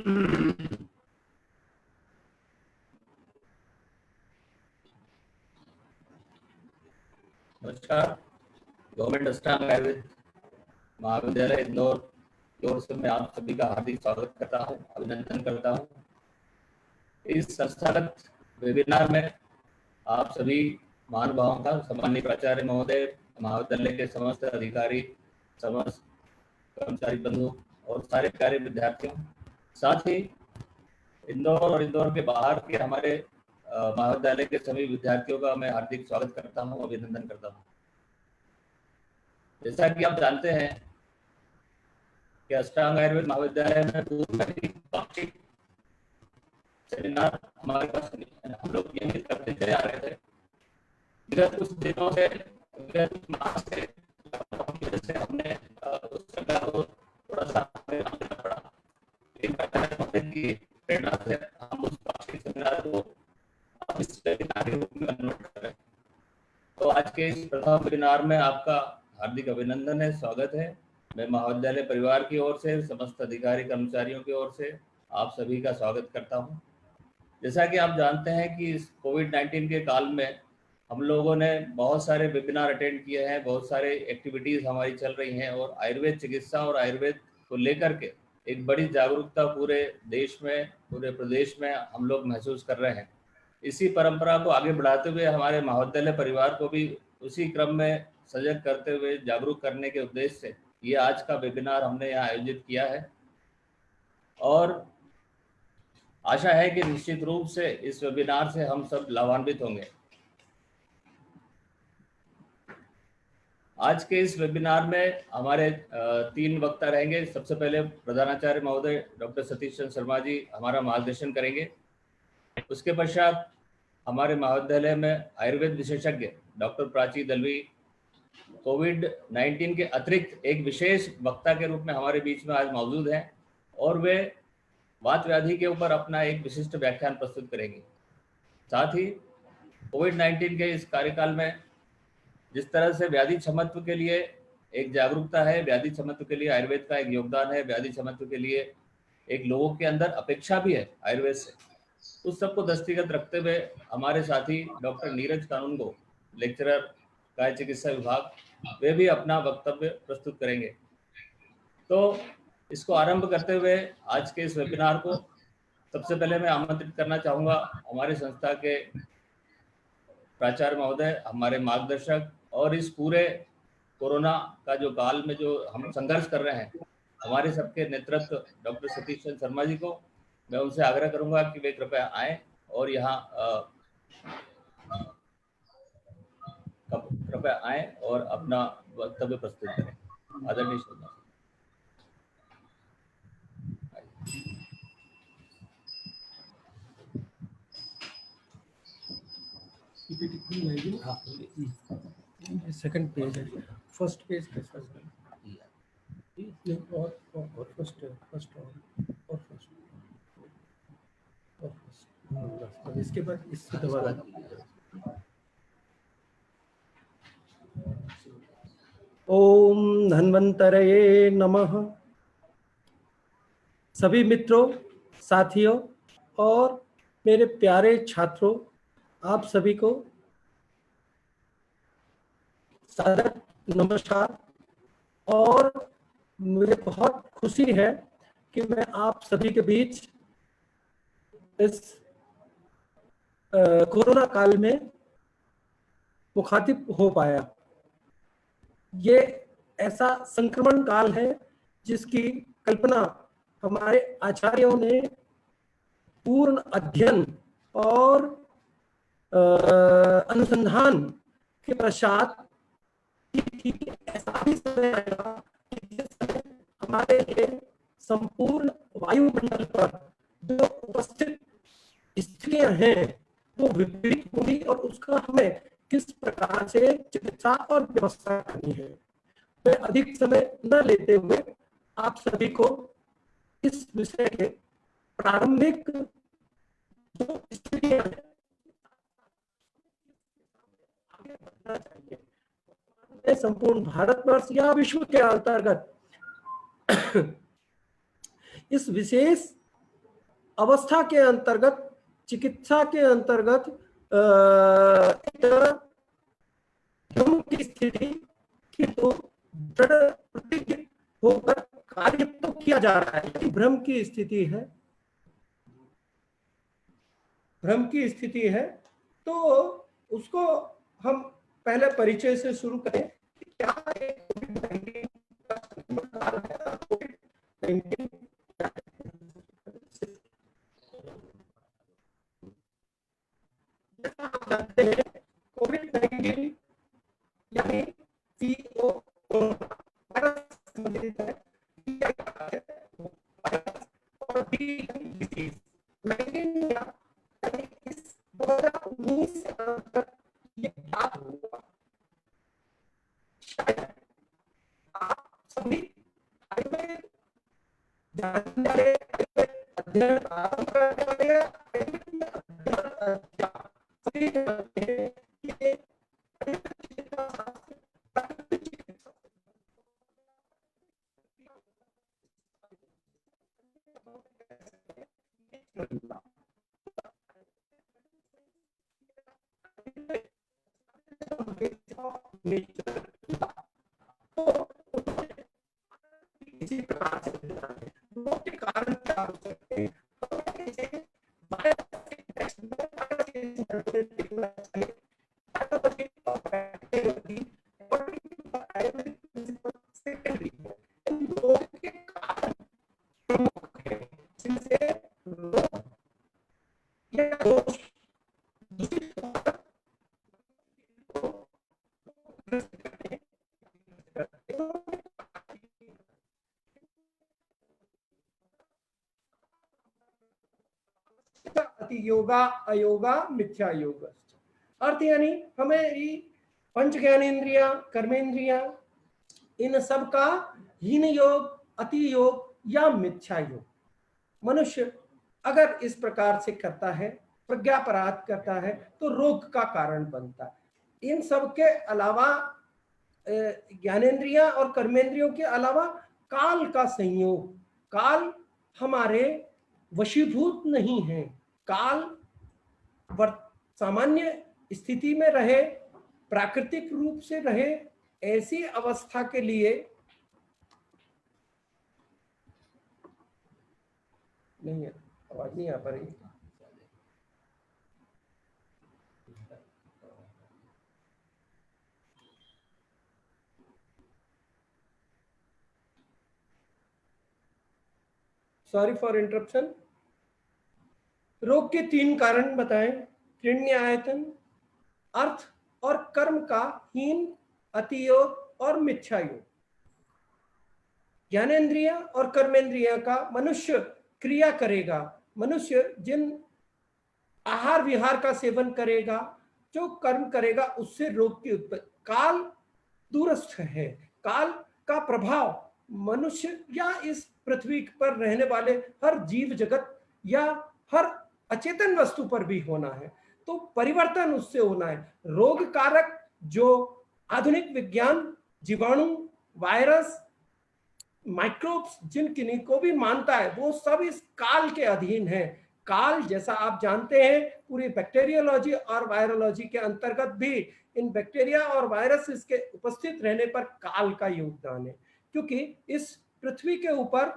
नमस्कार। गवर्नमेंट अष्टांग आयुर्वेद महाविद्यालय इंदौर की ओर से मैं आप सभी का हार्दिक स्वागत करता हूं, अभिनंदन करता हूं। इस संस्थागत वेबिनार में आप सभी महानुभावों का, सम्मानित प्राचार्य महोदय, महाविद्यालय के समस्त अधिकारी, समस्त कर्मचारी बंधु और सारे प्यारे विद्यार्थियों, साथ ही इंदौर और इंदौर के बाहर के हमारे महाविद्यालय के सभी विद्यार्थियों का मैं हार्दिक स्वागत करता हूं, अभिनंदन करता हूं। जैसा कि आप जानते हैं कि अष्टांग आयुर्वेद महाविद्यालय में पूर्व में ही वार्षिक सेमिनार हमारे पास हम लोग नियमित करते चले आ रहे थे। विगत कुछ दिनों से, विगत कुछ माह से हमने उस सरकार को थोड़ा सा करना पड़ा, लेकिन की प्रेरणा से हम उस वार्षिक सेमिनार को इस वेबिनार के रूप में कन्वर्ट कर रहे हैं। तो आज के इस प्रथम वेबिनार में आपका हार्दिक अभिनंदन है, स्वागत है। मैं महाविद्यालय परिवार की ओर से, समस्त अधिकारी कर्मचारियों की ओर से आप सभी का स्वागत करता हूं। जैसा कि आप जानते हैं कि इस कोविड-19 के काल में हम लोगों ने बहुत सारे वेबिनार अटेंड किए हैं, बहुत सारे एक्टिविटीज़ हमारी चल रही हैं और आयुर्वेद चिकित्सा और आयुर्वेद को लेकर के एक बड़ी जागरूकता पूरे देश में, पूरे प्रदेश में हम लोग महसूस कर रहे हैं। इसी परंपरा को आगे बढ़ाते हुए हमारे महाविद्यालय परिवार को भी उसी क्रम में सजग करते हुए, जागरूक करने के उद्देश्य से ये आज का वेबिनार हमने यहाँ आयोजित किया है और आशा है कि निश्चित रूप से इस वेबिनार से हम सब लाभान्वित होंगे। आज के इस वेबिनार में हमारे 3 वक्ता रहेंगे। सबसे पहले प्रधानाचार्य महोदय डॉक्टर सतीश चंद्र शर्मा जी हमारा मार्गदर्शन करेंगे। उसके पश्चात हमारे महाविद्यालय में आयुर्वेद विशेषज्ञ डॉक्टर प्राची दलवी कोविड-19 के अतिरिक्त एक विशेष वक्ता के रूप में हमारे बीच में आज मौजूद हैं और वे वात व्याधि के ऊपर अपना एक विशिष्ट व्याख्यान प्रस्तुत करेंगे। साथ ही कोविड-19 के इस कार्यकाल में जिस तरह से व्याधि क्षमत्व के लिए एक जागरूकता है, व्याधि क्षमत्व के लिए आयुर्वेद का एक योगदान है, व्याधि क्षमत्व के लिए एक लोगों के अंदर अपेक्षा भी है आयुर्वेद से, उस सबको दृष्टिगत रखते हुए हमारे साथी डॉक्टर नीरज कानूनगो, लेक्चरर काय चिकित्सा विभाग, वे भी अपना वक्तव्य प्रस्तुत करेंगे। तो इसको आरंभ करते हुए आज के इस वेबिनार को सबसे पहले मैं आमंत्रित करना चाहूँगा हमारे संस्था के प्राचार्य महोदय, हमारे मार्गदर्शक और इस पूरे कोरोना का जो काल में जो हम संघर्ष कर रहे हैं, हमारे सबके नेतृत्व डॉक्टर सतीश चंद्र शर्मा जी को मैं उनसे आग्रह करूंगा कि वे कृपया आएँ और यहाँ कृपया आएँ और अपना वक्तव्य प्रस्तुत करें। आदरणीय शर्मा। सेकंड पेज है, फर्स्ट पेज कैसा है और फर्स्ट और इसके बाद इससे दोबारा ओम धन्वंतरये नमः। सभी मित्रों, साथियों और मेरे प्यारे छात्रों, आप सभी को सादर नमस्कार। और मुझे बहुत खुशी है कि मैं आप सभी के बीच इस कोरोना काल में मुखातिब हो पाया। ये ऐसा संक्रमण काल है जिसकी कल्पना हमारे आचार्यों ने पूर्ण अध्ययन और अनुसंधान के पश्चात ऐसा भी समय आएगा जिस समय हमारे लिए संपूर्ण वायुमंडल पर जो उपस्थित स्थितियां हैं वो विपरीत होंगी और उसका हमें किस प्रकार से चिकित्सा और व्यवस्था करनी है। मैं अधिक समय न लेते हुए आप सभी को इस विषय के प्रारंभिक जो स्थितियां हैं आगे बढ़ना चाहिए। संपूर्ण भारतवर्ष या विश्व के अंतर्गत इस विशेष अवस्था के अंतर्गत, चिकित्सा के अंतर्गत भ्रम की स्थिति की तो दृढ़ प्रतिज्ञ होकर कार्य तो किया जा रहा है। यदि भ्रम की स्थिति है, भ्रम की स्थिति है, तो उसको हम पहले परिचय से शुरू करें कि क्या एक कोविड-19 का संक्रमण काल है और कोविड-19 जैसा हम जानते हैं कोविड-19 यानी CO वायरस संबंधित है, और डिजीज 19 यानी इस 2019 से तक ये क्या हुआ, शायद आप सभी आयुर्वेद जानने वाले, अध्ययन आरंभ करने वाले, सभी जानते हैं कि इसी प्रकार से रोग के कारण क्या हो सकते हैं, योगा अयोगा मिथ्या योग अर्थ, यानी हमें पंच ज्ञानेन्द्रिया, कर्मेंद्रिया, इन सब का हीन योग, अति योग या मिथ्या योग मनुष्य अगर इस प्रकार से करता है, प्रज्ञापराध करता है, तो रोग का कारण बनता है। इन सब के अलावा ज्ञानेन्द्रिया और कर्मेंद्रियों के अलावा काल का संयोग, काल हमारे वशीभूत नहीं है। काल सामान्य स्थिति में रहे, प्राकृतिक रूप से रहे, ऐसी अवस्था के लिए नहीं है। आवाज नहीं आ पा रही। Sorry for interruption. रोग के 3 कारण बताएं, त्रिण्य आयतन, अर्थ और कर्म का हीन, अतियोग और मिथ्या योग। ज्ञानेन्द्रिय और कर्मेंद्रिय का मनुष्य क्रिया करेगा, मनुष्य जिन आहार विहार का सेवन करेगा, जो कर्म करेगा, उससे रोग की उत्पत्ति। काल दूरस्थ है, काल का प्रभाव मनुष्य या इस पृथ्वी पर रहने वाले हर जीव जगत या हर अचेतन वस्तु पर भी होना है, तो परिवर्तन उससे होना है। रोग कारक जो आधुनिक विज्ञान जीवाणु, वायरस, माइक्रोब्स जिन किन्हीं को भी मानता है, वो सब इस काल के अधीन है। काल जैसा आप जानते हैं पूरी बैक्टीरियोलॉजी और वायरोलॉजी के अंतर्गत भी इन बैक्टीरिया और वायरस के उपस्थित रहने पर काल का योगदान है, क्योंकि इस पृथ्वी के ऊपर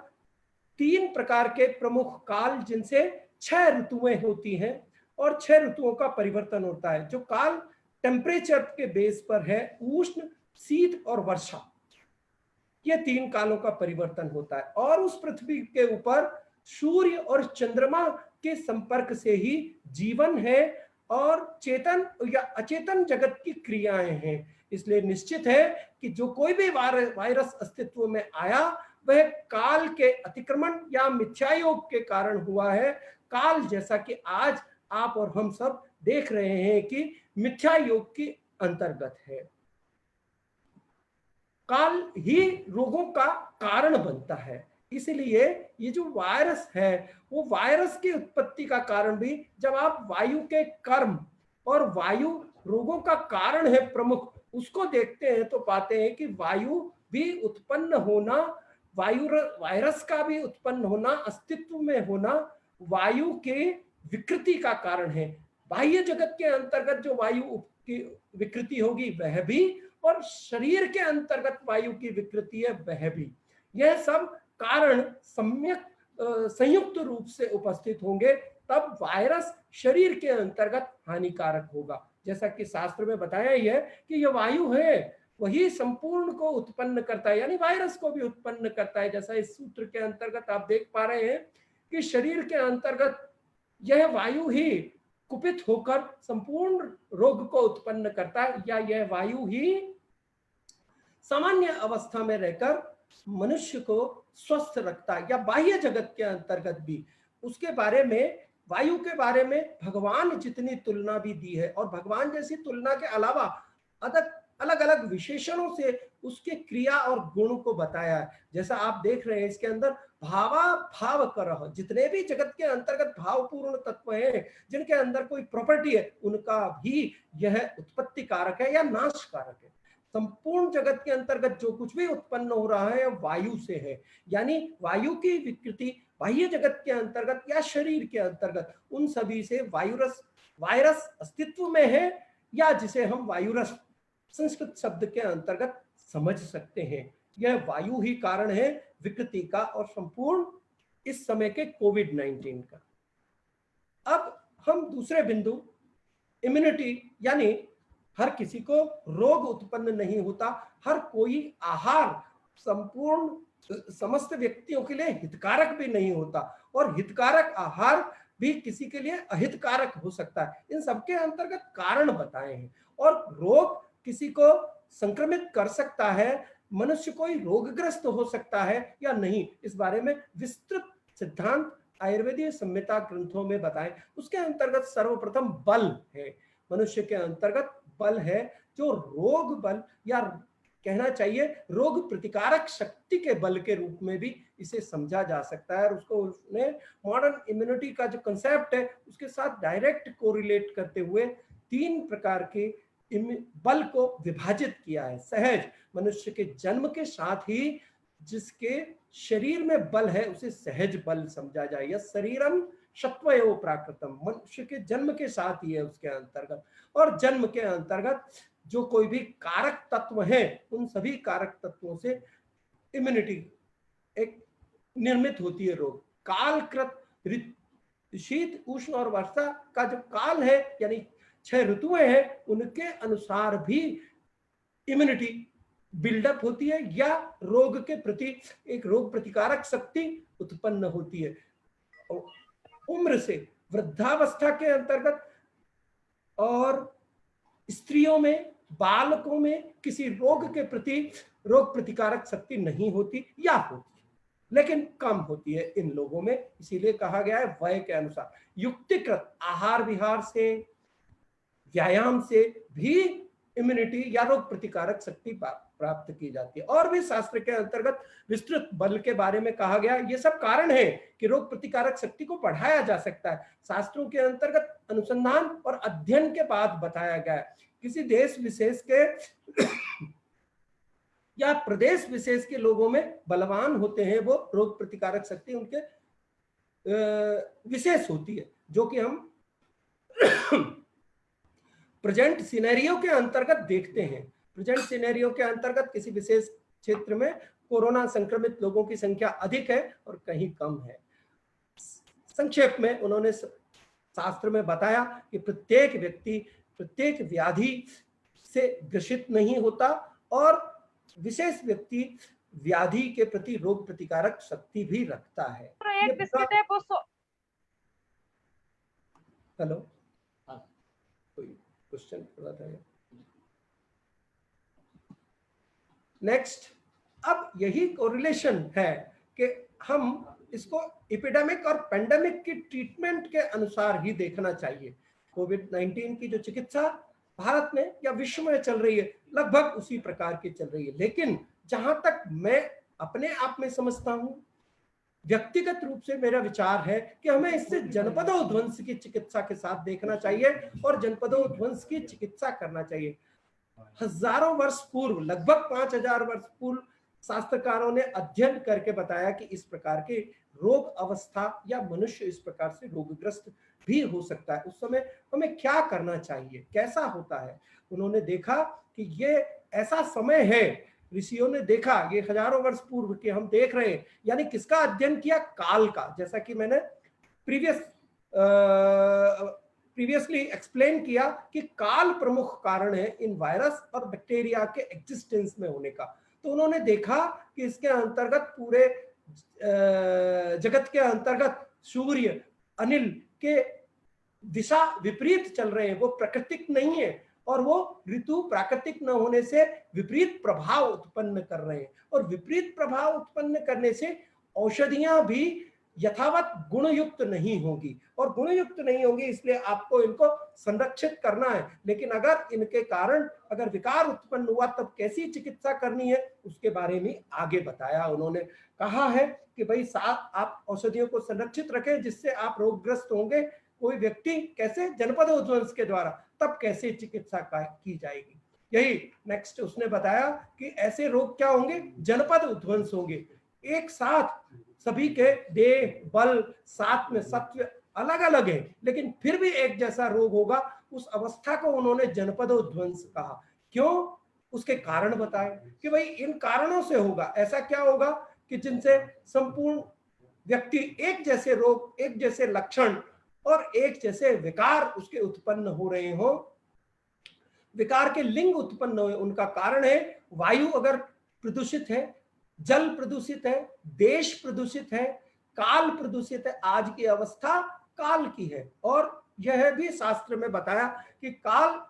3 प्रकार के प्रमुख काल, जिनसे 6 ऋतुएं होती हैं और 6 ऋतुओं का परिवर्तन होता है। जो काल टेम्परेचर के बेस पर है, उष्ण, शीत और वर्षा, ये 3 कालों का परिवर्तन होता है। और उस पृथ्वी के ऊपर सूर्य और चंद्रमा के संपर्क से ही जीवन है और चेतन या अचेतन जगत की क्रियाएं हैं। इसलिए निश्चित है कि जो कोई भी वायरस अस्तित्व में आया, वह काल के अतिक्रमण या मिथ्यायोग के कारण हुआ है। काल जैसा कि आज आप और हम सब देख रहे हैं कि मिथ्यायोग के अंतर्गत है। काल ही रोगों का कारण बनता है। इसलिए ये जो वायरस है, वो वायरस की उत्पत्ति का कारण भी, जब आप वायु के कर्म और वायु रोगों का कारण है प्रमुख, उसको देखते हैं तो पाते हैं कि वायु भी उत्पन्न होना, वायरस का भी उत्पन्न होना, अस्तित्व में होना, वायु के विकृति का कारण है। बाह्य जगत के अंतर्गत जो वायु की विकृति होगी वह भी, और शरीर के अंतर्गत वायु की विकृति है वह भी। यह सब कारण सम्यक संयुक्त रूप से उपस्थित होंगे तब वायरस शरीर के अंतर्गत हानिकारक होगा। जैसा कि शास्त्र में बताया ही है कि यह वायु है वही संपूर्ण को उत्पन्न करता है, यानी वायरस को भी उत्पन्न करता है। जैसा इस सूत्र के अंतर्गत आप देख पा रहे हैं कि शरीर के अंतर्गत यह वायु ही कुपित होकर संपूर्ण रोग को उत्पन्न करता है, या यह वायु ही सामान्य अवस्था में रहकर मनुष्य को स्वस्थ रखता है, या बाह्य जगत के अंतर्गत भी। उसके बारे में, वायु के बारे में भगवान जितनी तुलना भी दी है, और भगवान जैसी तुलना के अलावा अलग अलग विशेषणों से उसके क्रिया और गुण को बताया है। जैसा आप देख रहे हैं इसके अंदर भावा भाव करह, जितने भी जगत के अंतर्गत भावपूर्ण तत्व हैं, जिनके अंदर कोई प्रॉपर्टी है, उनका भी यह उत्पत्ति कारक है या नाश कारक है। संपूर्ण जगत के अंतर्गत जो कुछ भी उत्पन्न हो रहा है वायु से है, यानी वायु की विकृति बाह्य जगत के अंतर्गत या शरीर के अंतर्गत, उन सभी से वायरस अस्तित्व में है, या जिसे हम वायुरस संस्कृत शब्द के अंतर्गत समझ सकते हैं। यह वायु ही कारण है विकृति का और संपूर्ण इस समय के कोविड-19 का। अब हम दूसरे बिंदु, इम्यूनिटी, यानी हर किसी को रोग उत्पन्न नहीं होता, हर कोई आहार संपूर्ण समस्त व्यक्तियों के लिए हितकारक भी नहीं होता, और हितकारक आहार भी किसी के लिए अहितकारक हो सकता है। इन सबके अंतर्गत कारण बताए हैं, और रोग किसी को संक्रमित कर सकता है, मनुष्य कोई रोगग्रस्त हो सकता है या नहीं, इस बारे में विस्तृत सिद्धांत आयुर्वेदीय संहिता ग्रंथों में बताए। उसके अंतर्गत सर्वप्रथम बल है, मनुष्य के अंतर्गत बल है, जो रोग बल, या कहना चाहिए रोग प्रतिकारक शक्ति के बल के रूप में भी इसे समझा जा सकता है। और उसको उसने मॉडर्न इम्यूनिटी का जो कंसेप्ट है उसके साथ डायरेक्ट कोरिलेट करते हुए 3 प्रकार के बल को विभाजित किया है। सहज, मनुष्य के जन्म के साथ ही जिसके शरीर में बल है उसे सहज बल समझा जाए, या शरीरम शत्वयो प्राकृतम, मनुष्य के जन्म के साथ ही है उसके अंतर्गत। और जन्म के अंतर्गत जो कोई भी कारक तत्व है, उन सभी कारक तत्वों से इम्यूनिटी एक निर्मित होती है। रोग कालकृत, शीत, उष्ण और वर्षा का जो काल है, यानी 6 ऋतुएं हैं, उनके अनुसार भी इम्यूनिटी बिल्डअप होती है, या रोग के प्रति एक रोग प्रतिकारक शक्ति उत्पन्न होती है। उम्र से, वृद्धावस्था के अंतर्गत और स्त्रियों में, बालकों में किसी रोग के प्रति रोग प्रतिकारक शक्ति नहीं होती, या होती है लेकिन कम होती है इन लोगों में। इसीलिए कहा गया है वय के अनुसार। युक्तिकृत आहार विहार से, व्यायाम से भी इम्यूनिटी या रोग प्रतिकारक शक्ति प्राप्त की जाती है। और भी शास्त्र के अंतर्गत विस्तृत बल के बारे में कहा गया। ये सब कारण है कि रोग प्रतिकारक शक्ति को बढ़ाया जा सकता है। शास्त्रों के अंतर्गत अनुसंधान और अध्ययन के बाद बताया गया है। किसी देश विशेष के या प्रदेश विशेष के लोगों में बलवान होते हैं, वो रोग प्रतिकारक शक्ति उनके विशेष होती है, जो कि हम प्रेजेंट सिनेरियो के अंतर्गत देखते हैं। प्रेजेंट सिनेरियो के अंतर्गत किसी विशेष क्षेत्र में कोरोना संक्रमित लोगों की संख्या अधिक है और कहीं कम है। संक्षेप में उन्होंने शास्त्र में बताया कि प्रत्येक व्यक्ति प्रत्येक व्याधि से ग्रसित नहीं होता, और विशेष व्यक्ति व्याधि के प्रति रोग प्रतिकारक शक्ति भी रखता है। एक बिस्किट है वो हेलो, कोई क्वेश्चन पूरा था? नेक्स्ट, अब यही कोरिलेशन है कि हम इसको एपिडेमिक और पेंडेमिक की ट्रीटमेंट के अनुसार ही देखना चाहिए। कोविड-19 की जो चिकित्सा भारत में या विश्व में चल रही है, लगभग उसी प्रकार की चल रही है। लेकिन जहां तक मैं अपने आप में समझता हूं, व्यक्तिगत रूप से मेरा विचार है कि हमें इससे जनपदोध्वंस की चिकित्सा के साथ देखना चाहिए और जनपदोध्वंस की चिकित्सा करना चाहिए। हजारों वर्ष पूर्व, लगभग 5000 वर्ष पूर्व शास्त्रकारों ने अध्ययन करके बताया कि इस प्रकार के रोग अवस्था या मनुष्य इस प्रकार से रोगग्रस्त भी हो सकता है। उस समय हमें क्या करना चाहिए, कैसा होता है? उन्होंने देखा कि ये ऐसा समय है, ऋषियों ने देखा, ये हजारों वर्ष पूर्व के हम देख रहे हैं। यानी किसका अध्ययन किया? काल का। जैसा कि मैंने प्रीवियसली एक्सप्लेन किया कि काल प्रमुख कारण है इन वायरस और बैक्टीरिया के एग्जिस्टेंस में होने का। तो उन्होंने देखा कि इसके अंतर्गत पूरे जगत के अंतर्गत सूर्य, अनिल के दिशा विपरीत चल रहे हैं, वो प्राकृतिक नहीं है, और वो ऋतु प्राकृतिक न होने से विपरीत प्रभाव उत्पन्न कर रहे हैं, और विपरीत प्रभाव उत्पन्न करने से औषधियां भी यथावत गुणयुक्त नहीं होगी, और गुणयुक्त नहीं होगी इसलिए आपको इनको संरक्षित करना है। लेकिन अगर इनके कारण अगर विकार उत्पन्न हुआ तब कैसी चिकित्सा करनी है उसके बारे में आगे बताया। उन्होंने कहा है कि भाई आप औषधियों को संरक्षित रखें जिससे आप रोगग्रस्त होंगे, कोई व्यक्ति कैसे, जनपद उध्वंस के द्वारा, तब कैसे चिकित्सा की जाएगी। यही नेक्स्ट उसने बताया कि ऐसे रोग क्या होंगे? जनपद उध्वंस होंगे। एक साथ सभी के देह बल साथ में सत्व अलग अलग है लेकिन फिर भी एक जैसा रोग होगा, उस अवस्था को उन्होंने जनपद उध्वंस कहा। क्यों? उसके कारण बताए कि भाई इन कारणों से होगा। ऐसा क्या होगा कि जिनसे संपूर्ण व्यक्ति एक जैसे रोग, एक जैसे लक्षण और एक जैसे विकार उसके उत्पन्न हो रहे हो, विकार के लिंग उत्पन्न हुए। उनका कारण है वायु अगर प्रदूषित है, जल प्रदूषित है, देश प्रदूषित है, काल प्रदूषित है। आज की अवस्था काल की है, और यह भी शास्त्र में बताया कि काल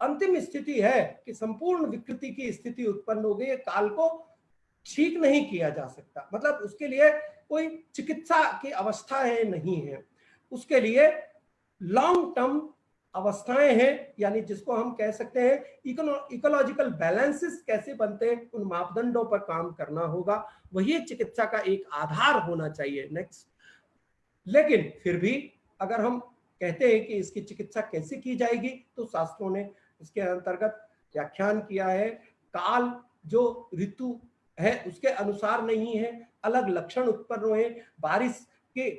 अंतिम स्थिति है कि संपूर्ण विकृति की स्थिति उत्पन्न हो गई है। काल को ठीक नहीं किया जा सकता, मतलब उसके लिए कोई चिकित्सा की अवस्था है नहीं है, उसके लिए लॉन्ग टर्म अवस्थाएं हैं, यानी जिसको हम कह सकते हैं इकोलॉजिकल बैलेंसेस कैसे बनते हैं, उन मापदंडों पर काम करना होगा। वही चिकित्सा का एक आधार होना चाहिए। नेक्स्ट। लेकिन फिर भी अगर हम कहते हैं कि इसकी चिकित्सा कैसे की जाएगी, तो शास्त्रों ने इसके अंतर्गत व्याख्यान किया है। काल जो ऋतु है उसके अनुसार नहीं है, अलग लक्षण उत्पन्न हुए। बारिश के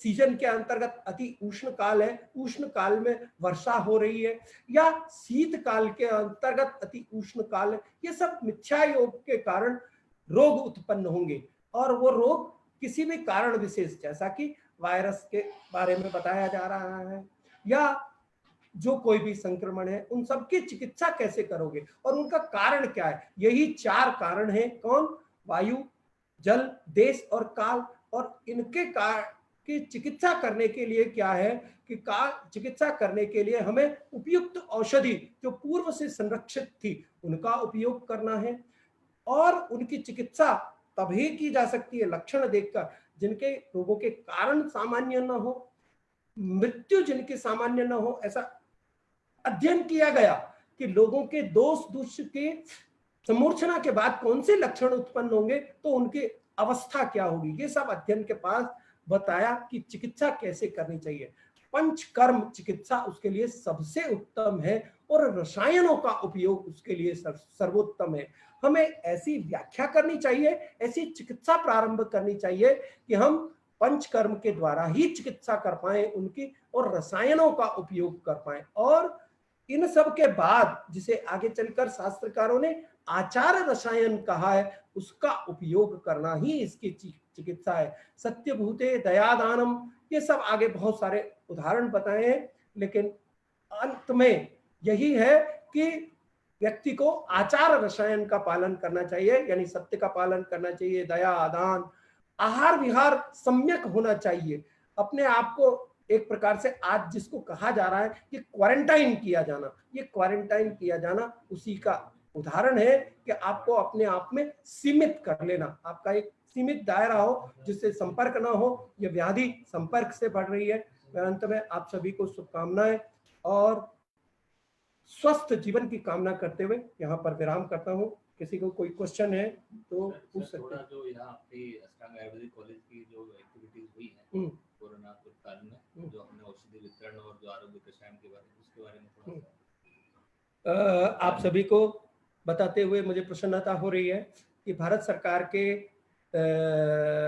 सीजन के अंतर्गत अति उष्ण काल है, उष्ण काल में वर्षा हो रही है, या शीत काल के अंतर्गत अति उष्ण काल है, ये सब मिथ्या योग के कारण रोग उत्पन्न होंगे। और वो रोग किसी भी कारण विशेष, जैसा कि वायरस के बारे में बताया जा रहा है, या जो कोई भी संक्रमण है, उन सब की चिकित्सा कैसे करोगे और उनका कारण क्या है। यही 4 कारण हैं। कौन? वायु, जल, देश और काल। और इनके की चिकित्सा करने के लिए क्या है कि चिकित्सा करने के लिए हमें उपयुक्त औषधि जो पूर्व से संरक्षित थी उनका उपयोग करना है, और उनकी चिकित्सा तभी की जा सकती है लक्षण देखकर, जिनके रोगों के कारण सामान्य न हो, मृत्यु जिनकी सामान्य न हो। ऐसा अध्ययन किया गया कि लोगों के दोष दुष्ट के समूर्छना के बाद कौन से लक्षण उत्पन्न होंगे, तो उनकी अवस्था क्या होगी। ये सब अध्ययन के पास बताया कि चिकित्सा कैसे करनी चाहिए। पंचकर्म चिकित्सा उसके लिए सबसे उत्तम है, और रसायनों का उपयोग उसके लिए सर्वोत्तम है। हमें ऐसी व्याख्या करनी चाहिए, ऐसी चिकित्सा प्रारंभ करनी चाहिए कि हम पंचकर्म के द्वारा ही चिकित्सा कर पाए उनकी, और रसायनों का उपयोग कर पाए। और इन सब के बाद जिसे आगे चलकर शास्त्रकारों ने आचार रसायन कहा है, उसका उपयोग करना ही इसकी चिकित्सा है। सत्यभूते दयादानम, ये सब आगे बहुत सारे उदाहरण बताए हैं, लेकिन अंत में यही है कि व्यक्ति को आचार रसायन का पालन करना चाहिए, यानी सत्य का पालन करना चाहिए, दया दान, आहार विहार सम्यक होना चाहिए। अपने आप को एक प्रकार से आज जिसको कहा जा रहा है कि क्वारंटाइन किया जाना, ये क्वारंटाइन किया जाना उसी का उदाहरण है कि आपको अपने आप में सीमित कर लेना, आपका एक सीमित दायरा हो जिससे संपर्क ना हो। ये व्याधि संपर्क से बढ़ रही है। अंत में आप सभी को शुभकामनाएं और स्वस्थ जीवन की कामना करते हुए यहाँ पर विराम करता हूँ। किसी को कोई क्वेश्चन है तो पूछ सकते हैं। जो यहाँ आपकी अष्टांग आयुर्वेदिक कॉलेज की जो एक्टिविटीज हुई है कोरोना काल में, जो हमने औषधि वितरण और जो आरोग्य रसायन के बारे में, उसके बारे में थोड़ा सा आप सभी को बताते हुए मुझे प्रसन्नता हो रही है कि भारत सरकार के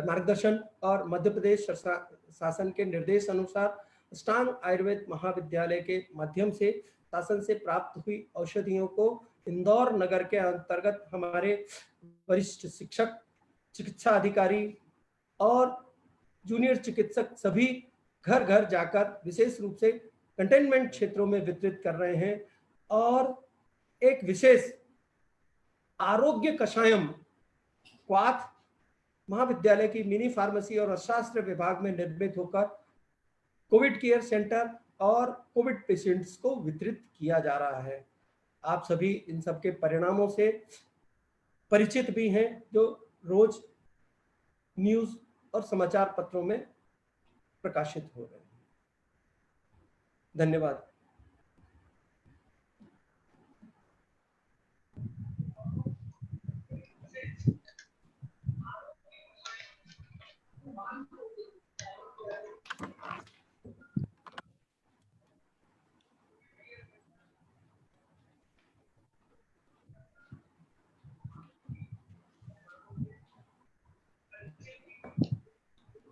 मार्गदर्शन और मध्य प्रदेश शासन के निर्देश अनुसार अष्टांग आयुर्वेद महाविद्यालय के माध्यम से शासन से प्राप्त हुई औषधियों को इंदौर नगर के अंतर्गत हमारे वरिष्ठ शिक्षक, चिकित्सा अधिकारी और जूनियर चिकित्सक सभी घर घर जाकर विशेष रूप से कंटेनमेंट क्षेत्रों में वितरित कर रहे हैं। और एक विशेष आरोग्य कषायम क्वाथ महाविद्यालय की मिनी फार्मेसी और अर्थशास्त्र विभाग में निर्मित होकर कोविड केयर सेंटर और कोविड पेशेंट्स को वितरित किया जा रहा है। आप सभी इन सब के परिणामों से परिचित भी हैं जो रोज न्यूज और समाचार पत्रों में प्रकाशित हो रहे हैं। धन्यवाद।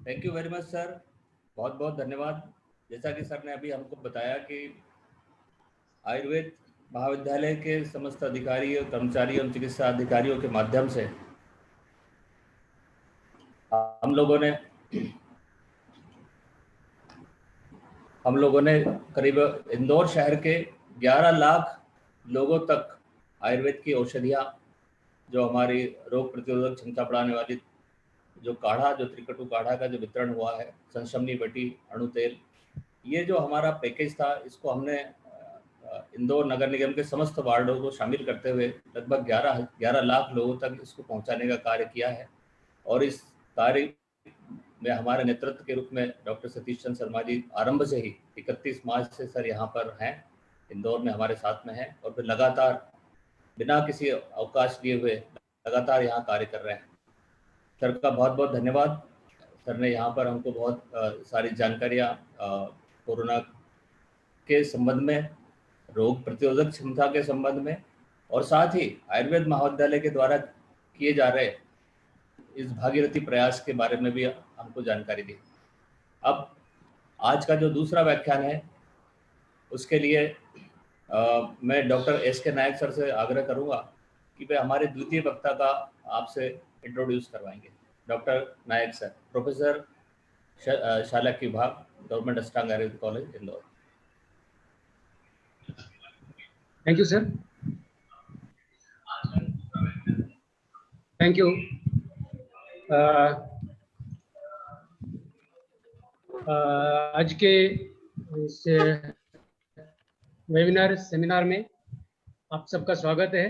Thank you very much sir, बहुत बहुत धन्यवाद। जैसा कि सर ने अभी हमको बताया कि आयुर्वेद महाविद्यालय के समस्त अधिकारी और कर्मचारी एवं चिकित्सा अधिकारियों के माध्यम से हम लोगों ने करीब इंदौर शहर के 11 लाख लोगों तक आयुर्वेद की औषधियाँ, जो हमारी रोग प्रतिरोधक क्षमता बढ़ाने वाली जो काढ़ा, जो त्रिकटु काढ़ा का जो वितरण हुआ है, संशमनी बटी, अणु तेल, ये जो हमारा पैकेज था, इसको हमने इंदौर नगर निगम के समस्त वार्डों को शामिल करते हुए लगभग 11 लाख लोगों तक इसको पहुंचाने का कार्य किया है। और इस कार्य में हमारे नेतृत्व के रूप में डॉक्टर सतीश चंद्र शर्मा जी आरंभ से ही 31 मार्च से सर यहाँ पर हैं, इंदौर में हमारे साथ में हैं, और फिर लगातार बिना किसी अवकाश लिए हुए लगातार यहाँ कार्य कर रहे हैं। सर का बहुत बहुत धन्यवाद। सर ने यहाँ पर हमको बहुत सारी जानकारियाँ कोरोना के संबंध में, रोग प्रतिरोधक क्षमता के संबंध में, और साथ ही आयुर्वेद महाविद्यालय के द्वारा किए जा रहे इस भागीरथी प्रयास के बारे में भी हमको जानकारी दी। अब आज का जो दूसरा व्याख्यान है उसके लिए मैं डॉक्टर एस.के. नायक सर से आग्रह करूंगा कि वे हमारे द्वितीय वक्ता का आपसे इंट्रोड्यूस करवाएंगे। डॉक्टर नायक सर, प्रोफेसर शालाक्य विभाग, government Ashtang Ayurveda college, Indore. Thank you, sir. Thank you. आज के इस वेबिनार सेमिनार में आप सबका स्वागत है।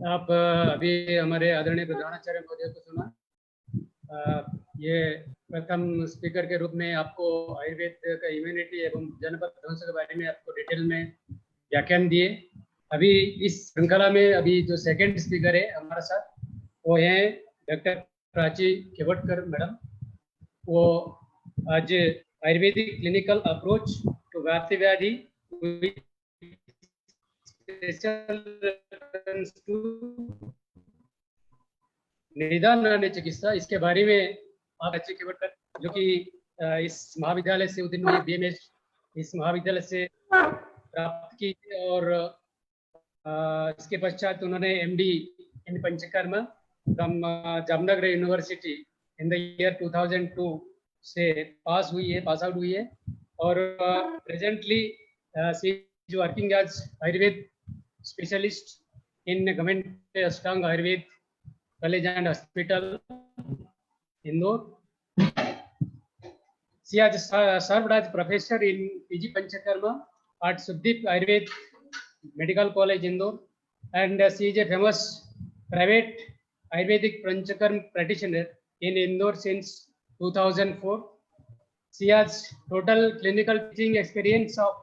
आप अभी हमारे आदरणीय प्रधानाचार्य महोदय को सुना। ये प्रथम स्पीकर के रूप में आपको आयुर्वेद का इम्यूनिटी एवं जनपद ध्वंस के बारे में आपको डिटेल में व्याख्यान दिए। अभी इस श्रृंखला में अभी जो सेकंड स्पीकर है हमारे साथ, वो हैं डॉक्टर प्राची केवटकर मैडम। वो आज आयुर्वेदिक क्लिनिकल अप्रोच टू वात व्याधि निदान और चिकित्सा, इसके बारे में आप प्राची केवटकर, जो कि इस महाविद्यालय से उन्होंने BMS इस महाविद्यालय से प्राप्त की, और इसके पश्चात उन्होंने MD in Panchakarma from Jamnagar university in the year 2002 से पास आउट हुई है। और presently she is working as Ayurveda specialist in government Ashtang Ayurveda college and hospital, Indore. She has served as professor in PG Panchakarma at Sukhdeep Ayurved Medical College, Indore, and she is a famous private Ayurvedic Panchakarma practitioner in Indore since 2004. She has total clinical teaching experience of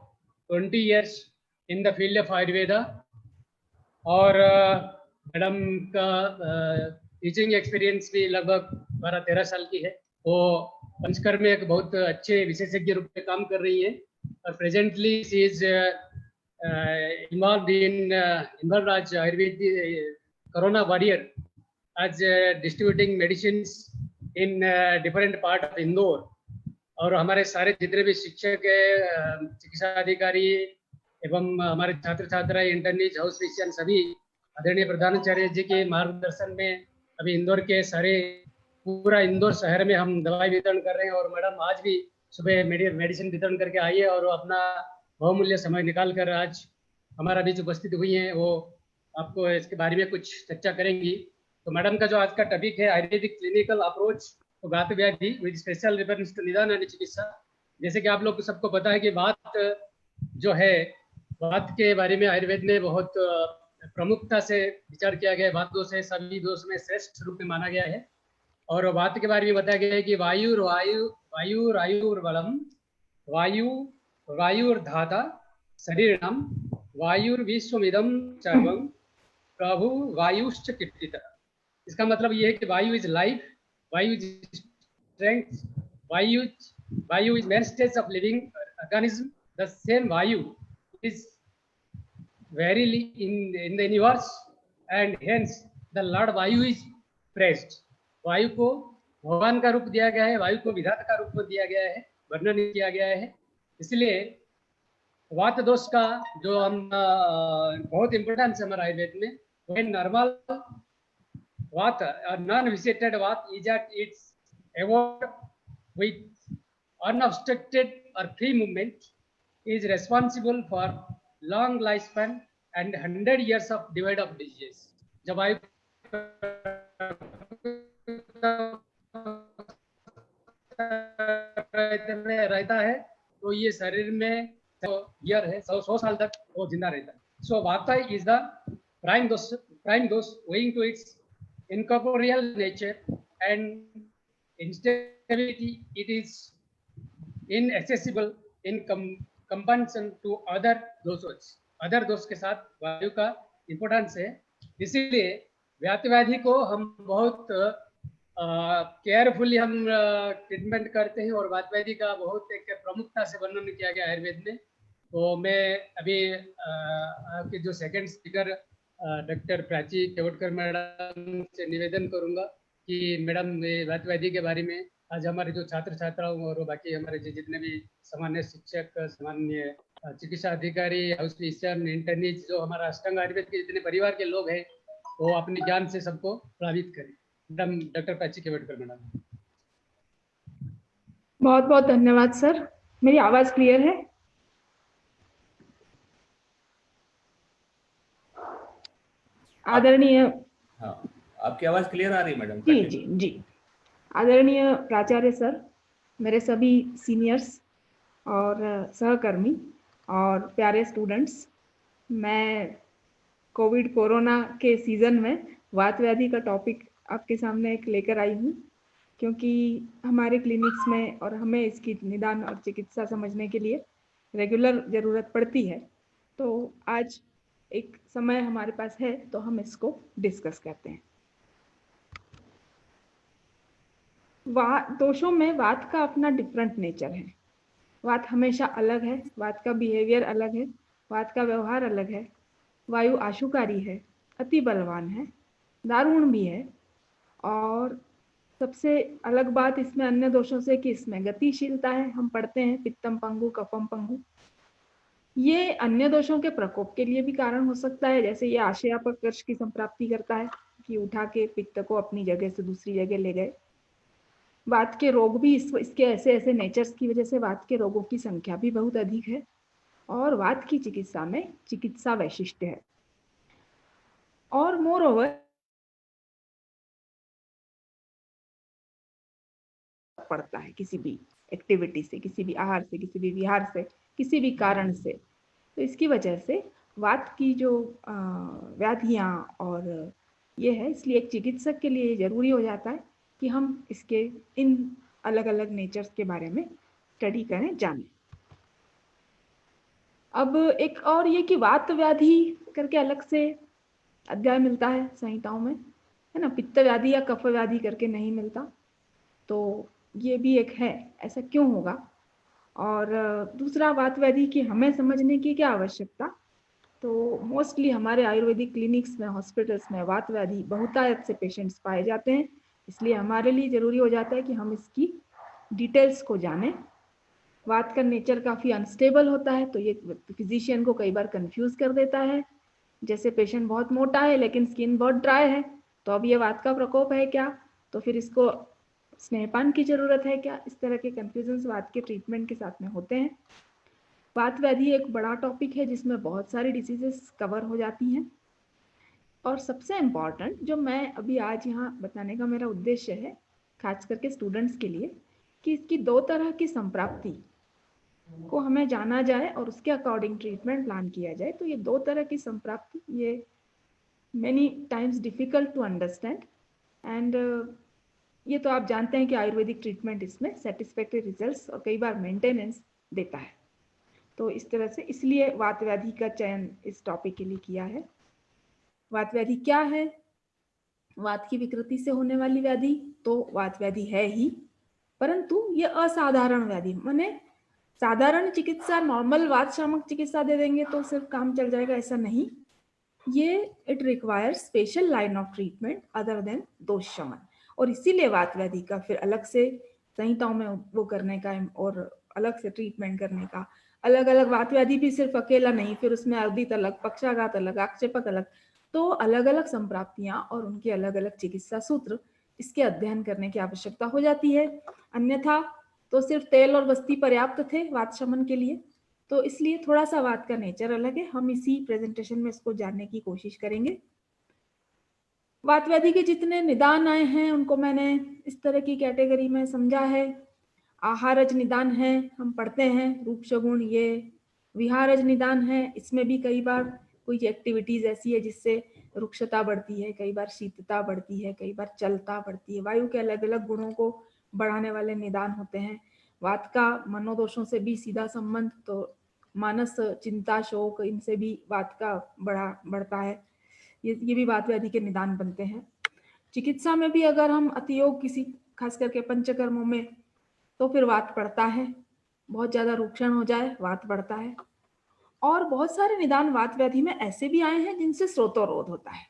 20 years in the field of Ayurveda, और madam का teaching experience भी लगभग 12-13 साल की है। वो पंचकर्म में एक बहुत अच्छे विशेषज्ञ रूप में काम कर रही है, और presently she is involved as Ayurvedic Corona warrior as distributing medicines in different part of Indore. और हमारे सारे जितने भी शिक्षक है, चिकित्सा अधिकारी एवं हमारे छात्र छात्रा, इंटर्नीज, हाउस फिजिशियन सभी आदरणीय प्रधानाचार्य जी के मार्गदर्शन में अभी इंदौर के सारे पूरा इंदौर शहर में हम दवाई वितरण कर रहे हैं। और मैडम आज भी सुबह मेडिसिन वितरण करके आई है और अपना बहुमूल्य समय निकाल कर आज हमारा बीच उपस्थित हुई हैं। वो आपको इसके बारे में कुछ चर्चा करेंगी। तो मैडम का जो आज का टॉपिक है आयुर्वेदिक क्लिनिकल अप्रोच तो वात व्याधि विद स्पेशल रेफरेंस टू निदान एंड चिकित्सा। जैसे कि आप लोग को सबको पता है कि वात जो है, वात के बारे में आयुर्वेद में बहुत प्रमुखता से विचार किया गया है। वात दोष है, सभी दोष में श्रेष्ठ रूप में माना गया है। और वात के बारे में बताया गया है कि वायुर्बलम वायुर्धाता शरीरम वायुर्विश्वमिदं सर्वं प्रभु वायुश्च कीर्तितः। इसका मतलब ये है कि वायु इज लाइफ, वायु इज स्ट्रेंथ, वायु is main stage of living organism. The same वायु is verily in the universe and hence the Lord Vayu is praised. वायु को भगवान का रूप दिया गया है, वायु को विधाता का रूप दिया गया है, वर्णन किया गया है। इसलिए वात दोष का जो हम बहुत इंपॉर्टेंस है हमारे आयुर्वेद में, वह normal vata non vitiated vata is at its abode with unobstructed और free movement is responsible for long lifespan and 100 years of divide of disease. जब वायु रहता है तो ये शरीर में 100 है, 100 साल तक वो जिंदा रहता है। So Vata is the prime dose owing to its incorporeal nature and instability. It is inaccessible in comparison to other दोष के साथ वायु का इंपॉर्टेंस है। इसीलिए वात व्याधि को हम बहुत केयरफुली हम ट्रीटमेंट करते हैं और वात व्याधि का बहुत एक प्रमुखता से वर्णन किया गया आयुर्वेद में। तो मैं अभी आपके जो second speaker doctor Prachi Kevatkar madam से निवेदन करूंगा कि मैडम वात व्याधि के बारे में आज हमारे जो छात्र छात्राओं और बाकी हमारे जितने भी सामान्य शिक्षक, सामान्य चिकित्सा अधिकारी, हाउस फिजिशियन, इंटर्नीज, जो हमारा अष्टांग आयुर्वेद के जितने परिवार के लोग हैं वो अपने ज्ञान से सबको प्रभावित करें। Madam doctor Prachi Kevatkar madam. बहुत बहुत धन्यवाद सर। मेरी आवाज क्लियर है? आदरणीय, हाँ, आपकी आवाज क्लियर आ रही है मैडम। जी जी जी। आदरणीय प्राचार्य सर, मेरे सभी सीनियर्स और सहकर्मी और प्यारे स्टूडेंट्स, मैं कोविड कोरोना के सीज़न में वात व्याधि का टॉपिक आपके सामने एक लेकर आई हूँ, क्योंकि हमारे क्लिनिक्स में और हमें इसकी निदान और चिकित्सा समझने के लिए रेगुलर ज़रूरत पड़ती है। तो आज एक समय हमारे पास है तो हम इसको डिस्कस करते हैं। दोषों में वात का अपना डिफरेंट नेचर है। वात हमेशा अलग है, वात का बिहेवियर अलग है, वात का व्यवहार अलग है। वायु आशुकारी है, अति बलवान है, दारुण भी है। और सबसे अलग बात इसमें अन्य दोषों से कि इसमें गतिशीलता है। हम पढ़ते हैं पित्तम पंगु, कफम पंगु। ये अन्य दोषों के प्रकोप के लिए भी कारण हो सकता है, जैसे ये आशयापकर्ष की संप्राप्ति करता है कि उठा के पित्त को अपनी जगह से दूसरी जगह ले गए। वात के रोग भी इसके ऐसे ऐसे नेचर्स की वजह से वात के रोगों की संख्या भी बहुत अधिक है और वात की चिकित्सा में चिकित्सा वैशिष्ट्य है। और मोर ओवर पड़ता है किसी भी एक्टिविटी से, किसी भी आहार से, किसी भी विहार से, किसी भी कारण से। तो इसकी वजह से वात की जो व्याधियाँ और ये है, इसलिए एक चिकित्सक के लिए जरूरी हो जाता है कि हम इसके इन अलग अलग नेचर्स के बारे में स्टडी करें, जानें। अब एक और ये कि वात व्याधि करके अलग से अध्याय मिलता है संहिताओं में, है ना। पित्त व्याधि या कफ व्याधि करके नहीं मिलता, तो ये भी एक है। ऐसा क्यों होगा? और दूसरा, वात व्याधि की हमें समझने की क्या आवश्यकता? तो मोस्टली हमारे आयुर्वेदिक क्लिनिक्स में, हॉस्पिटल्स में वात व्याधि बहुतायत से पेशेंट्स पाए जाते हैं, इसलिए हमारे लिए ज़रूरी हो जाता है कि हम इसकी डिटेल्स को जानें। वात का नेचर काफ़ी अनस्टेबल होता है, तो ये फिजिशियन को कई बार कंफ्यूज कर देता है। जैसे पेशेंट बहुत मोटा है लेकिन स्किन बहुत ड्राई है, तो अब ये वात का प्रकोप है क्या, तो फिर इसको स्नेहपान की जरूरत है क्या, इस तरह के कंफ्यूजन्स वात के ट्रीटमेंट के साथ में होते हैं। वात व्याधि एक बड़ा टॉपिक है जिसमें बहुत सारी डिसीजेस कवर हो जाती हैं, और सबसे इम्पॉर्टेंट जो मैं अभी आज यहाँ बताने का मेरा उद्देश्य है, खास करके स्टूडेंट्स के लिए, कि इसकी 2 तरह की संप्राप्ति को हमें जाना जाए और उसके अकॉर्डिंग ट्रीटमेंट प्लान किया जाए। तो ये 2 तरह की संप्राप्ति, ये many times difficult to understand, and ये तो आप जानते हैं कि आयुर्वेदिक ट्रीटमेंट इसमें सेटिस्फैक्टरी रिजल्ट्स और कई बार मेंटेनेंस देता है। तो इस तरह से इसलिए वात व्याधि का चयन इस टॉपिक के लिए किया है। वात व्याधि क्या है? वात की विकृति से होने वाली व्याधि तो वात व्याधि है ही, परंतु ये असाधारण व्याधि, माने साधारण चिकित्सा, नॉर्मल वात शामक चिकित्सा दे देंगे तो सिर्फ काम चल जाएगा, ऐसा नहीं। ये it requires special line of treatment other than दोष शमन, और इसीलिए वात व्याधि का फिर अलग से संहिताओं में वो करने का और अलग से ट्रीटमेंट करने का, अलग अलग वात व्याधि भी सिर्फ अकेला नहीं, फिर उसमें अर्दित अलग, पक्षाघात अलग, आक्षेपक अलग, तो अलग अलग संप्राप्तियां और उनके अलग अलग चिकित्सा सूत्र, इसके अध्ययन करने की आवश्यकता हो जाती है। अन्यथा तो सिर्फ तेल और बस्ती पर्याप्त थे वात शमन के लिए। तो इसलिए थोड़ा सा वात का नेचर अलग है, हम इसी प्रेजेंटेशन में इसको जानने की कोशिश करेंगे। वात व्याधि के जितने निदान आए हैं उनको मैंने इस तरह की कैटेगरी में समझा है। आहारज निदान है, हम पढ़ते हैं रूप शगुन, ये विहारज निदान है, इसमें भी कई बार कोई एक्टिविटीज ऐसी है जिससे रुक्षता बढ़ती है, कई बार शीतता बढ़ती है, कई बार चलता बढ़ती है, वायु के अलग अलग गुणों को बढ़ाने वाले निदान होते हैं। वात का मनोदोषों से भी सीधा संबंध, तो मानस, चिंता, शोक, इनसे भी वात का बढ़ता है, ये भी वात व्याधि के निदान बनते हैं। चिकित्सा में भी अगर हम अतियोग किसी, खास करके पंचकर्मों में, तो फिर वात बढ़ता है, बहुत ज्यादा रूक्षण हो जाए वात बढ़ता है। और बहुत सारे निदान वात व्याधि में ऐसे भी आए हैं जिनसे स्रोतोरोध होता है,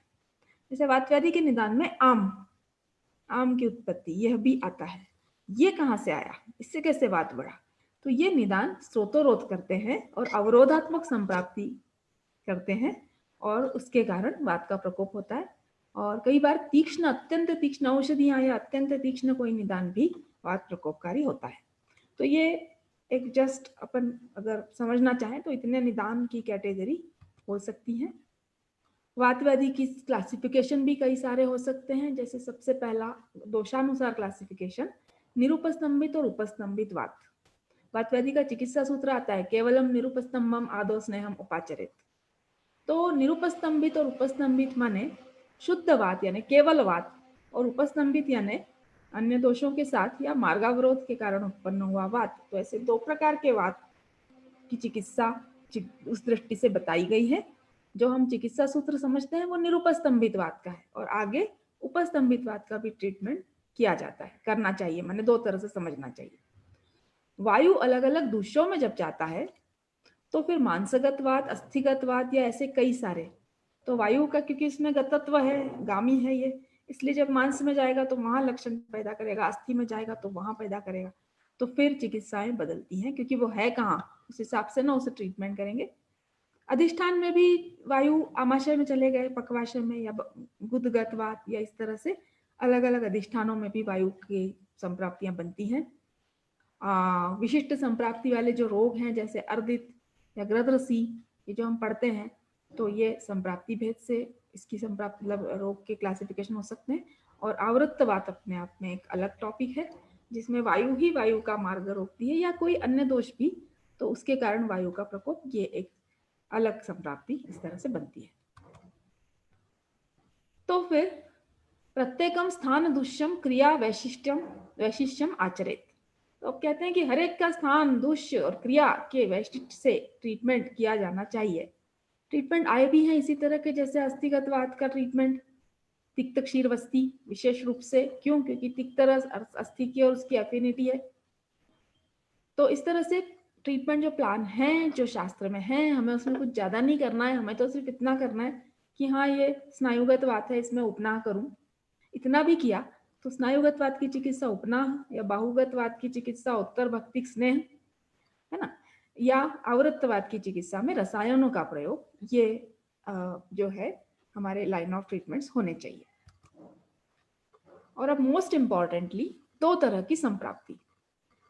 जैसे वात व्याधि के निदान में आम की उत्पत्ति, यह भी आता है। ये कहाँ से आया, इससे कैसे वात बढ़ा, तो ये निदान स्रोतोरोध करते हैं और अवरोधात्मक संप्राप्ति करते हैं, और उसके कारण वात का प्रकोप होता है। और कई बार तीक्ष्ण, अत्यंत तीक्ष्ण औषधियां या अत्यंत तीक्ष्ण कोई निदान भी वात प्रकोपकारी होता है। तो ये एक जस्ट अपन अगर समझना चाहें तो इतने निदान की कैटेगरी हो सकती है। वात व्याधि की क्लासिफिकेशन भी कई सारे हो सकते हैं, जैसे सबसे पहला दोषानुसार क्लासिफिकेशन, निरुपस्तंभित और उपस्तंभित वात। वात व्याधि का चिकित्सा सूत्र आता है केवलम निरुपस्तंभम आदौ स्नेहम उपाचरेत। तो निरुपस्तंभित और उपस्तंभित माने शुद्ध वात यानी केवल वात, और उपस्तंभित यानी अन्य दोषों के साथ या मार्गावरोध के कारण उत्पन्न हुआ वात। तो ऐसे 2 प्रकार के वात की चिकित्सा उस दृष्टि से बताई गई है। जो हम चिकित्सा सूत्र समझते हैं वो निरुपस्तंभित वात का है, और आगे उपस्तंभित वात का भी ट्रीटमेंट किया जाता है, करना चाहिए, मैंने 2 तरह से समझना चाहिए। वायु अलग अलग दूषों में जब जाता है तो फिर मांसगत वात, अस्थिगत वात या ऐसे कई सारे, तो वायु का क्योंकि इसमें गतत्व है, गामी है ये, इसलिए जब मांस में जाएगा तो वहां लक्षण पैदा करेगा, अस्थि में जाएगा तो वहां पैदा करेगा, तो फिर चिकित्साएं बदलती हैं, क्योंकि वो है कहाँ, उस हिसाब से ना उसे ट्रीटमेंट करेंगे। अधिष्ठान में भी वायु आमाशय में चले गए, पक्वाशय में, या गुदगत वात, या इस तरह से अलग अलग अधिष्ठानों में भी वायु की संप्राप्तियां बनती हैं। विशिष्ट संप्राप्ति वाले जो रोग हैं जैसे अर्दित या ग्रद्रसी, ये जो हम पढ़ते हैं, तो ये संप्राप्ति भेद से इसकी संप्राप्ति मतलब रोग के क्लासिफिकेशन हो सकते हैं। और आवृत्तवात अपने आप में एक अलग टॉपिक है, जिसमें वायु ही वायु का मार्ग रोकती है या कोई अन्य दोष भी, तो उसके कारण वायु का प्रकोप, ये एक अलग संप्राप्ति इस तरह से बनती है। तो फिर प्रत्येकम स्थान दुष्यम क्रिया वैशिष्ट्यम आचरित, तो अब कहते हैं कि हर एक का स्थान, दुष्य और क्रिया के वैशिष्ट्य से ट्रीटमेंट किया जाना चाहिए। ट्रीटमेंट आए भी हैं इसी तरह के, जैसे अस्थिगत वात का ट्रीटमेंट तिक्त क्षीरवस्ती विशेष रूप से, क्यों, क्योंकि तिक्त रस अस्थि की और उसकी एफिनिटी है। तो इस तरह से ट्रीटमेंट जो प्लान है जो शास्त्र में है, हमें उसमें कुछ ज्यादा नहीं करना है, हमें तो सिर्फ इतना करना है कि हाँ ये स्नायुगत वात है, इसमें उपनाह करूं। इतना भी किया तो स्नायुगत वात की चिकित्सा उपनाह या बाहुगत वात की चिकित्सा उत्तर भक्तिक स्नेह, है ना, या आवृत्तवाद की चिकित्सा में रसायनों का प्रयोग, ये जो है हमारे लाइन ऑफ ट्रीटमेंट्स होने चाहिए। और अब मोस्ट इंपॉर्टेंटली दो तरह की संप्राप्ति,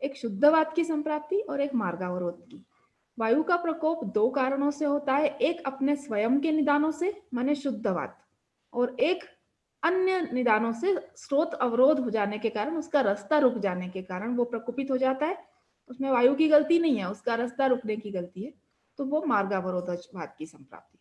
एक शुद्धवात की संप्राप्ति और एक मार्गावरोध की। वायु का प्रकोप दो कारणों से होता है, एक अपने स्वयं के निदानों से माने शुद्धवात, और एक अन्य निदानों से स्रोत अवरोध हो जाने के कारण, उसका रास्ता रुक जाने के कारण वो प्रकोपित हो जाता है। उसमें वायु की गलती नहीं है, उसका रास्ता रुकने की गलती है, तो वो मार्गावरोधवाद की संप्राप्ति।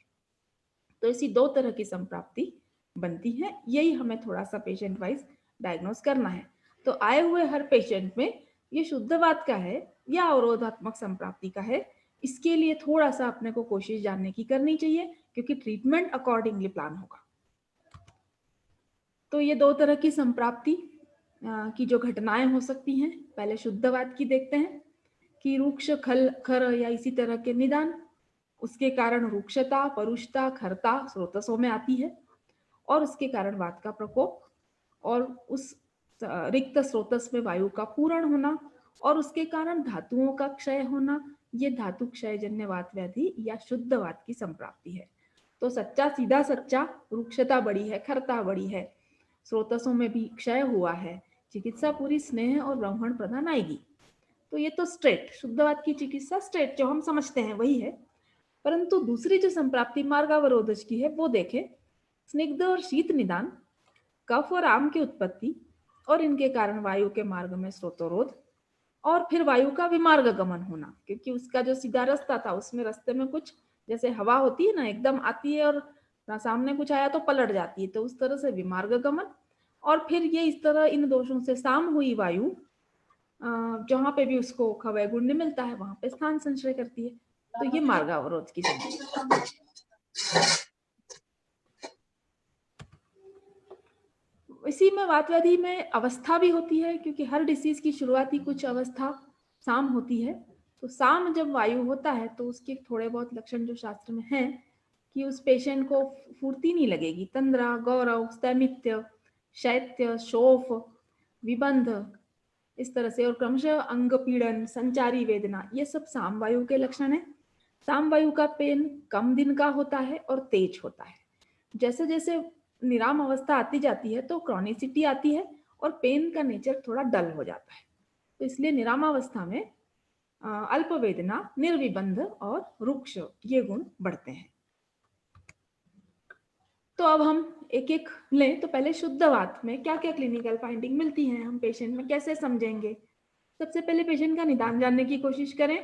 तो ऐसी दो तरह की संप्राप्ति बनती है, यही हमें थोड़ा सा पेशेंट वाइज डायग्नोस करना है। तो आए हुए हर पेशेंट में ये शुद्धवात का है या अवरोधात्मक संप्राप्ति का है, इसके लिए थोड़ा सा अपने को कोशिश जानने की करनी चाहिए, क्योंकि ट्रीटमेंट अकॉर्डिंगली प्लान होगा। तो ये दो तरह की संप्राप्ति की जो घटनाएं हो सकती हैं, पहले शुद्धवात की देखते हैं कि रूक्ष खल खर या इसी तरह के निदान, उसके कारण रूक्षता परुषता खरता स्रोतसों में आती है, और उसके कारण वात का प्रकोप और उस रिक्त स्रोतस में वायु का पूर्ण होना, और उसके कारण धातुओं का क्षय होना, ये धातु क्षय जन्य वात व्याधि या शुद्ध वात की संप्राप्ति है। तो सच्चा सीधा सच्चा रूक्षता बड़ी है, खरता बड़ी है, स्रोतसों में भी क्षय हुआ है, चिकित्सा पूरी स्नेह और ब्राह्मण प्रधान आएगी। तो ये तो स्ट्रेट शुद्धवात की चिकित्सा स्ट्रेट जो हम समझते हैं वही है। परंतु दूसरी जो संप्राप्ति मार्गावरोधज की है वो देखें, स्निग्ध और शीत निदान, कफ और आम की उत्पत्ति और इनके कारण वायु के मार्ग में स्रोतोरोध, और फिर वायु का विमार्ग गमन होना, क्योंकि उसका जो सीधा रास्ता था उसमें रास्ते में कुछ जैसे हवा होती है ना, एकदम आती है और सामने कुछ आया तो पलट जाती है, तो उस तरह से विमार्ग गमन, और फिर ये इस तरह इन दोषों से साम हुई वायु जहां पे भी उसको खवय गुण्य मिलता है वहां पे स्थान संचय करती है। तो ये मार्गावरोध की संप्राप्ति। इसी में वात व्याधि में अवस्था भी होती है, क्योंकि हर डिसीज की शुरुआती कुछ अवस्था साम होती है। तो साम जब वायु होता है तो उसके थोड़े बहुत लक्षण जो शास्त्र में हैं कि उस पेशेंट को फुर्ती नहीं लगेगी, तंद्रा, गौरव, स्तैमित्य, शैत्य, शोफ, विबंध, इस तरह से, और क्रमशः अंग पीड़न, संचारी वेदना, ये सब साम वायु के लक्षण है। साम वायु का पेन कम दिन का होता है और तेज होता है। जैसे जैसे निराम अवस्था आती जाती है तो क्रॉनिसिटी आती है और पेन का नेचर थोड़ा डल हो जाता है। तो इसलिए निरामावस्था में अल्प वेदना, निर्विबंध और रुक्ष ये गुण बढ़ते हैं। तो अब हम एक एक लें। तो पहले शुद्धवात में क्या क्या क्लिनिकल फाइंडिंग मिलती हैं, हम पेशेंट में कैसे समझेंगे। सबसे पहले पेशेंट का निदान जानने की कोशिश करें,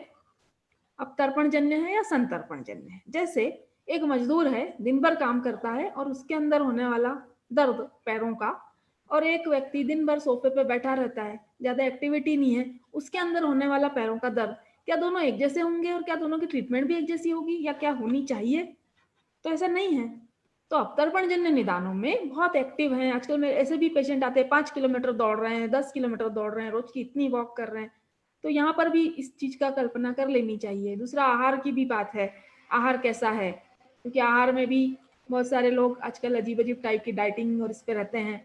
अपतर्पण जन्य है या संतर्पण जन्य है। जैसे एक मजदूर है, दिन भर काम करता है और उसके अंदर होने वाला दर्द पैरों का, और एक व्यक्ति दिन भर सोफे पे बैठा रहता है, ज्यादा एक्टिविटी नहीं है, उसके अंदर होने वाला पैरों का दर्द, क्या दोनों एक जैसे होंगे और क्या दोनों की ट्रीटमेंट भी एक जैसी होगी या क्या होनी चाहिए? तो ऐसा नहीं है। तो अपतर्पण जन्य निदानों में बहुत एक्टिव हैं आजकल। मेरे ऐसे भी पेशेंट आते हैं 5 किलोमीटर दौड़ रहे हैं, 10 किलोमीटर दौड़ रहे हैं, रोज की इतनी वॉक कर रहे हैं। तो यहाँ पर भी इस चीज का कल्पना कर लेनी चाहिए। दूसरा, आहार की भी बात है, आहार कैसा है, क्योंकि आहार में भी बहुत सारे लोग आजकल अजीब अजीब टाइप की डाइटिंग और इस पे रहते हैं,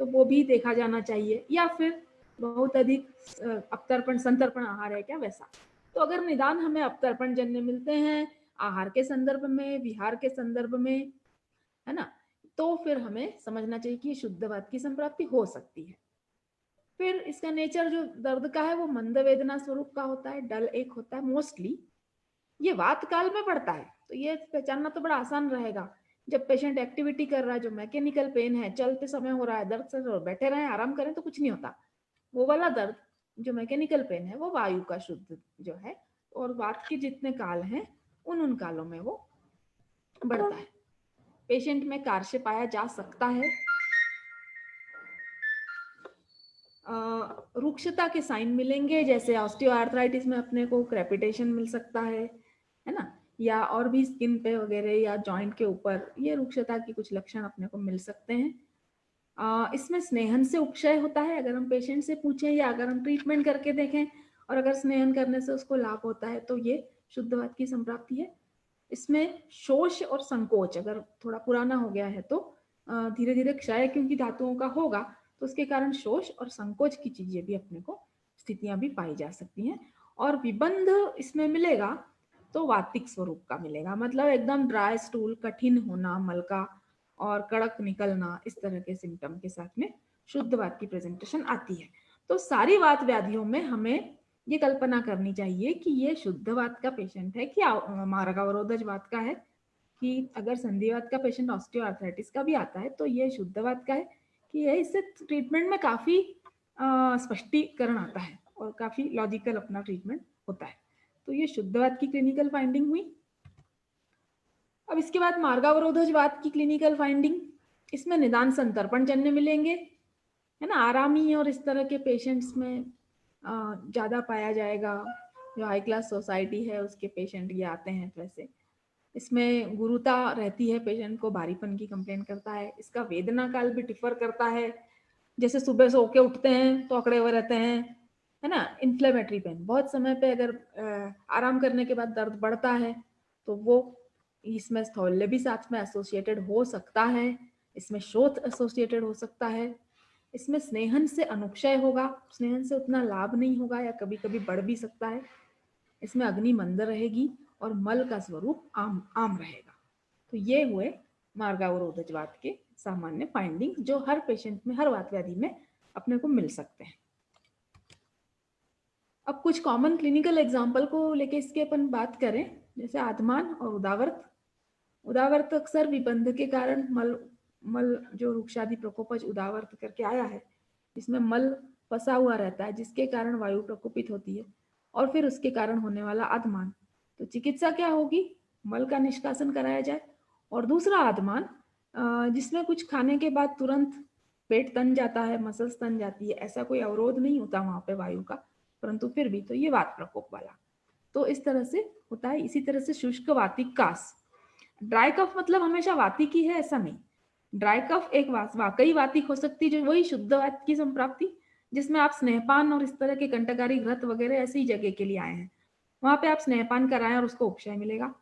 तो वो भी देखा जाना चाहिए। या फिर बहुत अधिक अपतर्पण संतर्पण आहार है क्या, वैसा। तो अगर निदान हमें अपतर्पण जन्य मिलते हैं आहार के संदर्भ में, विहार के संदर्भ में, है ना, तो फिर हमें समझना चाहिए कि शुद्धवात की संप्राप्ति हो सकती है। फिर इसका नेचर जो दर्द का है वो मंद वेदना स्वरूप का होता है, डल एक होता है मोस्टली। ये वात काल में पड़ता है, तो ये पहचानना तो बड़ा आसान रहेगा। जब पेशेंट एक्टिविटी कर रहा है, जो मैकेनिकल पेन है, चलते समय हो रहा है दर्द से, बैठे रहे आराम करें तो कुछ नहीं होता, वो वाला दर्द जो मैकेनिकल पेन है वो वायु का शुद्ध जो है, और वात के जितने काल हैं उन कालों में वो बढ़ता है। पेशेंट में कार्य पाया जा सकता है, रुक्षता के साइन मिलेंगे, जैसे ऑस्टियोआर्थराइटिस में अपने को क्रेपिटेशन मिल सकता है ना, या और भी स्किन पे वगैरह या जॉइंट के ऊपर ये रुक्षता की कुछ लक्षण अपने को मिल सकते हैं। इसमें स्नेहन से उपक्षय होता है, अगर हम पेशेंट से पूछें या अगर हम ट्रीटमेंट करके देखें, और अगर स्नेहन करने से उसको लाभ होता है तो ये शुद्धवात की संप्राप्ति है। इसमें शोष और संकोच अगर थोड़ा पुराना हो गया है तो धीरे धीरे क्षय क्योंकि धातुओं का होगा तो उसके कारण शोष और संकोच की चीजें भी अपने को स्थितियां भी पाई जा सकती हैं। और विबंध इसमें मिलेगा तो वातिक स्वरूप का मिलेगा, मतलब एकदम ड्राई स्टूल, कठिन होना मल का और कड़क निकलना, इस तरह के सिम्टम के साथ में शुद्ध वात की प्रेजेंटेशन आती है। तो सारी वात व्याधियों में हमें ये कल्पना करनी चाहिए कि ये शुद्ध वात का पेशेंट है कि मार्गावरोधज वात का है, कि अगर संधिवात का पेशेंट ऑस्टियोआर्थराइटिस का भी आता है तो ये शुद्ध वात का है कि ये, इससे ट्रीटमेंट में काफी स्पष्टीकरण आता है और काफी लॉजिकल अपना ट्रीटमेंट होता है। तो ये शुद्धवात की क्लिनिकल फाइंडिंग हुई। अब इसके बाद मार्गावरोधज वात की क्लिनिकल फाइंडिंग, इसमें निदान संतर्पण जन्य मिलेंगे, है ना, आरामी और इस तरह के पेशेंट्स में ज्यादा पाया जाएगा। जो हाई क्लास सोसाइटी है उसके पेशेंट ये आते हैं वैसे। इसमें गुरुता रहती है, पेशेंट को भारीपन की कंप्लेन करता है। इसका वेदना काल भी डिफर करता है, जैसे सुबह सो के उठते हैं तो अकड़े हुए रहते हैं, है ना। इन्फ्लेमेटरी पेन, बहुत समय पे अगर आराम करने के बाद दर्द बढ़ता है तो वो इसमें स्थौल्य भी साथ में एसोसिएटेड हो सकता है, इसमें शोथ एसोसिएटेड हो सकता है, इसमें स्नेहन से अनुक्षय होगा, स्नेहन से उतना लाभ नहीं होगा या कभी कभी बढ़ भी सकता है। इसमें अग्नि मंद रहेगी और मल का स्वरूप आम रहेगा। तो ये हुए मार्गावरोधज वात के सामान्य फाइंडिंग जो हर पेशेंट में, हर वात व्याधि में अपने को मिल सकते हैं। अब कुछ कॉमन क्लिनिकल एग्जाम्पल को लेके इसके अपन बात करें, जैसे आत्मान और उदावर्त। उदावर्त अक्सर विबंध के कारण मल जो रुक्षादि प्रकोपज उदावर्त करके आया है, इसमें मल फंसा हुआ रहता है जिसके कारण वायु प्रकोपित होती है और फिर उसके कारण होने वाला आत्मान। तो चिकित्सा क्या होगी, मल का निष्कासन कराया जाए। और दूसरा आत्मान जिसमें कुछ खाने के बाद तुरंत पेट तन जाता है, मसल्स तन जाती है, ऐसा कोई अवरोध नहीं होता वहां पे वायु का, परंतु फिर भी तो ये वात प्रकोप वाला, तो इस तरह से होता है। इसी तरह से शुष्क वातिक कास, ड्राई कफ मतलब हमेशा वातिक ही है ऐसा नहीं, ड्राई कफ एक वाकई वातिक हो सकती है, जो वही शुद्ध वात की संप्राप्ति जिसमें आप स्नेहपान और इस तरह के कंटकारी घृत वगैरह ऐसी जगह के लिए आए हैं, वहां पे आप स्नेहपान कराएं और उसको उपशय मिलेगा।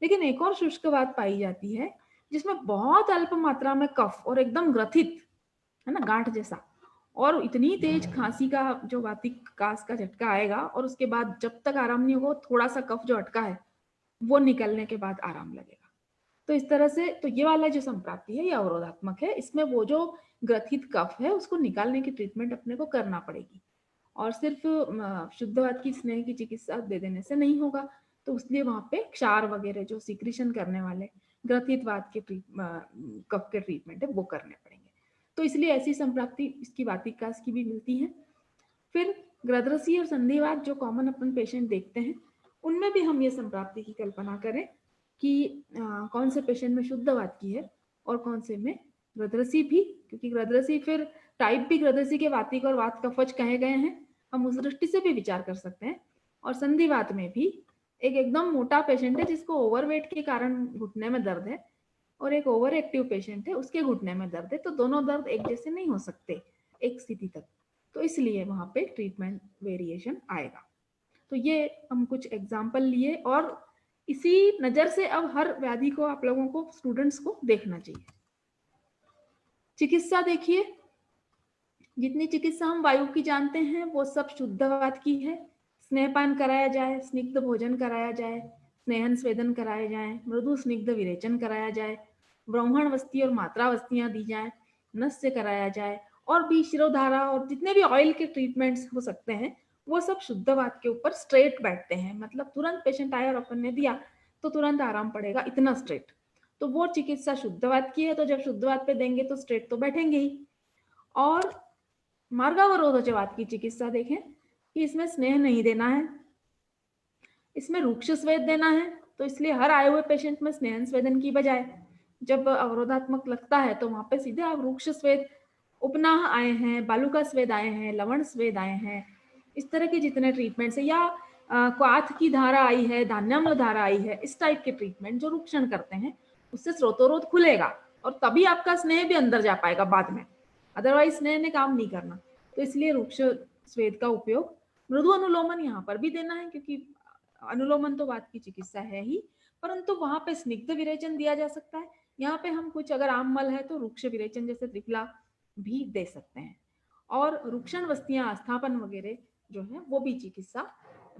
लेकिन एक और शुष्क वात पाई जाती है जिसमें बहुत अल्प मात्रा में कफ और एकदम ग्रथित, है ना, गांठ जैसा, और इतनी तेज खांसी का जो वातिक कास का झटका आएगा और उसके बाद जब तक आराम नहीं होगा थोड़ा सा कफ जो अटका है वो निकलने के बाद आराम लगेगा। तो इस तरह से तो ये वाला जो संप्राप्ति है ये अवरोधात्मक है, इसमें वो जो ग्रथित कफ है उसको निकालने की ट्रीटमेंट अपने को करना पड़ेगी और सिर्फ शुद्धवात की स्नेह की चिकित्सा दे देने से नहीं होगा। तो इसलिए वहां पे क्षार वगैरह जो सिक्रीशन करने वाले ग्रथितवात के कफ के ट्रीटमेंट है वो करने पड़ेंगे। तो इसलिए ऐसी संप्राप्ति इसकी वातिक कास की भी मिलती है। फिर ग्रदरसी और संधिवात जो कॉमन अपन पेशेंट देखते हैं उनमें भी हम ये संप्राप्ति की कल्पना करें कि कौन से पेशेंट में शुद्धवात की है और कौन से में ग्रदरसी भी, क्योंकि ग्रदरसी फिर टाइप भी ग्रदरसी के वातिक और वात कफज कहे गए हैं, हम उस दृष्टि से भी विचार कर सकते हैं। और संधिवात में भी एक एकदम मोटा पेशेंट है जिसको ओवरवेट के कारण घुटने में दर्द है और एक ओवर एक्टिव पेशेंट है उसके घुटने में दर्द है, तो दोनों दर्द एक जैसे नहीं हो सकते एक स्थिति तक, तो इसलिए वहां पे ट्रीटमेंट वेरिएशन आएगा। तो ये हम कुछ एग्जाम्पल लिए और इसी नजर से अब हर व्याधि को आप लोगों को, स्टूडेंट्स को देखना चाहिए। चिकित्सा देखिए, जितनी चिकित्सा हम वायु की जानते हैं वो सब शुद्धवात की है। स्नेहपान कराया जाए, स्निग्ध भोजन कराया जाए, स्नेहन स्वेदन कराए जाए, मृदु स्निग्ध विरेचन कराया जाए, ब्राह्मण वस्ती और मात्रा वस्तियां दी जाए, नस्य कराया जाए और भी शिरोधारा और जितने भी ऑयल के ट्रीटमेंट्स हो सकते हैं वो सब शुद्धवात के ऊपर स्ट्रेट बैठते हैं, मतलब तुरंत पेशेंट आया और अपन ने दिया तो तुरंत आराम पड़ेगा, इतना स्ट्रेट। तो वो चिकित्सा शुद्धवात की है, तो जब शुद्धवात पे देंगे तो स्ट्रेट तो बैठेंगे ही। और मार्गावरोधजवात की चिकित्सा देखें कि इसमें स्नेह नहीं देना है, इसमें रूक्ष स्वेद देना है, तो इसलिए हर आए हुए पेशेंट में स्नेहन स्वेदन की बजाय जब अवरोधात्मक लगता है तो वहां पे सीधे आप रूक्ष स्वेद, उपनाह आए हैं, बालुका स्वेद आए हैं, लवण स्वेद आए हैं, इस तरह के जितने ट्रीटमेंट्स है, या क्वाथ की धारा आई है, धान्याम्ल धारा आई है, इस टाइप के ट्रीटमेंट जो रुक्षण करते हैं उससे स्रोतोरोध खुलेगा और तभी आपका स्नेह भी अंदर जा पाएगा बाद में, अदरवाइज स्नेह ने काम नहीं करना। तो इसलिए रुक्ष स्वेद का उपयोग मृदु अनुलोमन यहाँ पर भी देना है, क्योंकि अनुलोमन तो वात की चिकित्सा है ही, परंतु वहां पे स्निग्ध विरेचन दिया जा सकता है। यहाँ पे हम कुछ अगर आम मल है तो रुक्ष विरेचन जैसे त्रिफला भी दे सकते हैं। और रुक्षण वस्तियां आस्थापन वगैरह जो है वो भी चिकित्सा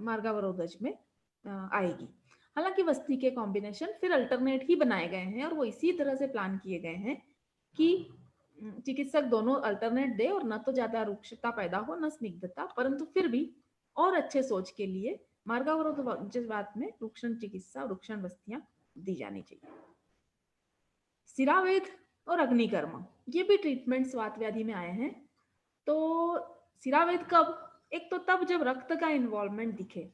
मार्गावरोधज में आएगी। हालांकि वस्ती के कॉम्बिनेशन फिर अल्टरनेट ही बनाए गए हैं और वो इसी तरह से प्लान किए गए हैं कि चिकित्सक दोनों अल्टरनेट दे और न तो ज्यादा रुक्षता पैदा हो न स्निग्धता, परंतु फिर भी और अच्छे सोच के लिए मार्गावरोधज में रुक्षण चिकित्सा, रुक्षण वस्तियां दी जानी चाहिए। सिरावेद और अग्निकर्म ये भी ट्रीटमेंट्स वात व्याधि में आए हैं। तो सिरावेद कब? एक तो तब जब रक्त का इन्वॉल्वमेंट दिखे।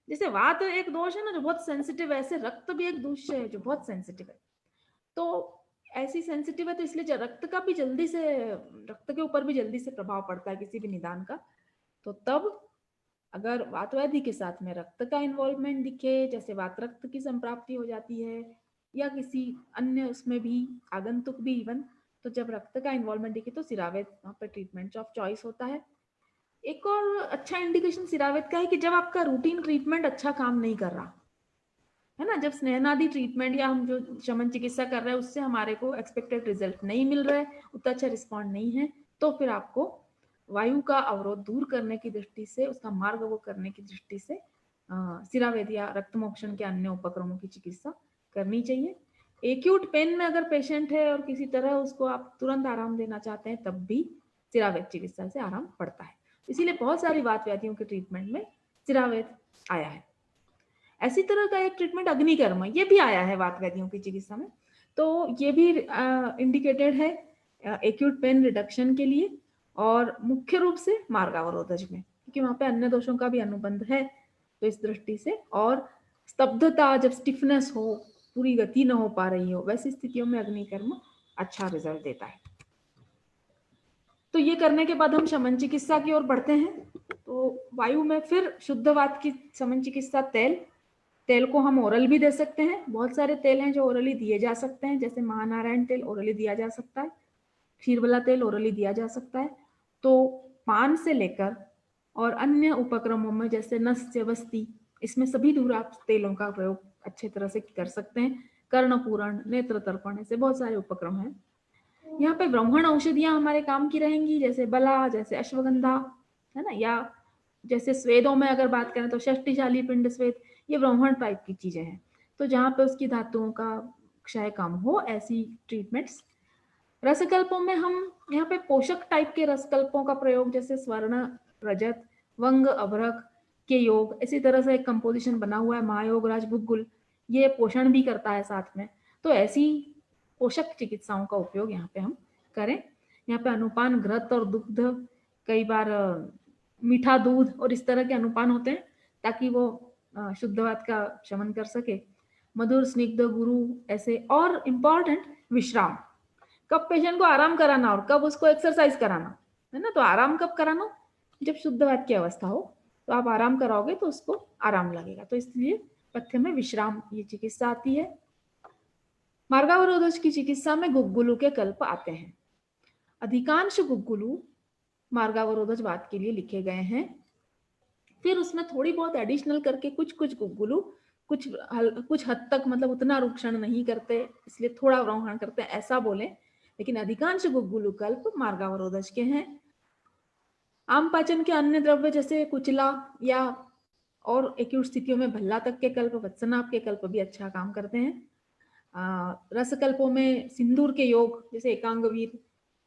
जैसे वात एक दोष है ना जो बहुत सेंसिटिव है, ऐसे रक्त भी एक दोष है जो बहुत सेंसिटिव है। तो ऐसी सेंसिटिव है तो इसलिए रक्त का भी जल्दी से, रक्त के ऊपर भी जल्दी से प्रभाव पड़ता है किसी भी निदान का। तो तब अगर वात व्याधि के साथ में रक्त का इन्वॉल्वमेंट दिखे, जैसे वात रक्त की संप्राप्ति हो जाती है या किसी अन्य उसमें भी आगंतुक भी इवन, तो जब रक्त का इन्वॉल्वमेंट दिखे तो सिरावेद वहाँ पर ट्रीटमेंट ऑफ चॉइस होता है। एक और अच्छा इंडिकेशन सिरावेद का है कि जब आपका रूटीन ट्रीटमेंट अच्छा काम नहीं कर रहा है ना, जब स्नेहनादि ट्रीटमेंट या हम जो शमन चिकित्सा कर रहे हैं उससे हमारे को एक्सपेक्टेड रिजल्ट नहीं मिल रहा है, उतना अच्छा रिस्पॉन्ड नहीं है, तो फिर आपको वायु का अवरोध दूर करने की दृष्टि से, उसका मार्ग वो करने की दृष्टि से सिरावेद या रक्त मोक्षण के अन्य उपक्रमों की चिकित्सा करनी चाहिए। एक्यूट पेन में अगर पेशेंट है और किसी तरह उसको आप तुरंत आराम देना चाहते हैं तब भी सिरावेद चिकित्सा से आराम पड़ता है। इसीलिए बहुत सारी वात व्याधियों के ट्रीटमेंट में सिरावेद आया है। ऐसी तरह का एक ट्रीटमेंट अग्निकर्म, ये भी आया है वात व्याधियों की चिकित्सा में। तो ये भी इंडिकेटेड है एक्यूट पेन रिडक्शन के लिए और मुख्य रूप से मार्गावरोधज में, क्योंकि वहां पे अन्य दोषों का भी अनुबंध है। तो इस दृष्टि से, और स्तब्धता, जब स्टिफनेस हो, पूरी गति न हो पा रही हो, वैसी स्थितियों में अग्निकर्म अच्छा रिजल्ट देता है। तो ये करने के बाद हम शमन चिकित्सा की ओर बढ़ते हैं। तो वायु में फिर शुद्ध वात की शमन चिकित्सा तेल को हम ओरल भी दे सकते हैं। बहुत सारे तेल हैं जो ओरली दिए जा सकते हैं, जैसे महानारायण तेल ओरली दिया जा सकता है, क्षीरबला तेल ओरली दिया जा सकता है। तो पान से लेकर और अन्य उपक्रमों में जैसे नस्य, वस्ती, इसमें सभी दूर आप तेलों का प्रयोग अच्छे तरह से कर सकते हैं। कर्णपूरण, नेत्र तर्पण, ऐसे बहुत सारे उपक्रम हैं। यहाँ पे ब्राह्मण औषधियां हमारे काम की रहेंगी, जैसे बला, जैसे अश्वगंधा, है ना, या जैसे स्वेदों में अगर बात करें तो षष्टिशाली पिंड स्वेद, ये ब्राह्मण टाइप की चीजें हैं। तो जहाँ पे उसकी धातुओं का क्षय कम हो, ऐसी ट्रीटमेंट्स। रसकल्पों में हम यहाँ पे पोषक टाइप के रसकल्पों का प्रयोग, जैसे स्वर्ण, रजत, वंग, अभ्रक के योग, इसी तरह से एक कंपोजिशन बना हुआ है महायोग राजभुगुल, ये पोषण भी करता है साथ में। तो ऐसी पोषक चिकित्साओं का उपयोग यहाँ पे हम करें। यहाँ पे अनुपान घृत और दुग्ध, कई बार मीठा दूध और इस तरह के अनुपान होते हैं ताकि वो शुद्धवात का शमन कर सके। मधुर, स्निग्ध, गुरु, ऐसे। और इम्पॉर्टेंट, विश्राम, कब पेशेंट को आराम कराना और कब उसको एक्सरसाइज कराना, है ना। तो आराम कब कराना? जब शुद्धवात की अवस्था हो, तो आप आराम कराओगे तो उसको आराम लगेगा। तो इसलिए पथ्य में विश्राम ये चिकित्सा आती है। मार्गावरोधज की चिकित्सा में गुग्गुलू के कल्प आते हैं। अधिकांश गुग्गुलू मार्गावरोधज वात के लिए लिखे गए हैं। फिर उसमें थोड़ी बहुत एडिशनल करके कुछ गुग्गुलू कुछ हद तक, मतलब उतना रुक्षण नहीं करते, इसलिए थोड़ा अवरोहण करते हैं, ऐसा बोले। लेकिन अधिकांश गुग्गुलू कल्प मार्गावरोधज के हैं। आम पाचन के अन्य द्रव्य जैसे कुचला या और एक्यूट स्थितियों में भल्ला तक के कल्प, वत्सनाभ के कल्प भी अच्छा काम करते हैं। रसकल्पों में सिंदूर के योग, जैसे एकांगवीर,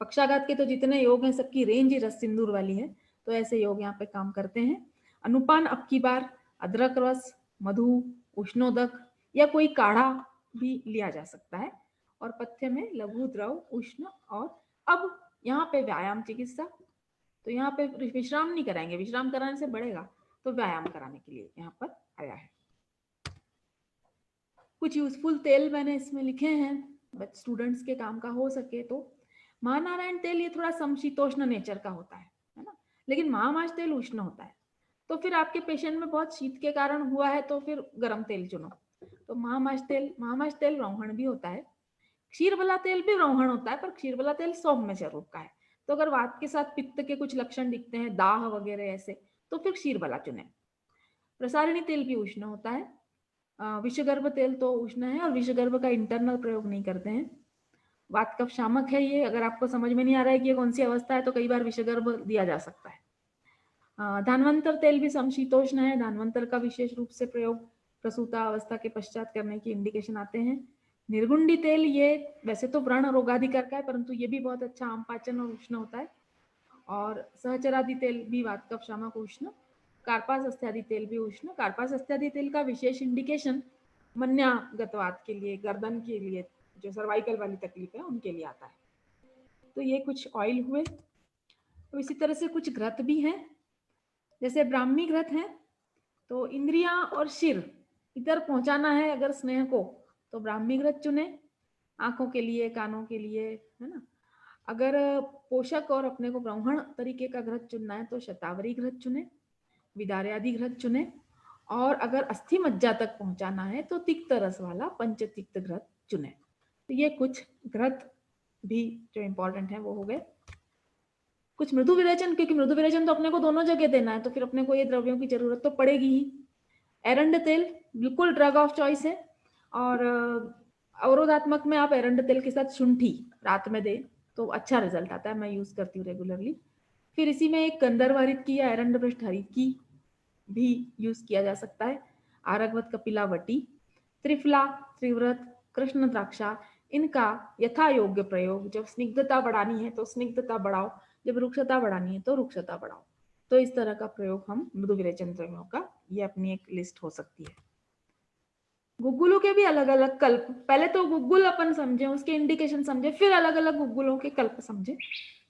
पक्षाघात के तो जितने योग हैं सबकी रेंज ही रस सिंदूर वाली है, तो ऐसे योग यहाँ पे काम करते हैं। अनुपान अब की बार अदरक रस, मधु, उष्णोदक या कोई काढ़ा भी लिया जा सकता है। और पथ्य में लघु, द्रव, उष्ण। और अब यहाँ पे व्यायाम चिकित्सा, तो यहाँ पे विश्राम नहीं कराएंगे, विश्राम कराने से बढ़ेगा, तो व्यायाम कराने के लिए यहाँ पर आया है। कुछ यूजफुल तेल मैंने इसमें लिखे हैं, स्टूडेंट्स के काम का हो सके तो। महानारायण तेल ये थोड़ा समशीतोष्ण नेचर का होता है ना, लेकिन महामाश तेल उष्ण होता है। तो फिर आपके पेशेंट में बहुत शीत के कारण हुआ है तो फिर गर्म तेल चुनो। तो महामाश तेल रोहण भी होता है। क्षीरबला तेल भी रोहण होता है, पर क्षीरबला तेल सौम्य स्वरूप का है। तो अगर वात के साथ पित्त के कुछ लक्षण दिखते हैं, दाह वगैरह ऐसे, तो फिर क्षीरबला चुने। प्रसारिणी तेल भी उष्ण होता है। विषगर्भ तेल तो उष्ण है और विषगर्भ का इंटरनल प्रयोग नहीं करते हैं। वात कफ शामक है ये। अगर आपको समझ में नहीं आ रहा है कि ये कौन सी अवस्था है तो कई बार विषगर्भ दिया जा सकता है। धानवंतर तेल भी समशीतोष्ण है। धानवंतर का विशेष रूप से प्रयोग प्रसूता अवस्था के पश्चात करने की इंडिकेशन आते हैं। निर्गुंडी तेल ये वैसे तो व्रण रोगाधिकार का है, परंतु ये भी बहुत अच्छा आम पाचन और उष्ण होता है। और सहचरादि तेल भी वात कफ शामक उष्ण। कार्पास अस्त्यादि तेल भी उष्ण। कार्पास अस्त्यादि तेल का विशेष इंडिकेशन मन्यागतवात के लिए, गर्दन के लिए, जो सर्वाइकल वाली तकलीफ है उनके लिए आता है। तो ये कुछ ऑयल हुए। तो इसी तरह से कुछ घृत भी हैं, जैसे ब्राह्मी घृत है। तो इंद्रियां और शिर इधर पहुंचाना है अगर स्नेह को, तो ब्राह्मी घृत चुने, आंखों के लिए, कानों के लिए, है ना। अगर पोषक और अपने को ब्राह्मण तरीके का घृत चुनना है तो शतावरी घृत चुने, विदार्यादि घृत चुने। और अगर अस्थि मज्जा तक पहुंचाना है तो तिक्त रस वाला पंचतिक्त घृत चुने। तो ये कुछ घृत भी जो इंपॉर्टेंट है वो हो गए। कुछ मृदु विरेचन, क्योंकि मृदु विरेचन तो अपने को दोनों जगह देना है, तो फिर अपने को ये द्रव्यों की जरूरत तो पड़ेगी ही। एरंड तेल बिल्कुल ड्रग ऑफ चॉइस है। और अवरोधात्मक में आप एरंड तेल के साथ शुंठी रात में दे तो अच्छा रिजल्ट आता है। मैं यूज करती हूँ रेगुलरली। फिर इसी में एक गंधर्व हरित की या एरंड भ्रष्ट हरित की भी यूज किया जा सकता है। आरगवत कपिलावटी, त्रिफला, त्रिव्रत, कृष्ण द्राक्षा, इनका यथा योग्य प्रयोग। जब स्निग्धता बढ़ानी है तो स्निग्धता बढ़ाओ, जब रुक्षता बढ़ानी है तो रुक्षता बढ़ाओ। तो इस तरह का प्रयोग हम मृदु विरेचन द्रव्यों का, ये अपनी एक लिस्ट हो सकती है। गुग्गुलों के भी अलग अलग कल्प। पहले तो गुग्गुल अपन समझे, उसके इंडिकेशन समझे, फिर अलग अलग गुग्गुलों के कल्प समझे।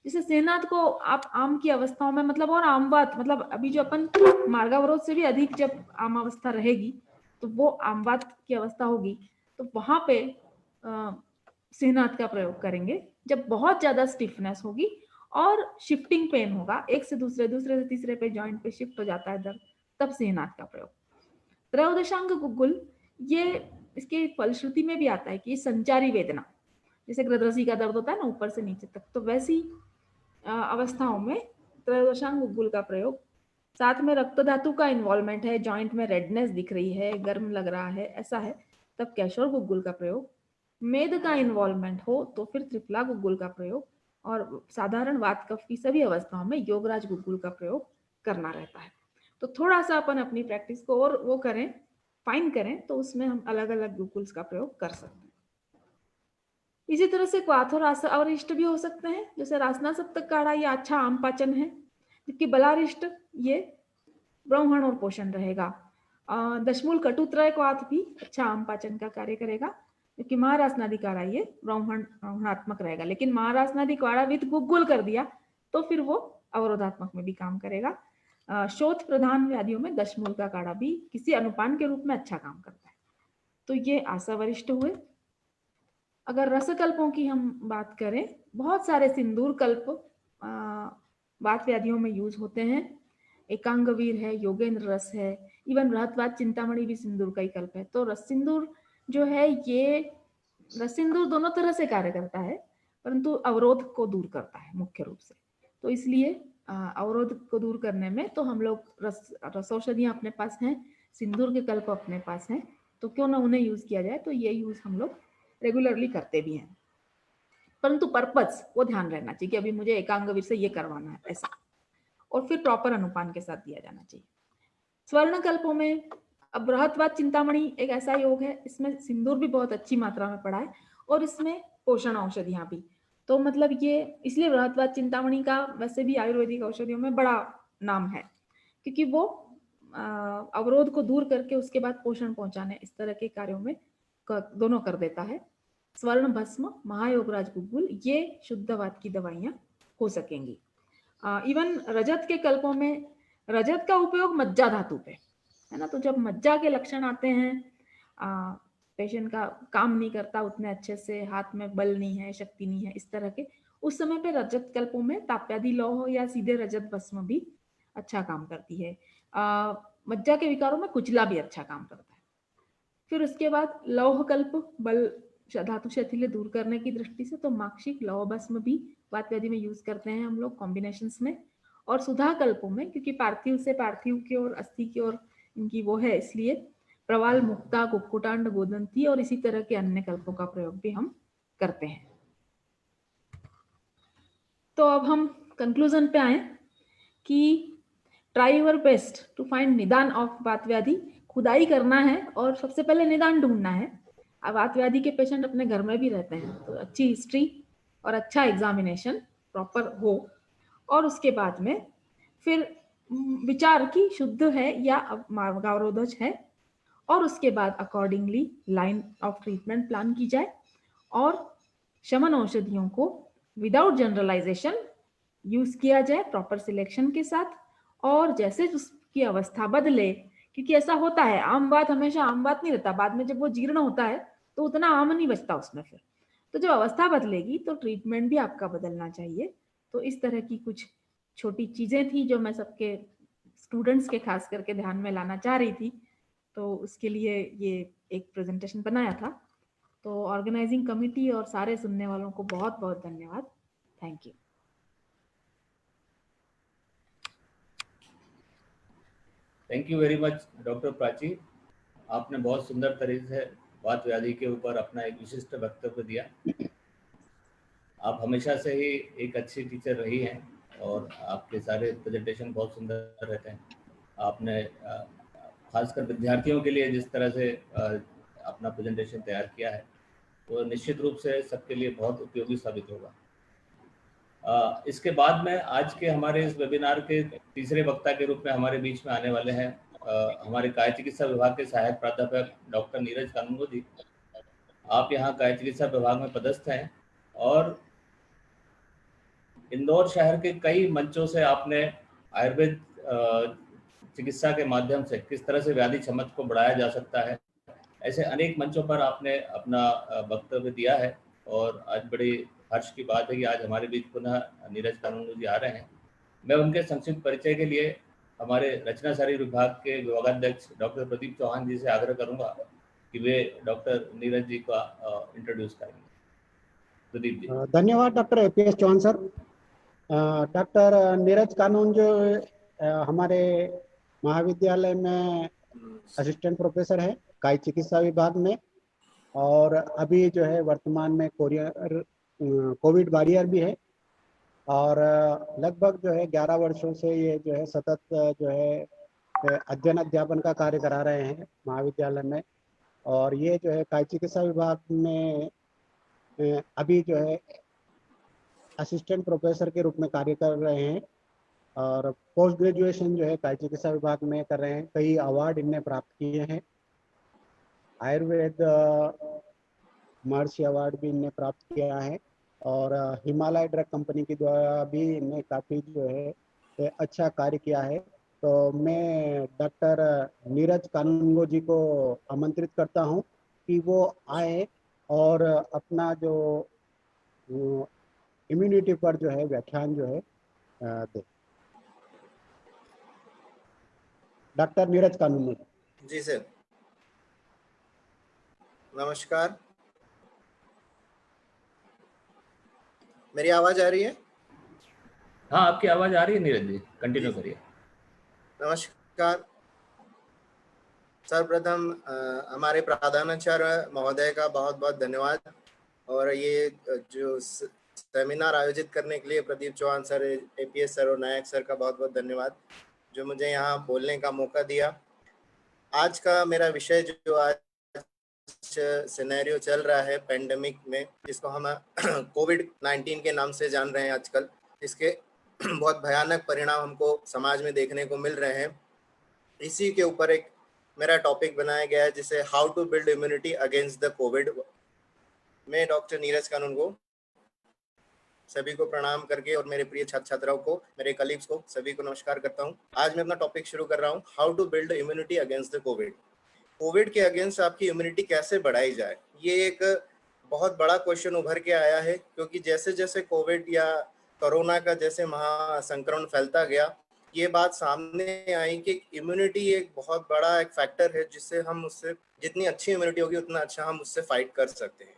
जैसे सेनाथ को आप आम की अवस्थाओं में, मतलब और आमवात, मतलब अभी जो अपन मार्गावरोध से भी अधिक जब आम अवस्था रहेगी तो वो आमवात की अवस्था होगी, तो वहां पे सेनाथ का प्रयोग करेंगे। जब बहुत ज्यादा स्टिफनेस होगी और शिफ्टिंग पेन होगा, एक से दूसरे, दूसरे से तीसरे पे जॉइंट पे शिफ्ट हो जाता है दर्द, तब सेनाथ का प्रयोग। त्रयोदशांग गुग्गुल, ये इसके फलश्रुति में भी आता है कि संचारी वेदना, जैसे गृदरसी का दर्द होता है ना ऊपर से नीचे तक, तो वैसी अवस्थाओं में त्रयोदशांग गुग्गुल का प्रयोग। साथ में रक्त धातु का इन्वॉल्वमेंट है, जॉइंट में रेडनेस दिख रही है, गर्म लग रहा है, ऐसा है, तब कैशोर गुग्गुल का प्रयोग। मेद का इन्वॉल्वमेंट हो तो फिर त्रिफला गुग्गुल का प्रयोग। और साधारण वात कफ की सभी अवस्थाओं में योगराज गुग्गुल का प्रयोग करना रहता है। तो थोड़ा सा अपन अपनी प्रैक्टिस को और वो करें, फाइन करें, तो उसमें हम अलग अलग गुग्गुल्स का प्रयोग कर सकते हैं। इसी तरह से क्वाथ और अरिष्ट भी हो सकते हैं। जैसे रासना सप्तक काढ़ा, ये अच्छा आम पाचन है, जबकि बलारिष्ट ये ब्राह्मण और पोषण रहेगा। दशमूल कटुत्रय क्वाथ भी अच्छा आम पाचन का कार्य करेगा, क्योंकि महारासनादि काढ़ा ये ब्राह्मणात्मक रहेगा। लेकिन महारासनादि काढ़ा विद गुग्गुल कर दिया तो फिर वो अवरोधात्मक में भी काम करेगा। शोथ प्रधान व्याधियों में दशमूल का काढ़ा भी किसी अनुपान के रूप में अच्छा काम करता है। तो ये आशावरिष्ट हुए। अगर रसकल्पों की हम बात करें, बहुत सारे सिंदूर कल्प वात व्याधियों में यूज होते हैं। एकांगवीर है, योगेंद्र रस है, इवन बृहत्वात चिंतामणि भी सिंदूर का ही कल्प है। तो रस सिंदूर जो है, ये रस सिंदूर दोनों तरह से कार्य करता है, परंतु अवरोध को दूर करता है मुख्य रूप से। तो इसलिए अवरोध को दूर करने में तो हम लोग रसौषधियां अपने पास हैं, सिंदूर के कल्प अपने पास हैं, तो क्यों ना उन्हें यूज किया जाए। तो ये यूज हम लोग रेगुलरली करते भी हैं, परंतु पर्पस वो ध्यान रहना चाहिए कि अभी मुझे एकांगवीर से ये करवाना है ऐसा, और फिर प्रॉपर अनुपान के साथ दिया जाना चाहिए। स्वर्ण कल्पों में अब बृहत्वात चिंतामणि एक ऐसा योग है, इसमें सिंदूर भी बहुत अच्छी मात्रा में पड़ा है और इसमें पोषण औषधियां भी। तो मतलब ये इसलिए बृहत्वात चिंतामणि का वैसे भी आयुर्वेदिक औषधियों में बड़ा नाम है, क्योंकि वो अवरोध को दूर करके उसके बाद पोषण पहुंचाने, इस तरह के कार्यों में दोनों कर देता है। स्वर्ण भस्म, महायोगराज गुग्गुल, ये शुद्धवात की दवाइयां हो सकेंगी। इवन रजत के कल्पों में रजत का उपयोग मज्जा धातु पे है ना। तो जब मज्जा के लक्षण आते हैं, पेशेंट का काम नहीं करता उतने अच्छे से, हाथ में बल नहीं है, शक्ति नहीं है, इस तरह के, उस समय पे रजत कल्पों में ताप्यादि लौह या सीधे रजत भस्म भी अच्छा काम करती है। मज्जा के विकारों में कुचला भी अच्छा काम करता है। फिर उसके बाद लौह कल्प, बल धातु शैथिल्य दूर करने की दृष्टि से, तो माक्षिक लौह भस्म भी वात व्याधि में यूज करते हैं हम लोग कॉम्बिनेशंस में। और सुधा कल्पों में, क्योंकि पार्थिव से पार्थिव की ओर, अस्थि की ओर इनकी वो है, इसलिए प्रवाल मुक्ता, कुक्कुटांड, गोदंती और इसी तरह के अन्य कल्पों का प्रयोग भी हम करते हैं। तो अब हम कंक्लूजन पे आए कि try your best to find निदान ऑफ वात व्याधि। खुदाई करना है और सबसे पहले निदान ढूंढना है। अब वात व्याधि के पेशेंट अपने घर में भी रहते हैं, तो अच्छी हिस्ट्री और अच्छा एग्जामिनेशन प्रॉपर हो, और उसके बाद में फिर विचार की शुद्ध है या गावरोधज है, और उसके बाद accordingly line of treatment plan की जाए और शमन औषधियों को विदाउट जनरलाइजेशन यूज किया जाए प्रॉपर सिलेक्शन के साथ। और जैसे उसकी अवस्था बदले, क्योंकि ऐसा होता है, आम बात हमेशा आम बात नहीं रहता, बाद में जब वो जीर्ण होता है तो उतना आम नहीं बचता उसमें फिर। तो जब अवस्था बदलेगी तो ट्रीटमेंट भी आपका बदलना चाहिए। तो इस तरह की कुछ छोटी चीजें थी जो मैं सबके स्टूडेंट्स के खास करके ध्यान में लाना चाह रही थी, तो उसके लिए ये एक प्रेजेंटेशन बनाया था। तो ऑर्गेनाइजिंग कमिटी और सारे सुनने वालों को बहुत बहुत धन्यवाद। Thank you. Thank you very much doctor Prachi. आपने बहुत सुंदर तरीके से वात व्याधि के ऊपर अपना एक विशिष्ट वक्तव्य दिया। आप हमेशा से ही एक अच्छी टीचर रही हैं और आपके सारे प्रेजेंटेशन बहुत सुंदर रहते हैं। आपने खासकर विद्यार्थियों के लिए जिस तरह से अपना प्रेजेंटेशन तैयार किया है, तो निश्चित रूप से सबके लिए बहुत उपयोगी साबित होगा। इसके बाद में आज के हमारे इस वेबिनार के तीसरे वक्ता के रूप में हमारे बीच में आने वाले हैं हमारे काय चिकित्सा विभाग के सहायक प्राध्यापक डॉक्टर नीरज कानूनगो जी। आप यहाँ काय चिकित्सा विभाग में पदस्थ हैं और इंदौर शहर के कई मंचों से आपने आयुर्वेद चिकित्सा के माध्यम से किस तरह से व्याधि क्षमता को बढ़ाया जा सकता है, ऐसे अनेक मंचों पर आपने अपना वक्तव्य दिया है। और आज बड़ी हर्ष की बात है कि आज हमारे बीच पुनः नीरज कानूनगो जी आ रहे हैं। मैं उनके संक्षिप्त परिचय के लिए हमारे रचना शरीर विभाग के विभागाध्यक्ष डॉक्टर प्रदीप चौहान जी से आग्रह करूंगा कि वे डॉक्टर नीरज जी का इंट्रोड्यूस करेंगे। प्रदीप जी। धन्यवाद doctor APS Chauhan sir. Doctor Neeraj कानून जो हमारे महाविद्यालय में असिस्टेंट प्रोफेसर है काय चिकित्सा विभाग में, और अभी जो है वर्तमान में कोविड वॉरियर भी है, और लगभग जो है 11 वर्षों से ये जो है सतत जो है अध्ययन अध्यापन का कार्य करा रहे हैं महाविद्यालय में। और ये जो है काय चिकित्सा विभाग में अभी जो है असिस्टेंट प्रोफेसर के रूप में कार्य कर रहे हैं, और पोस्ट ग्रेजुएशन जो है काय चिकित्सा विभाग में कर रहे हैं। कई अवार्ड इनने प्राप्त किए हैं, आयुर्वेद महर्षि अवार्ड भी इनने प्राप्त किया है, और हिमालय ड्रग कंपनी के द्वारा भी इनने काफ़ी जो है अच्छा कार्य किया है। तो मैं डॉक्टर नीरज कानूनगो जी को आमंत्रित करता हूं कि वो आए और अपना जो इम्यूनिटी पर जो है व्याख्यान जो है दे। डॉक्टर नीरज कानूनगो जी सर, नमस्कार। मेरी आवाज आ रही है? हाँ, आपकी आवाज आ रही है नीरज जी, कंटिन्यू करिए। नमस्कार। सर्वप्रथम हमारे प्रधानाचार्य महोदय का बहुत बहुत धन्यवाद, और ये जो सेमिनार आयोजित करने के लिए Pradeep Chauhan sir, APS sir और नायक सर का बहुत बहुत धन्यवाद जो मुझे यहाँ बोलने का मौका दिया। आज का मेरा विषय जो आज सिनेरियो चल रहा है पेंडेमिक में, जिसको हम कोविड-19 के नाम से जान रहे हैं आजकल, इसके बहुत भयानक परिणाम हमको समाज में देखने को मिल रहे हैं। इसी के ऊपर एक मेरा टॉपिक बनाया गया है जिसे how to build immunity against the COVID. मैं डॉक्टर नीरज कानूनगो सभी को प्रणाम करके और मेरे प्रिय छात्र छात्राओं को, मेरे कलीग्स को, सभी को नमस्कार करता हूं। आज मैं अपना टॉपिक शुरू कर रहा हूं, how to build immunity against the COVID. COVID के अगेंस्ट आपकी इम्यूनिटी कैसे बढ़ाई जाए, ये एक बहुत बड़ा क्वेश्चन उभर के आया है, क्योंकि जैसे जैसे कोविड या कोरोना का जैसे महासंक्रमण फैलता गया, ये बात सामने आई कि इम्यूनिटी एक बहुत बड़ा एक फैक्टर है जिससे हम उससे जितनी अच्छी इम्यूनिटी होगी उतना अच्छा हम उससे फाइट कर सकते हैं।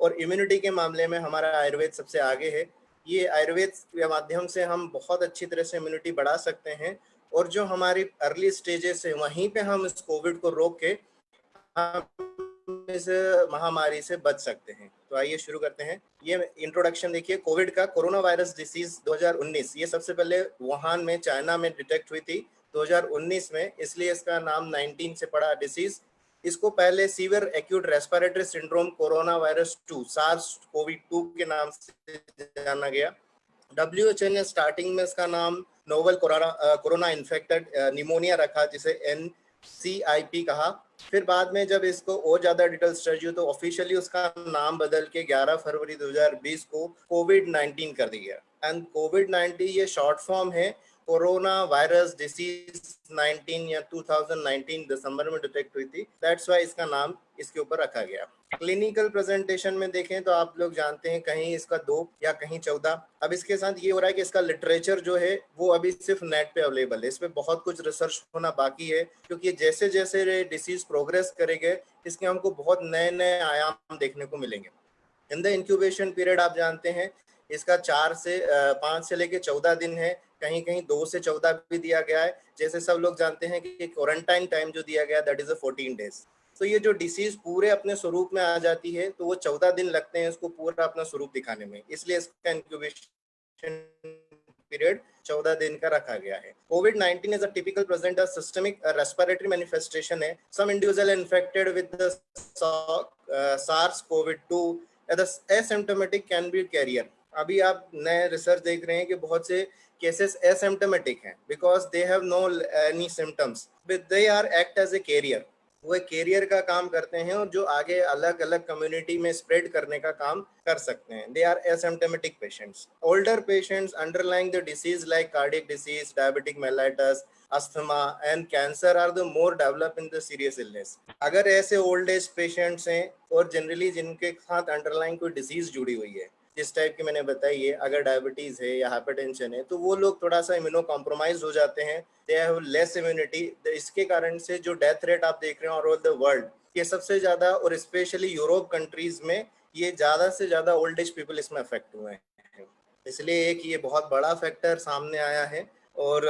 और इम्यूनिटी के मामले में हमारा आयुर्वेद सबसे आगे है। ये आयुर्वेद के माध्यम से हम बहुत अच्छी तरह से इम्यूनिटी बढ़ा सकते हैं, और जो हमारी अर्ली स्टेजेस है वहीं पे हम इस कोविड को रोक के हम इस महामारी से बच सकते हैं। तो आइए शुरू करते हैं। ये इंट्रोडक्शन देखिए, कोविड का कोरोना वायरस डिसीज 2019, ये सबसे पहले वुहान में चाइना में डिटेक्ट हुई थी 2019 में, इसलिए इसका नाम 19 से पड़ा डिसीज। इसको पहले severe acute respiratory syndrome corona virus 2 SARS COVID 2 के नाम से जाना गया। WHO ने स्टार्टिंग में इसका नाम नोवल कोरोना इन्फेक्टेड निमोनिया रखा, जिसे NCIP कहा। फिर बाद में जब इसको और ज्यादा डिटेल स्टडी तो ऑफिशियली उसका नाम बदल के 11 फरवरी 2020 को कोविड-19 कर दिया। एंड कोविड-19 ये शॉर्ट फॉर्म है कोरोना वायरस डिसीज 19 या 2019 दिसंबर में डिटेक्ट हुई थी, दैट्स वाई इसका नाम इसके ऊपर रखा गया। क्लिनिकल प्रेजेंटेशन में देखें तो आप लोग जानते हैं कहीं इसका 2 या कहीं 14। अब इसके साथ ये हो रहा है कि इसका लिटरेचर जो है वो अभी सिर्फ नेट पे अवेलेबल है, इस पे बहुत कुछ रिसर्च होना बाकी है, क्योंकि जैसे जैसे डिसीज प्रोग्रेस करेंगे इसके हमको बहुत नए नए आयाम देखने को मिलेंगे। इन द इंक्यूबेशन पीरियड आप जानते हैं इसका 5 से लेके 14 दिन है, कहीं कहीं 2 से 14 भी दिया गया है। जैसे सब लोग जानते हैं कि क्वारंटाइन टाइम जो दिया गया दैट इज 14 डेज। तो ये जो डिसीज पूरे अपने स्वरूप में आ जाती है तो वो 14 दिन लगते हैं इसको पूरा अपना स्वरूप दिखाने में, इसलिए इसका इंक्यूबेशन पीरियड 14 दिन का रखा गया है। कोविड-19 is a typical present a systemic respiratory manifestation है। Some individual infected with the SARS-CoV-2 asymptomatic can be carrier। अभी आप नए रिसर्च देख रहे हैं कि बहुत से केसेस एसिम्प्टोमेटिक हैं because they have no any symptoms but they are act as a carrier. वो एक कैरियर का काम करते हैं और जो आगे अलग अलग कम्युनिटी में स्प्रेड करने का काम कर सकते हैं। They are asymptomatic patients. Older patients underlying the disease like cardiac disease, diabetic mellitus, asthma and cancer are the more develop in the serious illness. अगर ऐसे ओल्ड एज पेशेंट्स हैं और जनरली जिनके साथ अंडरलाइन कोई डिसीज जुड़ी हुई है, जिस टाइप की मैंने बताई है, अगर डायबिटीज है या हाइपरटेंशन है, तो वो लोग थोड़ा सा इम्यूनो कॉम्प्रोमाइज हो जाते हैं, दे हैव लेस इम्यूनिटी। इसके कारण से जो डेथ रेट आप देख रहे हैं ऑल ओवर द वर्ल्ड, ये सबसे ज्यादा और स्पेशली यूरोप कंट्रीज में ये ज्यादा से ज्यादा ओल्ड एज पीपल इसमें अफेक्ट हुए हैं। इसलिए एक ये बहुत बड़ा फैक्टर सामने आया है। और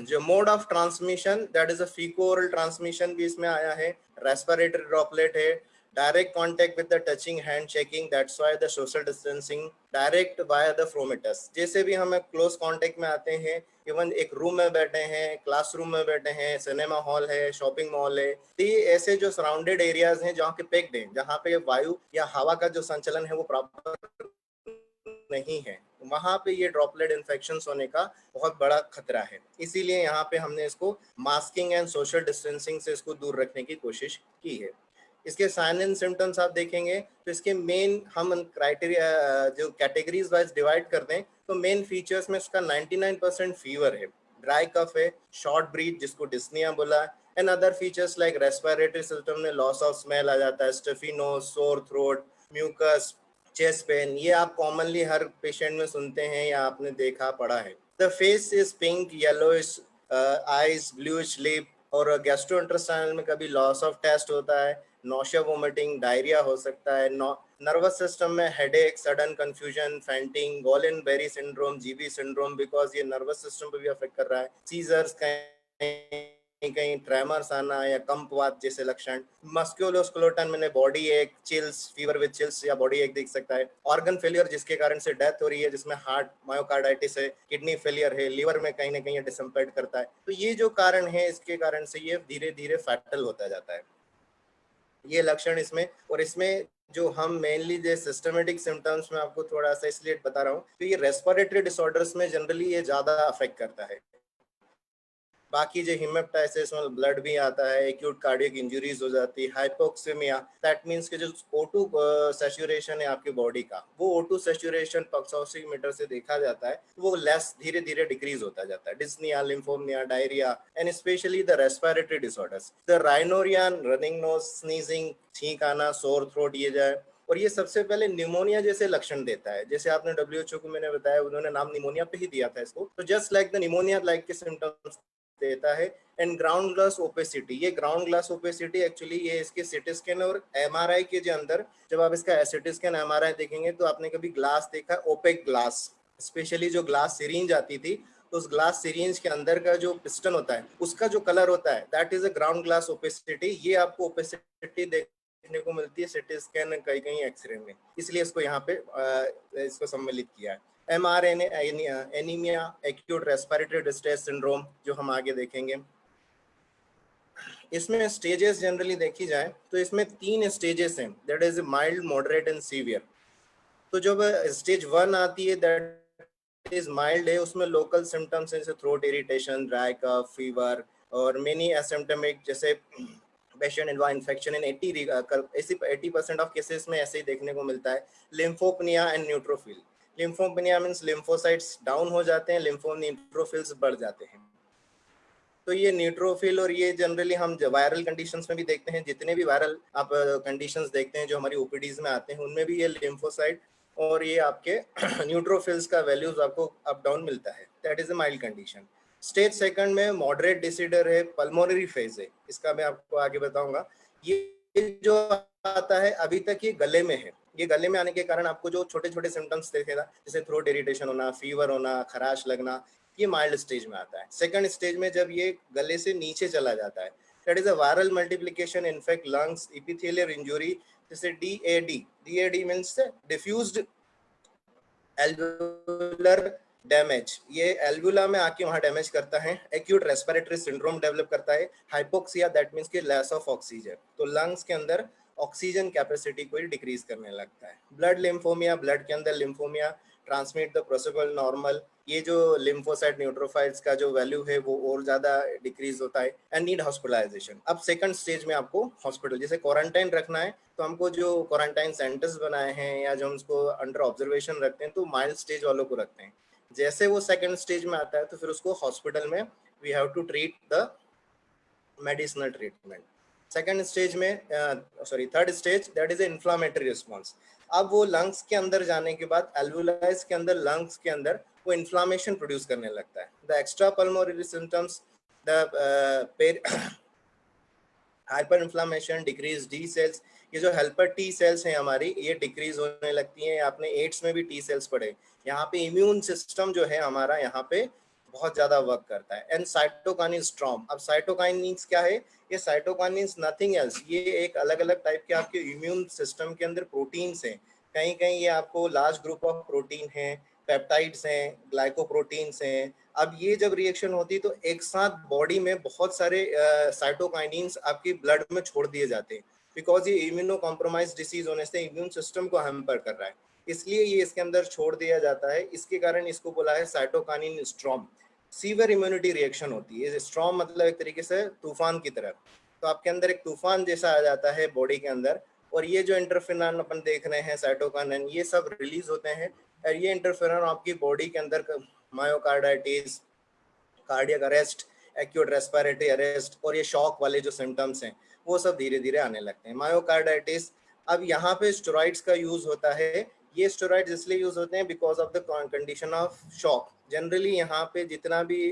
जो mode of transmission that is a faeco oral transmission भी इसमें आया है, रेस्पिरेटरी ड्रॉपलेट है, direct contact with the touching, hand shaking, that's why the social distancing, direct via the fromitus। जैसे भी हम क्लोज कांटेक्ट में आते हैं, इवन एक रूम में बैठे हैं, क्लासरूम में बैठे हैं, सिनेमा हॉल है, शॉपिंग मॉल है, तो ये ऐसे जो सराउंडेड एरियाज हैं जहाँ के पैक्ड हैं, जहाँ पे वायु या हवा का जो संचलन है वो प्रॉपर नहीं है, वहां पे ये ड्रॉपलेट इन्फेक्शन होने का बहुत बड़ा खतरा है। इसीलिए यहाँ पे हमने इसको मास्किंग एंड सोशल डिस्टेंसिंग से इसको दूर रखने की कोशिश की है। इसके साइन एंड सिम्टम्स आप देखेंगे तो इसके मेन हम क्राइटेरिया जो कैटेगरीज वाइज डिवाइड कर दें तो मेन फीचर्स में इसका 99% फीवर है, ड्राई कफ है, शॉर्ट ब्रीथ जिसको डिस्निया बोला, and other features like respiratory system में लॉस ऑफ स्मेल आ जाता है, stuffy nose, sore throat, mucus, chest pain, ये आप कॉमनली हर पेशेंट में सुनते हैं या आपने देखा पढ़ा है। The face is pink, yellowish, eyes bluish lip, और गैस्ट्रोइंटेस्टाइनल में कभी लॉस ऑफ टेस्ट होता है, नोशिया, वोमिटिंग, डायरिया हो सकता है। नर्वस सिस्टम में headache, sudden confusion, fainting, Guillain Barre syndrome, GB syndrome because ये नर्वस सिस्टम पे भी अफेक्ट कर रहा है, सीजर्स, कहीं ट्रेमर्स आना या कंपवात जैसे लक्षण, मस्कुलोस्केलेटल में बॉडी एक, चिल्स, फीवर विद चिल्स या बॉडी एक दिख सकता है, ऑर्गन फेलियर जिसके कारण से डेथ हो रही है, जिसमें हार्ट मायोकार्डाइटिस है, किडनी फेलियर है, लीवर में कहीं ना कहीं डिसम्पेट करता है। तो ये जो कारण है इसके कारण से ये धीरे धीरे फैटल होता जाता है, ये लक्षण इसमें। और इसमें जो हम मेनली जो सिस्टमेटिक सिम्टम्स में आपको थोड़ा सा इसलिए बता रहा हूँ तो ये रेस्पिरेटरी डिसऑर्डर्स में जनरली ये ज्यादा अफेक्ट करता है। बाकी जो हिमेप्टाइसिस में ब्लड भी आता है, एक्यूट कार्डियक इंजरीज हो जाती है, हाइपोक्सीमिया, दैट मींस कि जो O2 सैचुरेशन है आपकी बॉडी का, वो O2 सैचुरेशन ऑक्सीमीटर से देखा जाता है, वो लेस धीरे धीरे डिक्रीज होता जाता है। Dyspnoea, lymphopenia, diarrhoea and specially the respiratory disorders, the rhinorrhoea, running nose, sneezing, छींक आना, सोर थ्रोट, ये जाए। और ये सबसे पहले निमोनिया जैसे लक्षण देता है, जैसे आपने WHO को मैंने बताया, उन्होंने नाम निमोनिया पे ही दिया था इसको, तो just like the pneumonia like के सिम्टम्स देता है। एंड ग्राउंड ग्लास ओपेसिटी, ये ग्राउंड ग्लास ओपेसिटी एक्चुअली ये इसके सीटी स्कैन और MRI के अंदर, जब आप इसका सीटी स्कैन MRI देखेंगे तो आपने कभी ग्लास देखा, ओपेक ग्लास, स्पेशली जो ग्लास सिरिंज आती थी, तो उस ग्लास सिरिंज के अंदर का जो पिस्टन होता है उसका जो कलर होता है that is a ground glass opacity. ये आपको ओपेसिटी देखने को मिलती है सिटी स्कैन कहीं कहीं एक्सरे में, इसलिए इसको यहाँ पे इसको सम्मिलित किया है। mRNA anaemia, acute respiratory distress syndrome जो हम आगे देखेंगे। इसमें स्टेजेस जनरली देखी जाए तो इसमें 3 स्टेजेस हैं, that is mild, moderate and severe. तो जब स्टेज 1 आती है दैट इज माइल्ड है, उसमें लोकल सिम्टम्स जैसे throat irritation, dry cough, fever और मेनी एसिम्प्टोमिक जैसे patient infection in 80% of cases में ऐसे ही देखने को मिलता है। Lymphopenia and neutrophil. Lymphopenia means lymphocytes down हो जाते हैं, न्यूट्रोफिल्स बढ़ जाते हैं। तो ये न्यूट्रोफिल और ये जनरली हम वायरल कंडीशंस में भी देखते हैं, जितने भी वायरल आप कंडीशंस देखते हैं जो हमारी ओपीडीज में आते हैं उनमें भी ये लिम्फोसाइट और ये आपके न्यूट्रोफिल्स का वैल्यूज आपको अप डाउन मिलता है। That is a mild condition. Stage second में मॉडरेट डिसीडर है, पल्मोनरी फेज है, इसका मैं आपको आगे बताऊंगा। ये जो आता है अभी तक ये गले में है, ये गले में आने के कारण आपको जो छोटे छोटे सिम्टम्स देखेगा जैसे थ्रोट इरिटेशन होना, फीवर होना, खराश लगना, ये माइल्ड स्टेज में आता है। सेकंड स्टेज में जब ये गले से नीचे चला जाता है that is a viral multiplication, infect lungs, epithelial injury जैसे DAD means diffused alveolar damage, ये एल्वुला में आके वहां डैमेज करता है। एक्यूट रेस्पिरेटरी सिंड्रोम डेवलप करता है। हाइपोक्सिया दैट मींस कि लॉस ऑफ ऑक्सीजन, तो लंग्स के अंदर ऑक्सीजन कैपेसिटी को डिक्रीज करने लगता है। ब्लड लिम्फोमिया, ब्लड के अंदर लिम्फोमिया ट्रांसमिट द प्रोसिबल नॉर्मल, ये जो लिम्फोसाइट न्यूट्रोफाइल्स का जो वैल्यू है वो और ज्यादा डिक्रीज होता है एंड नीड हॉस्पिटलाइजेशन। अब सेकंड स्टेज में आपको हॉस्पिटल जैसे क्वारंटाइन रखना है तो हमको जो क्वारंटाइन सेंटर्स बनाए हैं या जो उसको अंडर ऑब्जर्वेशन रखते हैं तो माइल्ड स्टेज वालों को रखते हैं। जैसे वो सेकंड स्टेज में आता है तो फिर उसको हॉस्पिटल में we have to treat the medicinal treatment. Second stage में third stage that is inflammatory response. अब वो लंग्स के अंदर जाने के बाद एल्वुलाइज के अंदर, लंग्स के अंदर वो इन्फ्लामेशन प्रोड्यूस करने लगता है। The extra pulmonary symptoms, the hyper inflammation, decrease D cells, ये जो हेल्पर टी सेल्स हैं हमारी ये डिक्रीज होने लगती हैं। आपने एड्स में भी टी सेल्स पढ़े, यहाँ पे इम्यून सिस्टम जो है हमारा यहाँ पे बहुत ज्यादा वर्क करता है। And cytokinin storm. अब साइटोकाइनिन्स क्या है? ये साइटोकाइनिन्स नथिंग एल्स, ये एक अलग अलग टाइप के आपके इम्यून सिस्टम के अंदर प्रोटीन्स हैं। कहीं कहीं ये आपको लार्ज ग्रुप ऑफ प्रोटीन है, पेप्टाइड्स हैं, ग्लाइकोप्रोटीन्स हैं। अब ये जब रिएक्शन होती तो एक साथ बॉडी में बहुत सारे साइटोकाइनिन्स आपकी ब्लड में छोड़ दिए जाते हैं, बिकॉज ये इम्यूनो कॉम्प्रोमाइज डिसीज होने से इम्यून सिस्टम को हैम्पर कर रहा है, इसलिए ये इसके अंदर छोड़ दिया जाता है। इसके कारण इसको बोला है cytokinin storm. Severe immunity reaction होती है। स्टॉर्म मतलब एक तरीके से तूफान की तरह, तो आपके अंदर एक तूफान जैसा आ जाता है बॉडी के अंदर, और ये जो इंटरफेरॉन अपन देख रहे हैं, साइटोकाइनिन, ये सब रिलीज होते हैं और ये इंटरफेरॉन आपकी बॉडी के अंदर myocarditis, cardiac arrest, acute respiratory arrest और ये शॉक वाले जो सिम्टम्स हैं वो सब धीरे धीरे आने लगते हैं। मायोकार्डाइटिस, अब यहाँ पे स्टेरॉइड्स का यूज होता है। ये स्टेरॉइड्स इसलिए यूज होते हैं because of the condition of shock. Generally यहाँ पे जितना भी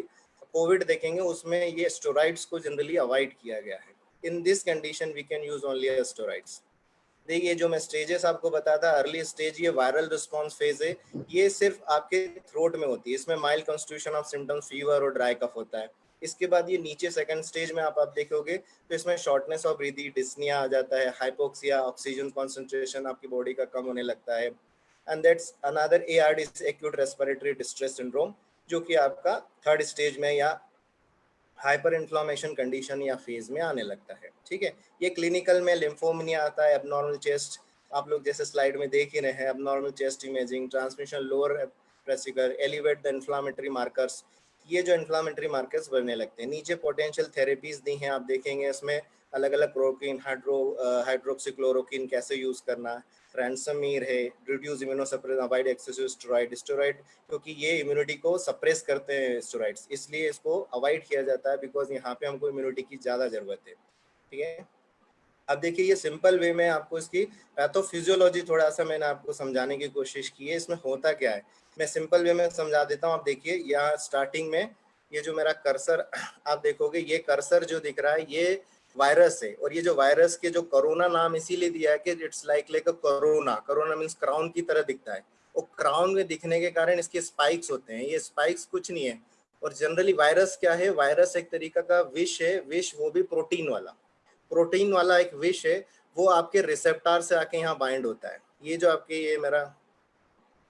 कोविड देखेंगे उसमें ये स्टेरॉइड्स को जनरली अवॉइड किया गया है। In this condition we can use only steroids. देखिए जो मैं स्टेजेस आपको बताता, अर्ली स्टेज ये वायरल रिस्पांस फेज है, ये सिर्फ आपके थ्रोट में होती है। इसमें mild constitution of symptoms, fever और ड्राई कफ होता है। इसके बाद ये नीचे सेकंड स्टेज में आप देखोगे तो इसमें शॉर्टनेस ऑफ ब्रीथिंग, डिस्निया आ जाता है, हाइपोक्सिया, ऑक्सीजन कॉन्सेंट्रेशन आपकी बॉडी का कम होने लगता है, and that's another ARD, acute respiratory distress syndrome, जो कि आपका थर्ड स्टेज में या हाइपर इन्फ्लामेशन कंडीशन या फेज में आने लगता है। ठीक है, ये क्लिनिकल में लिम्फोमिया आता है, एबनॉर्मल चेस्ट, आप लोग जैसे स्लाइड में देख ही रहे हैं, abnormal chest imaging, transmission lower vesicular, elevate the inflammatory markers, ये जो इन्फ्लामेटरी मार्कर्स बढ़ने लगते हैं। नीचे पोटेंशियल थेरेपीज दी हैं, आप देखेंगे इसमें अलग अलग प्रोटीन, हाइड्रोक्सीक्लोरोक्विन कैसे यूज करना, रैंसमवीर है, reduce immunosuppression, avoid excessive steroid, क्योंकि ये इम्यूनिटी को सप्रेस करते हैं स्टेरॉइड्स, इसलिए इसको अवॉइड किया जाता है बिकॉज यहाँ पे हमको इम्यूनिटी की ज़्यादा ज़रूरत है। ठीक है, अब देखिए ये सिंपल वे में आपको इसकी पैथोफिजियोलॉजी थोड़ा सा मैंने आपको समझाने की कोशिश की है, इसमें होता क्या है मैं सिंपल वे में समझा देता हूँ। आप देखिए यहाँ स्टार्टिंग में ये जो मेरा कर्सर आप देखोगे, ये कर्सर जो दिख रहा है ये वायरस है, और ये जो वायरस के जो कोरोना नाम इसीलिए दिया है कि it's like a corona, corona means crown की तरह दिखता है, और क्राउन में दिखने के कारण इसके स्पाइक्स होते हैं। ये स्पाइक्स कुछ नहीं है। और जनरली वायरस क्या है, वायरस एक तरीका का विष है, विष वो भी प्रोटीन वाला एक विष है, वो आपके रिसेप्टर से आके यहाँ बाइंड होता है। ये जो आपके ये मेरा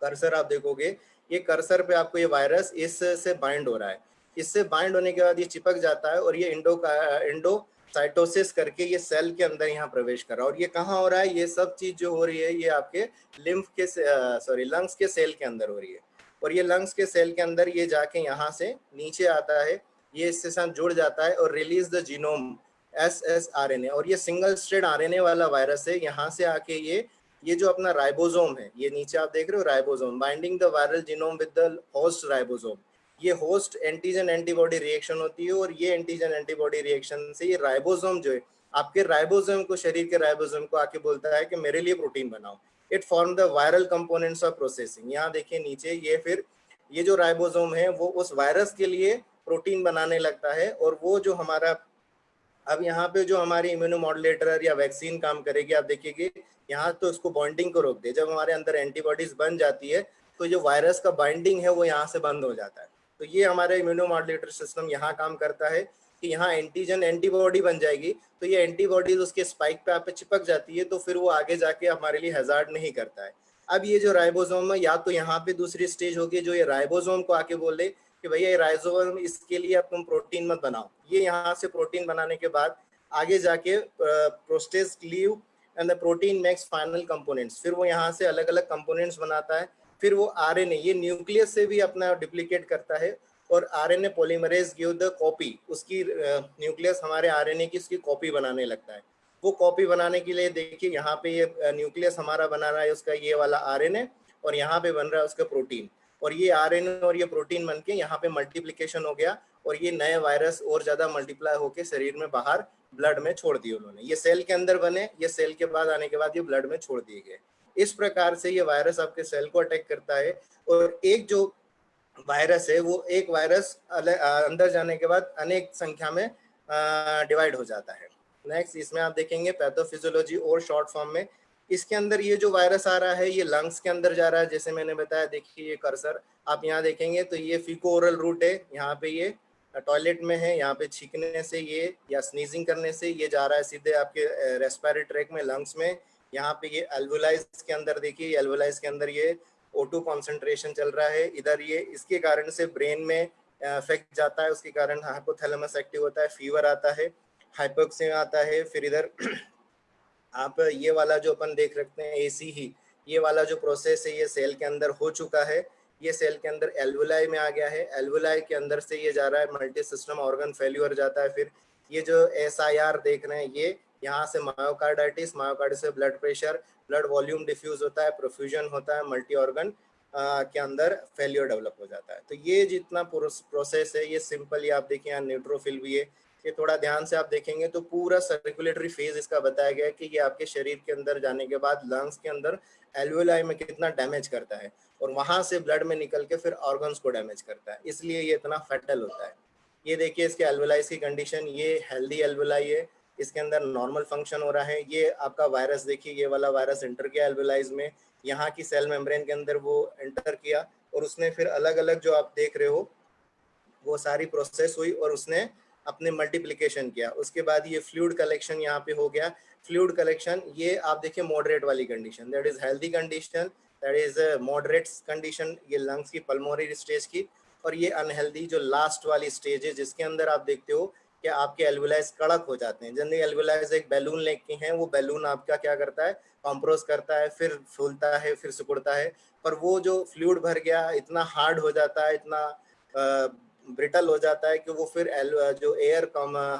कर्सर आप देखोगे, ये कर्सर पे आपको ये वायरस इससे बाइंड हो रहा है। इससे बाइंड होने के बाद ये चिपक जाता है और ये एंडोसाइटोसिस करके ये सेल के अंदर यहाँ प्रवेश कर रहा है। और ये कहाँ हो रहा है, ये सब चीज जो हो रही है ये आपके लंग्स के सेल के अंदर हो रही है। और ये लंग्स के सेल के अंदर ये जाके यहाँ से नीचे आता है, ये इसके साथ जुड़ जाता है और रिलीज द जीनोम SSRNA। और ये सिंगल स्ट्रैंड RNA वाला वायरस है। यहाँ से आके ये जो अपना राइबोसोम है, ये नीचे आप देख रहे हो ribosome, binding the viral genome with the host ribosome. ये होस्ट एंटीजन एंटीबॉडी रिएक्शन होती है और ये एंटीजन एंटीबॉडी रिएक्शन से ये राइबोसोम जो है आपके राइबोसोम को, शरीर के राइबोसोम को आके बोलता है कि मेरे लिए प्रोटीन बनाओ। It form the viral components of processing. यहाँ देखिए नीचे ये फिर ये जो राइबोसोम है वो उस वायरस के लिए प्रोटीन बनाने लगता है। और वो जो हमारा अब यहाँ पे जो हमारी इम्यूनोमॉड्यूलेटर या वैक्सीन काम करेगी, आप देखिएगा यहाँ तो इसको बॉन्डिंग को रोक दे। जब हमारे अंदर एंटीबॉडीज बन जाती है तो जो वायरस का बाइंडिंग है वो यहाँ से बंद हो जाता है। तो ये हमारा इम्यूनोमॉड्यूलेटर सिस्टम यहाँ काम करता है कि यहाँ एंटीजन एंटीबॉडी बन जाएगी, तो ये एंटीबॉडीज उसके स्पाइक पे आप चिपक जाती है, तो फिर वो आगे जाके हमारे लिए हैजार्ड नहीं करता है। अब ये जो राइबोसोम है, या तो यहाँ पे दूसरी स्टेज होगी जो ये राइबोसोम को आके बोले कि भैया ये राइबोसोम, इसके लिए अब तुम प्रोटीन मत बनाओ। ये यहाँ से प्रोटीन बनाने के बाद आगे जाके proteases leave and the protein makes final components. फिर वो यहाँ से अलग अलग कंपोनेंट्स बनाता है। फिर वो RNA ये न्यूक्लियस से भी अपना डुप्लीकेट करता है और RNA polymerase give the copy, उसकी न्यूक्लियस हमारे RNA की उसकी कॉपी बनाने लगता है। वो कॉपी बनाने के लिए देखिए यहाँ पे ये न्यूक्लियस हमारा बना रहा है उसका ये वाला RNA, और यहाँ पे बन रहा है उसका प्रोटीन। और ये RNA और ये प्रोटीन बन के यहाँ पे मल्टीप्लीकेशन हो गया और ये नए वायरस और ज्यादा मल्टीप्लाई होके शरीर में बाहर ब्लड में छोड़ दिए उन्होंने। ये सेल के अंदर बने, ये सेल के बाद आने के बाद ये ब्लड में छोड़ दिए गए। इस प्रकार से ये वायरस आपके सेल को अटैक करता है। और एक जो वायरस है वो एक वायरस अंदर जाने के बाद अनेक संख्या में डिवाइड हो जाता है। नेक्स्ट इसमें आप देखेंगे पैथोफिजियोलॉजी और शॉर्ट फॉर्म में, इसके अंदर ये जो वायरस आ रहा है ये लंग्स के अंदर जा रहा है। जैसे मैंने बताया, देखिए ये कर्सर आप यहाँ देखेंगे तो ये फीको ओरल रूट है, यहाँ पे ये टॉयलेट में है, यहाँ पे छींकने से ये या स्नीजिंग करने से ये जा रहा है सीधे आपके रेस्पिरेटरी ट्रैक में, लंग्स में। यहाँ पे ये एल्वोलाइज के अंदर देखिए, एल्वोलाइज के अंदर ये O2 कॉन्सेंट्रेशन चल रहा है इधर, ये इसके कारण से ब्रेन में इफेक्ट जाता है, उसके कारण हाइपोथैलेमस एक्टिव होता है, फीवर आता है, हाइपोक्सिया आता है। फिर इधर आप ये वाला जो अपन देख रखते हैं AC ही, ये वाला जो प्रोसेस है ये सेल के अंदर हो चुका है। ये सेल के अंदर एल्वोलाई में आ गया है, एल्वोलाई के अंदर से ये जा रहा है मल्टी सिस्टम ऑर्गन फेल्यूर जाता है। फिर ये जो SIR देख रहे हैं ये यहाँ से मायोकार्डाइटिस, मायोकार्डिस से blood pressure, blood volume diffuse होता है, प्रोफ्यूजन होता है, मल्टी ऑर्गन के अंदर फेल्यूर डेवलप हो जाता है। तो ये जितना प्रोसेस है ये सिंपल, ये आप देखिए यहाँ न्यूट्रोफिल भी है। ये थोड़ा ध्यान से आप देखेंगे तो पूरा सर्कुलेटरी फेज इसका बताया गया है कि ये आपके शरीर के अंदर जाने के बाद लंग्स के अंदर एल्वोलाई में कितना डैमेज करता है और वहां से ब्लड में निकल के फिर ऑर्गन्स को डैमेज करता है, इसलिए ये इतना फैटल होता है। ये देखिए इसके एल्वोलाइज की कंडीशन, ये हेल्दी एल्वोलाई है, इसके अंदर नॉर्मल फंक्शन हो रहा है। ये आपका वायरस देखिए, ये वाला वायरस एंटर किया एल्वोलाइज में, यहाँ की सेल मेम्ब्रेन के अंदर वो एंटर किया और उसने फिर अलग अलग जो आप देख रहे हो वो सारी प्रोसेस हुई और उसने अपने मल्टीप्लिकेशन किया। उसके बाद ये फ्लूइड कलेक्शन यहाँ पे हो गया। फ्लूइड कलेक्शन ये आप देखिए मॉडरेट वाली condition, that is healthy condition, that is moderate condition, ये लंग्स की पल्मोनरी स्टेज की। और ये अनहेल्दी जो लास्ट वाली स्टेज है जिसके अंदर आप देखते हो कि आपके एल्वोलाइज कड़क हो जाते हैं। जनरली एल्वोलाइज एक बैलून लेग के हैं, वो बैलून आपका क्या करता है, कॉम्प्रोस करता है, फिर फूलता है, फिर सिकुड़ता है। पर वो जो फ्लूइड भर गया इतना हार्ड हो जाता है, इतना ब्रिटल हो जाता है कि वो फिर जो एयर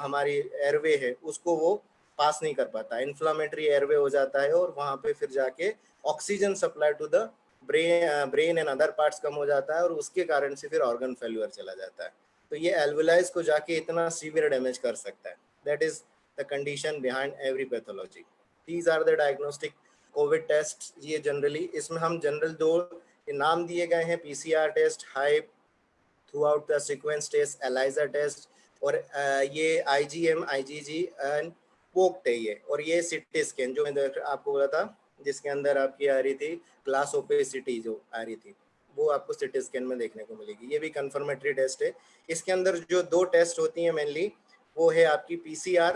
हमारी एयरवे है उसको वो पास नहीं कर पाता, इन्फ्लामेटरी एयरवे हो जाता है और वहाँ पे फिर जाके oxygen supply to the brain and other parts कम हो जाता है और उसके कारण से फिर ऑर्गन फेल्यूर चला जाता है। तो ये एल्वोलाइज को जाके इतना सीवियर डैमेज कर सकता है। That is the condition behind every pathology. These are the diagnostic COVID test. ये जनरली इसमें हम जनरल दो नाम दिए गए हैं, PCR test, high throughout the sequence test, ELISA test, और ये IgM, IgG एंड पोक्ट है ये, और ये CT स्कैन जो मैंने आपको बोला था जिसके अंदर आपकी आ रही थी क्लास ओपेसिटी जो आ रही थी, वो आपको सिटी स्कैन में देखने को मिलेगी। ये भी कंफर्मेटरी टेस्ट है। इसके अंदर जो 2 टेस्ट होती हैं मेनली, वो है आपकी PCR,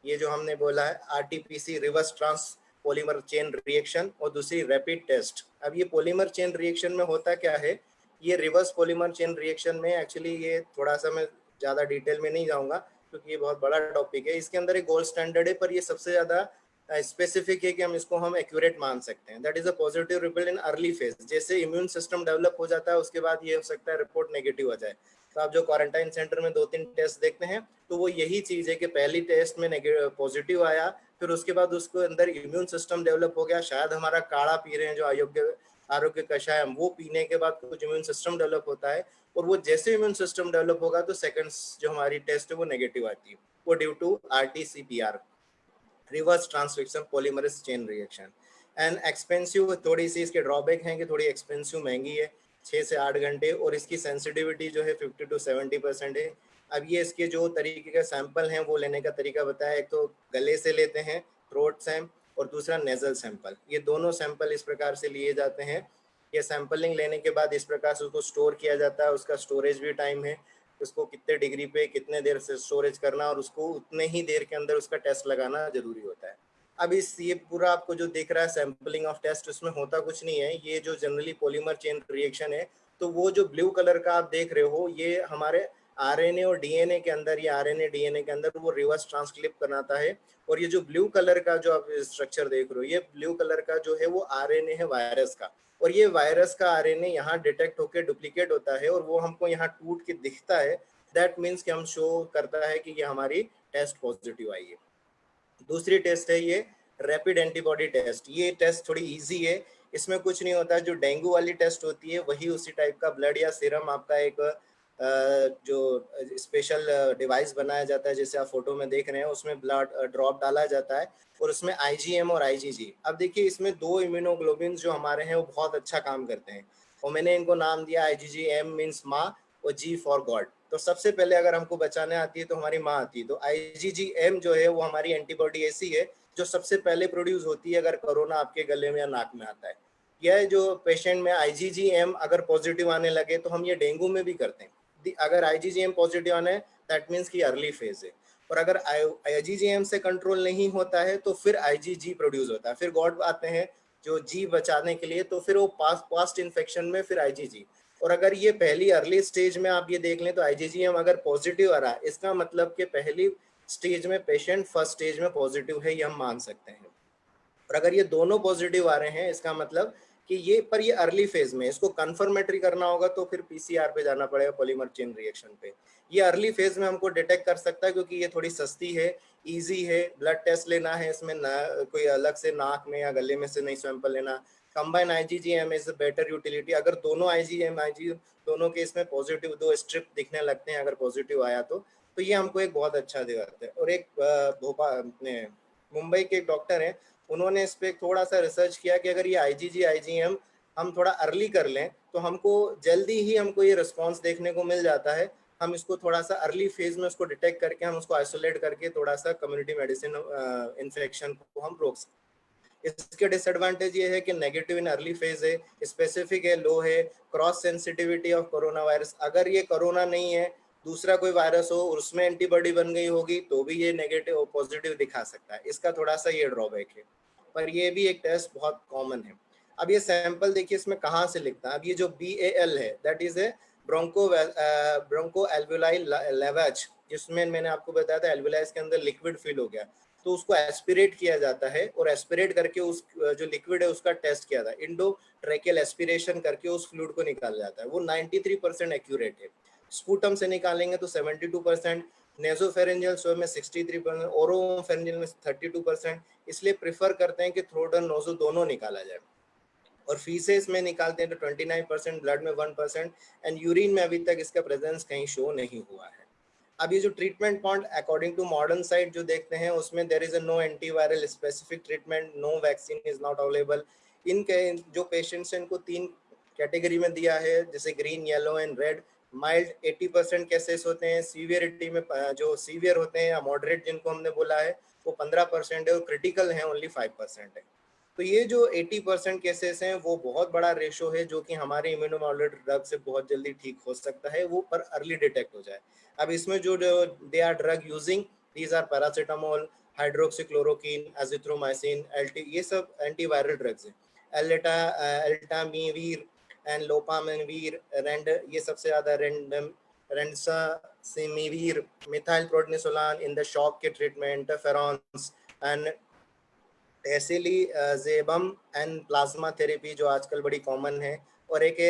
ये जो हमने बोला है RT-PC reverse trans polymer chain reaction, और दूसरी रैपिड टेस्ट। अब ये पॉलीमर चेन रिएक्शन में होता क्या है, ये रिवर्स पॉलीमर चेन रिएक्शन में एक्चुअली ये थोड़ा सा मैं ज़्यादा डिटेल में नहीं जाऊँगा क्योंकि ये बहुत बड़ा टॉपिक है। इसके अंदर एक गोल्ड स्टैंडर्ड है, पर ये सबसे ज़्यादा स्पेसिफिक है कि हम इसको हम एक्यूरेट मान सकते हैं। That is a positive ripple in early phase. जैसे इम्यून सिस्टम डेवलप हो जाता है उसके बाद ये हो सकता है रिपोर्ट नेगेटिव हो जाए। तो आप जो क्वारंटाइन सेंटर में 2-3 टेस्ट देखते हैं तो वो यही चीज़ है कि पहली टेस्ट में पॉजिटिव आया, फिर उसके बाद उसको अंदर इम्यून सिस्टम डेवलप हो गया, शायद हमारा काढ़ा पी रहे हैं जो आरोग्य कषाय, वो पीने के बाद कुछ इम्यून सिस्टम डेवलप होता है, और वो जैसे इम्यून सिस्टम डेवलप होगा तो सेकंड जो हमारी टेस्ट है वो नेगेटिव आती है, वो due to RT-PCR reverse transcription polymerase chain reaction. And expensive, थोड़ी सी इसके ड्रॉबैक हैं कि थोड़ी एक्सपेंसिव, महंगी है, 6 से 8 घंटे, और इसकी सेंसिटिविटी जो है 50 to 70% है। अब ये इसके जो तरीके के सैंपल हैं वो लेने का तरीका बताया, एक तो गले से लेते हैं थ्रोट सैंप, और दूसरा नेजल सैंपल। ये दोनों सैंपल इस प्रकार से लिए जाते हैं। ये सैंपलिंग लेने के बाद इस प्रकार से उसको स्टोर किया जाता है, उसका स्टोरेज भी टाइम है, उसको कितने डिग्री पे कितने देर से स्टोरेज करना, और उसको उतने ही देर के अंदर उसका टेस्ट लगाना जरूरी होता है। अब इस ये पूरा आपको जो दिख रहा है सैंपलिंग ऑफ टेस्ट, उसमें होता कुछ नहीं है। ये जो जनरली पॉलीमर चेन रिएक्शन है, तो वो जो ब्लू कलर का आप देख रहे हो ये हमारे RNA और DNA के अंदर, ये RNA DNA के अंदर वो रिवर्स ट्रांसक्रिप्ट बनाता है। और ये जो ब्लू कलर का जो आप स्ट्रक्चर देख रहे हो, ये ब्लू कलर का जो है वो RNA है वायरस का, और ये वायरस का RNA यहाँ डिटेक्ट होकर डुप्लीकेट होता है और वो हमको यहाँ टूट के दिखता है। दैट मीन्स कि हम शो करता है कि ये हमारी टेस्ट पॉजिटिव आई है। दूसरी टेस्ट है ये रैपिड एंटीबॉडी टेस्ट। ये टेस्ट थोड़ी इजी है, इसमें कुछ नहीं होता। जो डेंगू वाली टेस्ट होती है वही उसी टाइप का ब्लड या सीरम आपका एक जो स्पेशल डिवाइस बनाया जाता है, जैसे आप फोटो में देख रहे हैं, उसमें ब्लड ड्रॉप डाला जाता है और उसमें IgM और IgG। अब देखिए इसमें 2 इम्यूनोग्लोबिन जो हमारे हैं वो बहुत अच्छा काम करते हैं, और मैंने इनको नाम दिया IgG-M मीन्स माँ और G फॉर गॉड। तो सबसे पहले अगर हमको बचाने आती है तो हमारी माँ आती है। तो IgG-M जो है वो हमारी एंटीबॉडी ऐसी है जो सबसे पहले प्रोड्यूस होती है अगर कोरोना आपके गले में या नाक में आता है। यह जो पेशेंट में IgG-M अगर पॉजिटिव आने लगे तो हम ये डेंगू में भी करते हैं। अगर IgG-M पॉजिटिव आने दैट मीन्स की अर्ली फेज है, और अगर IgG-M से कंट्रोल नहीं होता है तो फिर IgG प्रोड्यूस होता है, फिर गॉड आते हैं जो जी बचाने के लिए, तो फिर वो पास्ट इन्फेक्शन में फिर IgG। और अगर ये पहली अर्ली स्टेज में आप ये देख लें तो IgG-M अगर पॉजिटिव आ रहा है, इसका मतलब कि पहली स्टेज में पेशेंट फर्स्ट स्टेज में पॉजिटिव है, ये हम मान सकते हैं। और अगर ये दोनों पॉजिटिव आ रहे हैं, इसका मतलब कि ये अर्ली फेज में, इसको कंफर्मेटरी करना होगा तो फिर PCR पे जाना पड़ेगा, पॉलीमर चेन रिएक्शन पे। ये अर्ली फेज में हमको डिटेक्ट कर सकता है क्योंकि ये थोड़ी सस्ती है, इजी है, ब्लड टेस्ट लेना है इसमें कोई अलग से नाक में या गले में से नहीं सैंपल लेना। Combine IgG-M is better utility. अगर दोनों IgM IG दोनों के इसमें पॉजिटिव 2 स्ट्रिप दिखने लगते हैं अगर पॉजिटिव आया तो ये हमको एक बहुत अच्छा दिखाता है। और एक भोपाल अपने मुंबई के एक डॉक्टर हैं, उन्होंने इस पर थोड़ा सा रिसर्च किया कि अगर ये IgG IgM हम थोड़ा अर्ली कर लें तो हमको जल्दी ही हमको ये रिस्पॉन्स देखने को मिल जाता है। हम इसको थोड़ा सा अर्ली फेज में उसको डिटेक्ट करके हम उसको आइसोलेट करके थोड़ा सा कम्युनिटी मेडिसिन इन्फेक्शन को हम रोक सकते हैं। इसके डिसएडवांटेज ये है कि नेगेटिव इन अर्ली फेज है, स्पेसिफिक है, लो है, cross sensitivity of corona virus. अगर ये कोरोना नहीं है, दूसरा कोई वायरस हो और उसमें एंटीबॉडी बन गई होगी तो भी ये नेगेटिव और पॉजिटिव दिखा सकता है। इसका थोड़ा सा ये ड्रॉबैक है, पर ये भी एक टेस्ट बहुत कॉमन है। अब ये सैंपल देखिए इसमें कहाँ से लिखता है। अब ये जो BAL है that is a broncho alveolar lavage, जिसमें मैंने आपको बताया था एल्वुलाई के अंदर लिक्विड फिल हो गया, तो उसको एस्पिरेट किया जाता है और एस्पिरेट करके उस जो लिक्विड है उसका टेस्ट किया जाता है। इंडो ट्रैकियल एस्पिरेशन करके उस फ्लूइड को निकाला जाता है। वो 93% एक्यूरेट है। स्पूटम से निकालेंगे तो 72%, नेसोफेरेंजियल स्वेब में 63%, ओरोफेरेंजियल में 32%। इसलिए प्रेफर करते हैं कि थ्रोट और नोजो दोनों निकाला जाए। और फीसेस में निकालते हैं तो 29%, ब्लड में 1%, एंड यूरिन में अभी तक इसका प्रेजेंस कहीं शो नहीं हुआ है। अब ये जो treatment point according to modern site जो देखते हैं उसमें there is a no antiviral specific treatment, no vaccine is not available. इनके जो पेशेंट्स हैं इनको 3 कैटेगरी में दिया है, जैसे green, yellow and red. Mild 80% cases होते हैं, सीवियरिटी में जो सीवियर होते हैं या मॉडरेट जिनको हमने बोला है वो 15% है, और क्रिटिकल है ओनली 5% है। तो ये जो 80% केसेस हैं वो बहुत बड़ा रेशो है जो कि हमारे इम्यूनोमोडुलेटर ड्रग से बहुत जल्दी ठीक हो सकता है, वो पर अर्ली डिटेक्ट हो जाए। अब इसमें जो they are drug using, these are paracetamol, hydroxychloroquine, azithromycin, ये सब एंटीवायरल ड्रग्स हैं। एल्टामीवीर एंड लोपामिवीर, ये सबसे ज्यादा remdesivir, methyl prednisolone in the shock के treatment, interferons and tocilizumab and plasma therapy जो आजकल बड़ी कॉमन है, और एक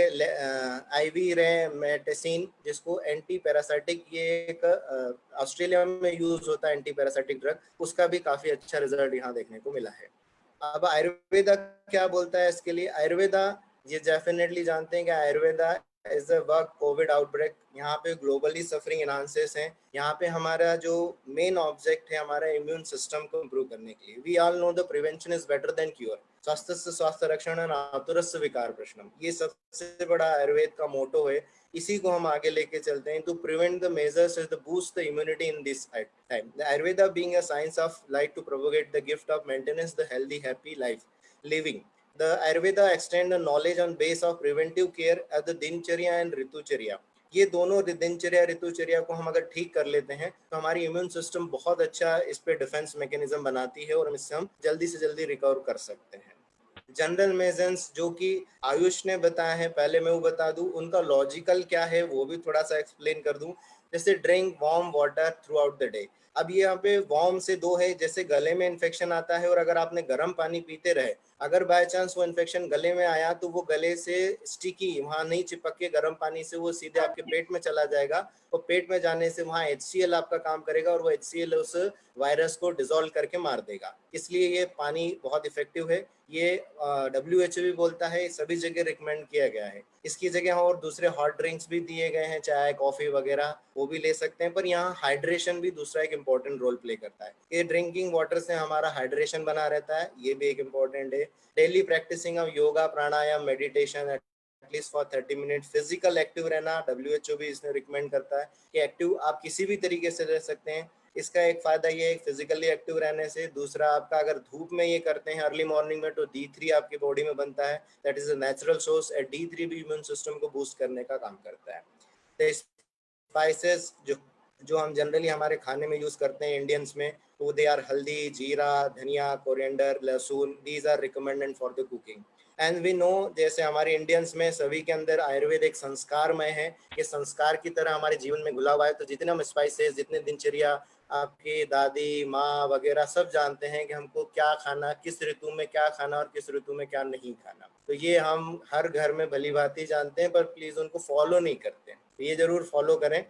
आईवी रेमेटेसिन जिसको एंटी पैरासाइटिक, ये एक ऑस्ट्रेलिया में यूज होता है एंटी पैरासाइटिक ड्रग, उसका भी काफी अच्छा रिजल्ट यहाँ देखने को मिला है। अब आयुर्वेदा क्या बोलता है इसके लिए? आयुर्वेदा, ये डेफिनेटली जानते हैं कि Ayurveda is the work Covid outbreak, यहाँ पे ग्लोबली सफरिंग एनालिसिस है। यहाँ पे हमारा जो मेन ऑब्जेक्ट है हमारा इम्यून सिस्टम को इम्प्रूव करने के लिए। We all know the prevention is better than cure, स्वास्थ्य से स्वास्थ्य रक्षण आतुरस्य विकार प्रश्नम, ये सबसे बड़ा आयुर्वेद का मोटो है। इसी को हम आगे लेके चलते हैं। To prevent the measures is the boost the immunity in this time. The Ayurveda being a science of like to propagate the gift of maintenance the healthy happy life living. The Ayurveda extend the knowledge on base of preventive care as the दिनचर्या and ऋतुचर्या। ये दोनों दिनचर्या ऋतुचर्या को हम अगर ठीक कर लेते हैं तो हमारी इम्यून सिस्टम बहुत अच्छा इस पे डिफेंस मैकेनिज्म बनाती है और इससे हम जल्दी से जल्दी रिकवर कर सकते हैं। जनरल मेजर्स जो कि आयुष ने बताया है, पहले मैं वो बता दूं, उनका लॉजिकल क्या है वो भी थोड़ा सा एक्सप्लेन कर दूं। जैसे drink warm water through out the day. अब ये यहाँ पे वार्म से दो है, जैसे गले में इन्फेक्शन आता है और अगर आपने गर्म पानी पीते रहे, अगर बाय चांस वो इन्फेक्शन गले में आया तो वो गले से स्टिकी वहां नहीं चिपक के गर्म पानी से वो सीधे आपके पेट में चला जाएगा, और पेट में जाने से वहां HCl आपका काम करेगा और वो HCl उस वायरस को डिसॉल्व करके मार देगा। इसलिए ये पानी बहुत इफेक्टिव है। ये WHO भी बोलता है, सभी जगह रिकमेंड किया गया है। इसकी जगह और दूसरे हॉट ड्रिंक्स भी दिए गए हैं, चाय कॉफी वगैरह, वो भी ले सकते हैं, पर यहाँ हाइड्रेशन भी दूसरा एक इम्पोर्टेंट रोल प्ले करता है। ये ड्रिंकिंग वाटर से हमारा हाइड्रेशन बना रहता है, ये भी एक इम्पोर्टेंट है। Daily practicing of yoga, pranayama, meditation at least for 30 minute. Physical active रहना, WHO भी इसमें रिकमेंड करता है कि एक्टिव आप किसी भी तरीके से रह सकते हैं। इसका एक फायदा ये है फिजिकली एक्टिव रहने से। दूसरा, आपका अगर धूप में ये करते हैं अर्ली मॉर्निंग में तो D3 आपकी बॉडी में बनता है, that is a natural source. D3 भी इम्यून सिस्टम को बूस्ट करने का काम करता है। तो स्पाइसेस जो हम जनरली हमारे खाने में यूज करते हैं इंडियंस में, तो दे आर हल्दी, जीरा, धनिया, कोरिएंडर, लहसुन, these are recommended for the cooking. And we know, जैसे हमारे इंडियंस में सभी के अंदर आयुर्वेद एक संस्कारमय है, ये संस्कार की तरह हमारे जीवन में घुला हुआ है। तो जितने हम स्पाइसेस, जितने दिनचर्या आपकी दादी माँ वगैरह सब जानते हैं कि हमको क्या खाना, किस ऋतु में क्या खाना और किस ऋतु में क्या नहीं खाना, तो ये हम हर घर में भली भांति जानते हैं, पर प्लीज उनको फॉलो नहीं करते हैं, तो ये जरूर फॉलो करें।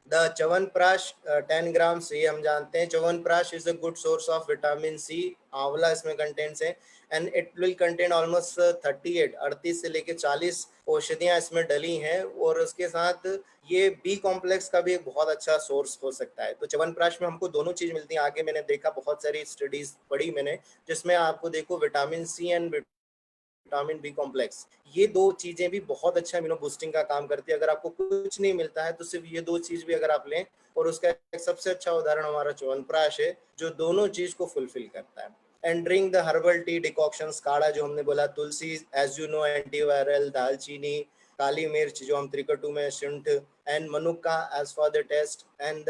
द च्यवनप्राश 10 ग्राम से हम जानते हैं chyawanprash is a good source of vitamin C. आंवला इसमें कंटेंट्स है and it will contain almost 38 से लेके 40 औषधियां इसमें डली हैं, और उसके साथ ये बी कॉम्प्लेक्स का भी एक बहुत अच्छा सोर्स हो सकता है। तो च्यवनप्राश में हमको दोनों चीज मिलती है। आगे मैंने देखा, बहुत सारी स्टडीज पढ़ी मैंने, जिसमें आपको देखो vitamin C and vitamin B complex, ये दो चीजें भी बहुत अच्छा इम्यूनो बूस्टिंग का काम करती है। अगर आपको कुछ नहीं मिलता है तो सिर्फ ये दो चीज भी अगर आप लें, और उसका एक सबसे अच्छा उदाहरण हमारा च्यवनप्राश है जो दोनों चीज को फुलफिल करता है। And drink the herbal tea decoctions, काढ़ा जो हमने बोला, tulsi as you know antiviral, दालचीनी, काली मिर्च जो हम त्रिकटू में शुंठ, and munakka as for the taste, and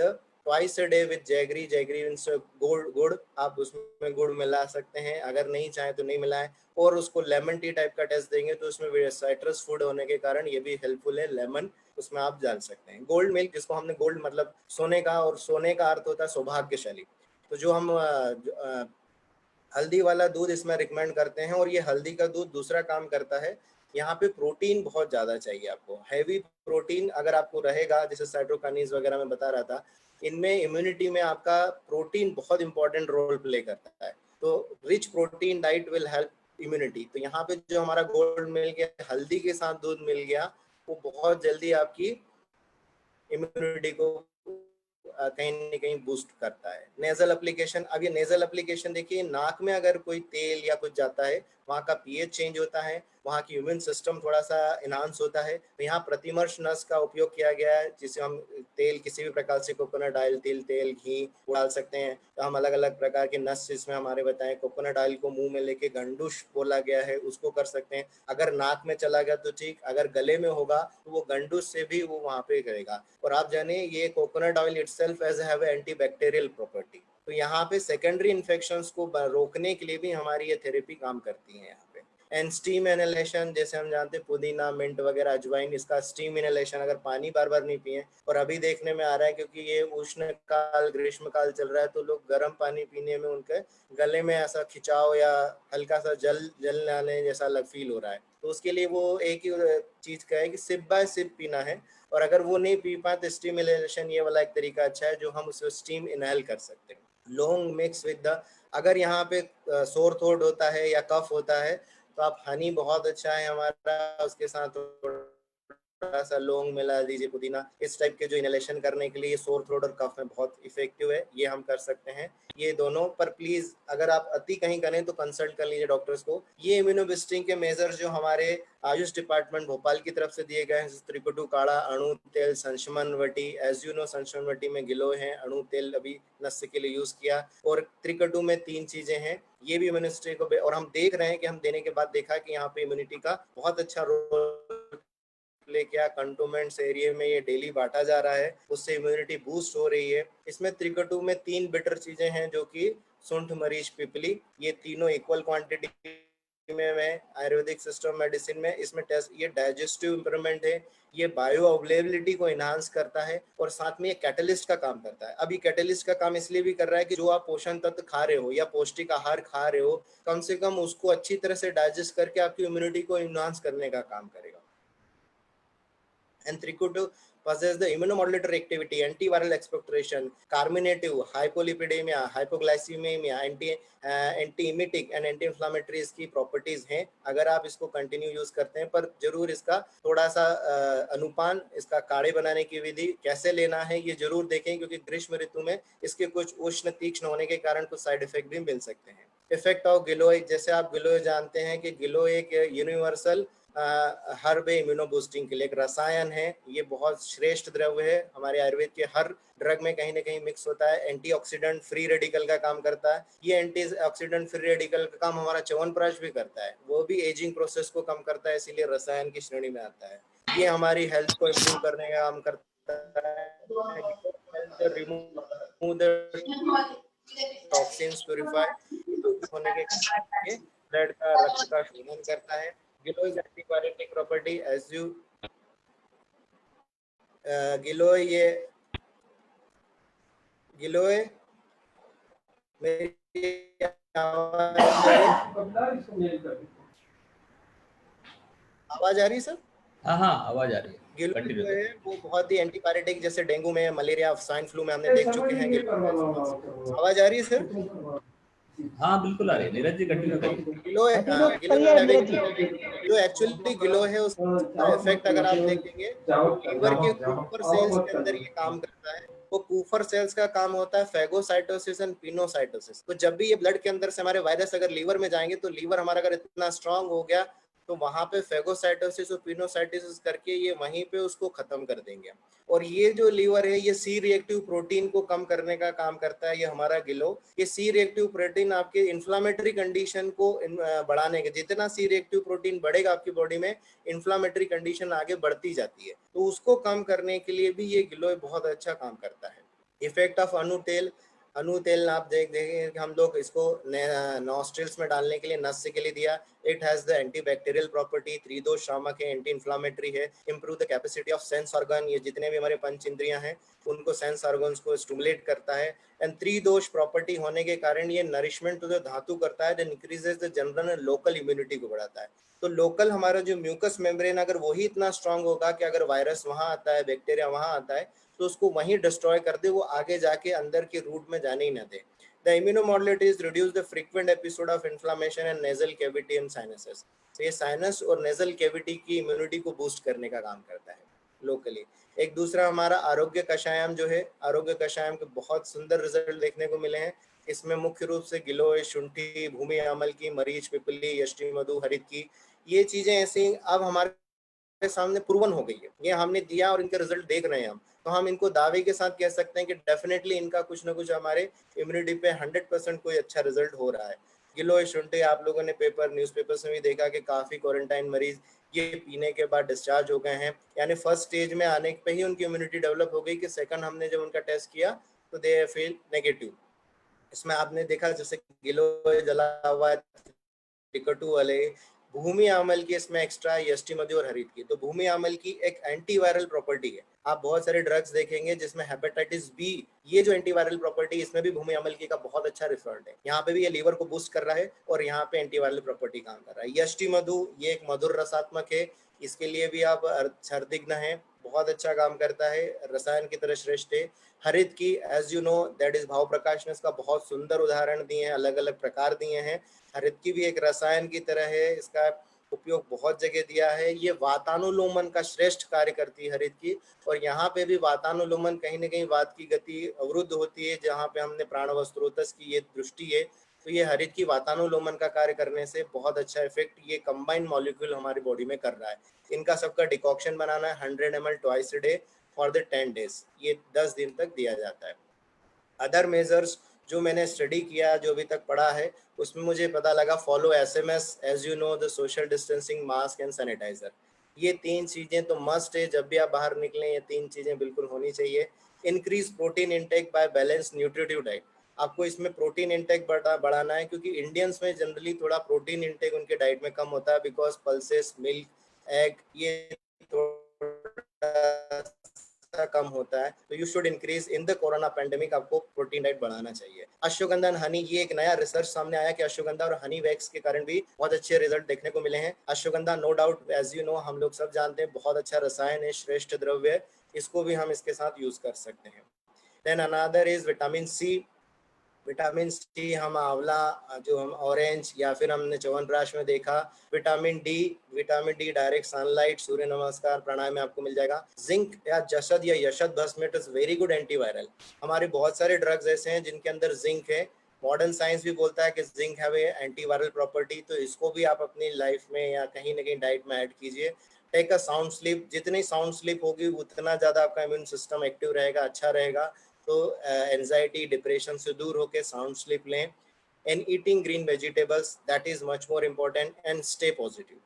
twice a day with jaggery. Jaggery means गुड़, आप उसमें गुड़ मिला सकते हैं, अगर नहीं चाहें तो नहीं मिलाएं। और उसको लेमन टी टाइप का टेस्ट देंगे तो उसमें साइट्रस फूड होने के कारण ये भी हेल्पफुल है, लेमन उसमें आप डाल सकते हैं। गोल्ड मिल्क, जिसको हमने गोल्ड मतलब सोने का, और सोने का अर्थ होता है सौभाग्यशाली, तो जो हम हल्दी वाला दूध इसमें रिकमेंड करते हैं। और ये हल्दी का दूध दूसरा काम करता है, यहाँ पे प्रोटीन बहुत ज्यादा चाहिए आपको, हैवी प्रोटीन अगर आपको रहेगा, जैसे साइटोकाइनेज वगैरह में बता रहा था, इनमें इम्यूनिटी में आपका प्रोटीन बहुत इंपॉर्टेंट रोल प्ले करता है। तो rich protein diet will help immunity. तो यहाँ पे जो हमारा गोल्ड मिल गया, हल्दी के साथ दूध मिल गया, वो बहुत जल्दी आपकी इम्यूनिटी को कहीं न कहीं बूस्ट करता है। नेजल एप्लीकेशन, अब ये नेजल एप्लीकेशन देखिए, नाक में अगर कोई तेल या कुछ जाता है वहाँ का पीएच चेंज होता है, वहाँ की इम्यून सिस्टम थोड़ा सा इनहांस होता है। तो यहाँ प्रतिमर्श नस का उपयोग किया गया है, जिसे हम तेल किसी भी प्रकार से कोकोनट ऑयल, तिल तेल, घी डाल सकते हैं। तो हम अलग अलग प्रकार के नस इसमें हमारे बताएं, कोकोनट ऑयल को मुंह में लेके गंडूश बोला गया है, उसको कर सकते हैं। अगर नाक में चला गया तो ठीक, अगर गले में होगा तो वो गंडूश से भी वो वहाँ पे करेगा। और आप जाने ये coconut oil itself as have antibacterial property, तो यहाँ पे सेकेंडरी इन्फेक्शंस को रोकने के लिए भी हमारी ये थेरेपी काम करती है यहाँ पे। एंड स्टीम इनहेलेशन, जैसे हम जानते हैं पुदीना, मिंट वगैरह, अजवाइन, इसका स्टीम इनहेलेशन अगर पानी बार बार नहीं पिए, और अभी देखने में आ रहा है क्योंकि ये उष्ण काल, ग्रीष्म काल चल रहा है, तो लोग गर्म पानी पीने में उनके गले में ऐसा खिंचाव या हल्का सा जल आने जैसा फील हो रहा है। तो उसके लिए वो एक ही चीज का है कि सिप बाय सिप पीना है, और अगर वो नहीं पी पाए तो स्टीम इनहेलेशन ये वाला एक तरीका अच्छा है जो हम उसको स्टीम इनहेल कर सकते हैं। लॉन्ग मिक्स विद द, अगर यहाँ पे सोर थ्रोट होता है या कफ होता है तो आप हनी बहुत अच्छा है हमारा, उसके साथ थोड़ा सा लौंग मिला दीजिए, पुदीना, इस टाइप के जो इनहेलेशन करने के लिए सोर थ्रोट और कफ में बहुत इफेक्टिव है, ये हम कर सकते हैं ये दोनों। पर प्लीज अगर आप अति कहीं करें तो कंसल्ट कर लीजिए डॉक्टर्स को। ये इम्यूनो बूस्टिंग के मेजर्स जो हमारे आयुष डिपार्टमेंट भोपाल की तरफ से दिए गए हैं, त्रिकुटु काढ़ा, अणु तेल, संशमन वटी, एज यू नो संशमन वटी में गिलोय है, अणु तेल अभी नस्य के लिए यूज किया, और त्रिकटु में 3 चीजें हैं, ये भी इम्यूनिटी को, और हम देख रहे हैं कि हम देने के बाद देखा कि यहाँ पे इम्यूनिटी का बहुत अच्छा रोल प्ले किया। कंटोनमेंट्स एरिया में ये डेली बांटा जा रहा है, उससे इम्यूनिटी बूस्ट हो रही है। इसमें त्रिकटु में 3 बिटर चीजें हैं जो कि सुंठ, मरीच, पिपली, ये तीनों इक्वल क्वांटिटी में आयुर्वेदिक सिस्टम मेडिसिन में इसमें टेस्ट, ये डाइजेस्टिव इंप्रूवमेंट है, ये बायो अवेलेबिलिटी को इनहांस करता है, और साथ में ये कैटलिस्ट का काम करता है। अभी कैटलिस्ट का काम इसलिए भी कर रहा है कि जो आप पोषण तत्व खा रहे हो या पौष्टिक आहार खा रहे हो, कम से कम उसको अच्छी तरह से डाइजेस्ट करके आपकी इम्यूनिटी को इनहांस करने का काम करेगा। And Tricutu possess the immunomodulatory activity, antiviral expectoration, carminative, hypolipidemia, hypoglycemia, anti-emetic and anti-inflammatory इसकी प्रॉपर्टीज हैं। अगर आप इसको कंटिन्यू यूज करते हैं, पर जरूर इसका थोड़ा सा अनुपान, इसका काढ़े बनाने की विधि कैसे लेना है ये जरूर देखें, क्योंकि ग्रीष्म ऋतु में इसके कुछ उष्ण तीक्ष्ण होने के कारण कुछ साइड इफेक्ट भी मिल सकते हैं। इफेक्ट ऑफ गिलोय, जैसे आप गिलोय जानते हैं कि गिलोय एक यूनिवर्सल हर्ब इम्यूनो बूस्टिंग के लिए एक रसायन है, ये बहुत श्रेष्ठ द्रव्य है, हमारे आयुर्वेद के हर ड्रग में कहीं ना कहीं मिक्स होता है। एंटीऑक्सीडेंट फ्री रेडिकल का काम करता है, ये एंटीऑक्सीडेंट फ्री रेडिकल का काम हमारा च्यवनप्राश भी करता है, वो भी एजिंग प्रोसेस को कम करता है, इसीलिए रसायन की श्रेणी में आता है। ये हमारी हेल्थ को इम्प्रूव करने का काम करता है, रिमूव द टॉक्सिन्स, प्यूरिफाई होने के ब्लड का, रक्त का शोधन करता है। गिलोय एंटीबायोटिक प्रॉपर्टी, एज यू गिलोय, ये गिलोय मेरी आवाज आ रही है सर? हाँ आवाज आ रही है। गिलोय जो है वो बहुत ही एंटीबायोटिक, जैसे डेंगू में, मलेरिया, स्वाइन फ्लू में हमने देख चुके हैं। आवाज आ रही है सर? हाँ बिल्कुल आ रही है, नीरज जी कंटिन्यू करिए। गिलोय जो एक्चुअली गिलोय है, उसका इफेक्ट अगर आप देखेंगे लीवर के कूपर सेल्स के अंदर ये काम करता है। वो कूपर सेल्स का काम होता है फैगोसाइटोसिस एंड पिनोसाइटोसिस। तो जब भी ये ब्लड के अंदर से हमारे वायरस अगर लीवर में जाएंगे, तो लीवर हमारा अगर इतना स्ट्रांग हो गया तो वहां पे फैगोसाइटोसिस और पिनोसाइटोसिस करके ये वहीं पे उसको खत्म कर देंगे। और ये जो लीवर है, ये सी रिएक्टिव प्रोटीन को कम करने का काम करता है, ये हमारा गिलो। ये सी रिएक्टिव प्रोटीन आपके इन्फ्लामेटरी कंडीशन को बढ़ाने के, जितना सी रिएक्टिव प्रोटीन बढ़ेगा आपकी बॉडी में, इन्फ्लामेटरी कंडीशन आगे बढ़ती जाती है, तो उसको कम करने के लिए भी ये गिलोय बहुत अच्छा काम करता है। इफेक्ट ऑफ अनु तेल आप देखेंगे हम लोग इसको नॉस्ट्रिल्स में डालने के लिए, नस्य के लिए दिया। It has the antibacterial property, त्रिदोष शामक है, एंटी इन्फ्लामेटरी है, improve the capacity of sense organ, ये जितने भी हमारे पंच इंद्रियां हैं उनको, सेंस ऑर्गन्स को स्टिमुलेट करता है। एंड त्रिदोष प्रॉपर्टी होने के कारण ये नरिशमेंट टू द धातु करता है, then increases the general local immunity को बढ़ाता है। तो लोकल हमारा जो म्यूकस मेम्ब्रेन अगर वही इतना स्ट्रांग होगा कि अगर वायरस वहां आता है, बैक्टीरिया वहां आता है, तो उसको वहीं डिस्ट्रॉय कर दे, वो आगे जाके अंदर के रूट में जाने ही ना दे। The immunomodulatories reduce the frequent episode of inflammation and nasal cavity and sinuses. तो ये साइनस और नेजल कैविटी की इम्यूनिटी को बूस्ट करने का काम करता है लोकली। एक दूसरा हमारा आरोग्य कषायम जो है, आरोग्य कषायम के बहुत सुंदर रिजल्ट देखने को मिले हैं। इसमें मुख्य रूप से गिलोय, शुंठी, भूमि अमल की, मरीच, पिपली, यष्टि मधु, हरित की, ये चीजें ऐसी अब हमारे सामने प्रूवन हो गई है, ये हमने दिया और इनके रिजल्ट देख रहे हैं हम, तो हम इनको दावे के साथ कह सकते हैं कि डेफिनेटली इनका कुछ ना कुछ हमारे इम्यूनिटी पे 100% कोई अच्छा रिजल्ट हो रहा है। गिलोय, शुंठी आप लोगों ने न्यूज़पेपर में भी देखा कि काफी क्वारंटाइन मरीज ये पीने के बाद डिस्चार्ज हो गए हैं, यानी फर्स्ट स्टेज में आने पे ही उनकी इम्यूनिटी डेवलप हो गई कि सेकंड हमने जब उनका टेस्ट किया तो दे फील नेगेटिव। इसमें आपने देखा जैसे गिलोय जला हुआ है, टिकटू वाले, भूमि अमल की इसमें एक्स्ट्रा यष्टि मधु और हरित की। तो भूमि अमल की एक एंटीवायरल प्रॉपर्टी है, आप बहुत सारे ड्रग्स देखेंगे जिसमें हेपेटाइटिस बी, ये जो एंटीवायरल प्रॉपर्टी इसमें भी भूमि अमल की का बहुत अच्छा रिजल्ट है। यहाँ पे भी ये लीवर को बूस्ट कर रहा है और यहाँ पे एंटीवायरल प्रॉपर्टी काम कर रहा है। यष्टि मधु ये एक मधुर रसात्मक है, इसके लिए भी आप सर्दिग्न है, बहुत अच्छा काम करता है, रसायन की तरह श्रेष्ठ है। हरित की as you know that is Bhav Prakash ने इसका बहुत सुंदर उदाहरण दिए हैं, अलग अलग प्रकार दिए हैं। हरित की भी एक रसायन की तरह है, इसका उपयोग बहुत जगह दिया है। ये वातानुलोमन का श्रेष्ठ कार्य करती है हरित की, और यहाँ पे भी वातानुलोमन कहीं ना कहीं वात की गति अवरुद्ध होती है, जहाँ पे हमने प्राणव स्रोतस की ये दृष्टि है, तो ये हरित की वातानुलोमन का कार्य करने से बहुत अच्छा इफेक्ट ये कंबाइंड मॉलिक्यूल हमारी बॉडी में कर रहा है। इनका सबका डिकॉक्शन बनाना है 100 ml twice a day for the 10 days, ये 10 दिन तक दिया जाता है। अदर मेजर्स जो मैंने स्टडी किया, जो अभी तक पढ़ा है, उसमें मुझे पता लगा follow SMS, as you know the social distancing, mask and sanitiser, ये 3 चीजें तो मस्ट है, जब भी आप बाहर निकलें ये 3 चीजें बिल्कुल होनी चाहिए। Increase protein intake by balance nutritive diet, आपको इसमें प्रोटीन इंटेक बढ़ाना है, क्योंकि इंडियंस में जनरली थोड़ा प्रोटीन इंटेक उनके डाइट में कम होता है, बिकॉज पल्सेस, मिल्क, एग ये थोड़ा कम होता है, तो you should increase in the corona pandemic, आपको प्रोटीन डाइट बढ़ाना चाहिए। अश्वगंधा एंड हनी, ये एक नया रिसर्च सामने आया कि अश्वगंधा और हनी वैक्स के कारण भी बहुत अच्छे रिजल्ट देखने को मिले हैं। Ashwagandha no doubt as you know हम लोग सब जानते हैं बहुत अच्छा रसायन है, श्रेष्ठ द्रव्य है, इसको भी हम इसके साथ यूज कर सकते हैं। Then another is vitamin C. Vitamin C हम आंवला, जो हम ऑरेंज, या फिर हमने च्यवनप्राश में देखा। विटामिन डी डायरेक्ट सनलाइट, सूर्य नमस्कार, प्राणायाम में आपको मिल जाएगा। जिंक या जसद या यशद भस्म, it is very good antiviral. हमारे बहुत सारे ड्रग्स ऐसे हैं जिनके अंदर जिंक है, मॉडर्न साइंस भी बोलता है कि zinc have a antiviral property, तो इसको भी आप अपनी लाइफ में या कहीं ना कहीं डाइट में ऐड कीजिए। टेक अ साउंड स्लीप, जितनी साउंड स्लीप होगी उतना ज़्यादा आपका इम्यून सिस्टम एक्टिव रहेगा, अच्छा रहेगा, तो एंजाइटी डिप्रेशन से दूर होकर साउंड स्लीप लें। And eating green vegetables, that is much more important, and stay positive.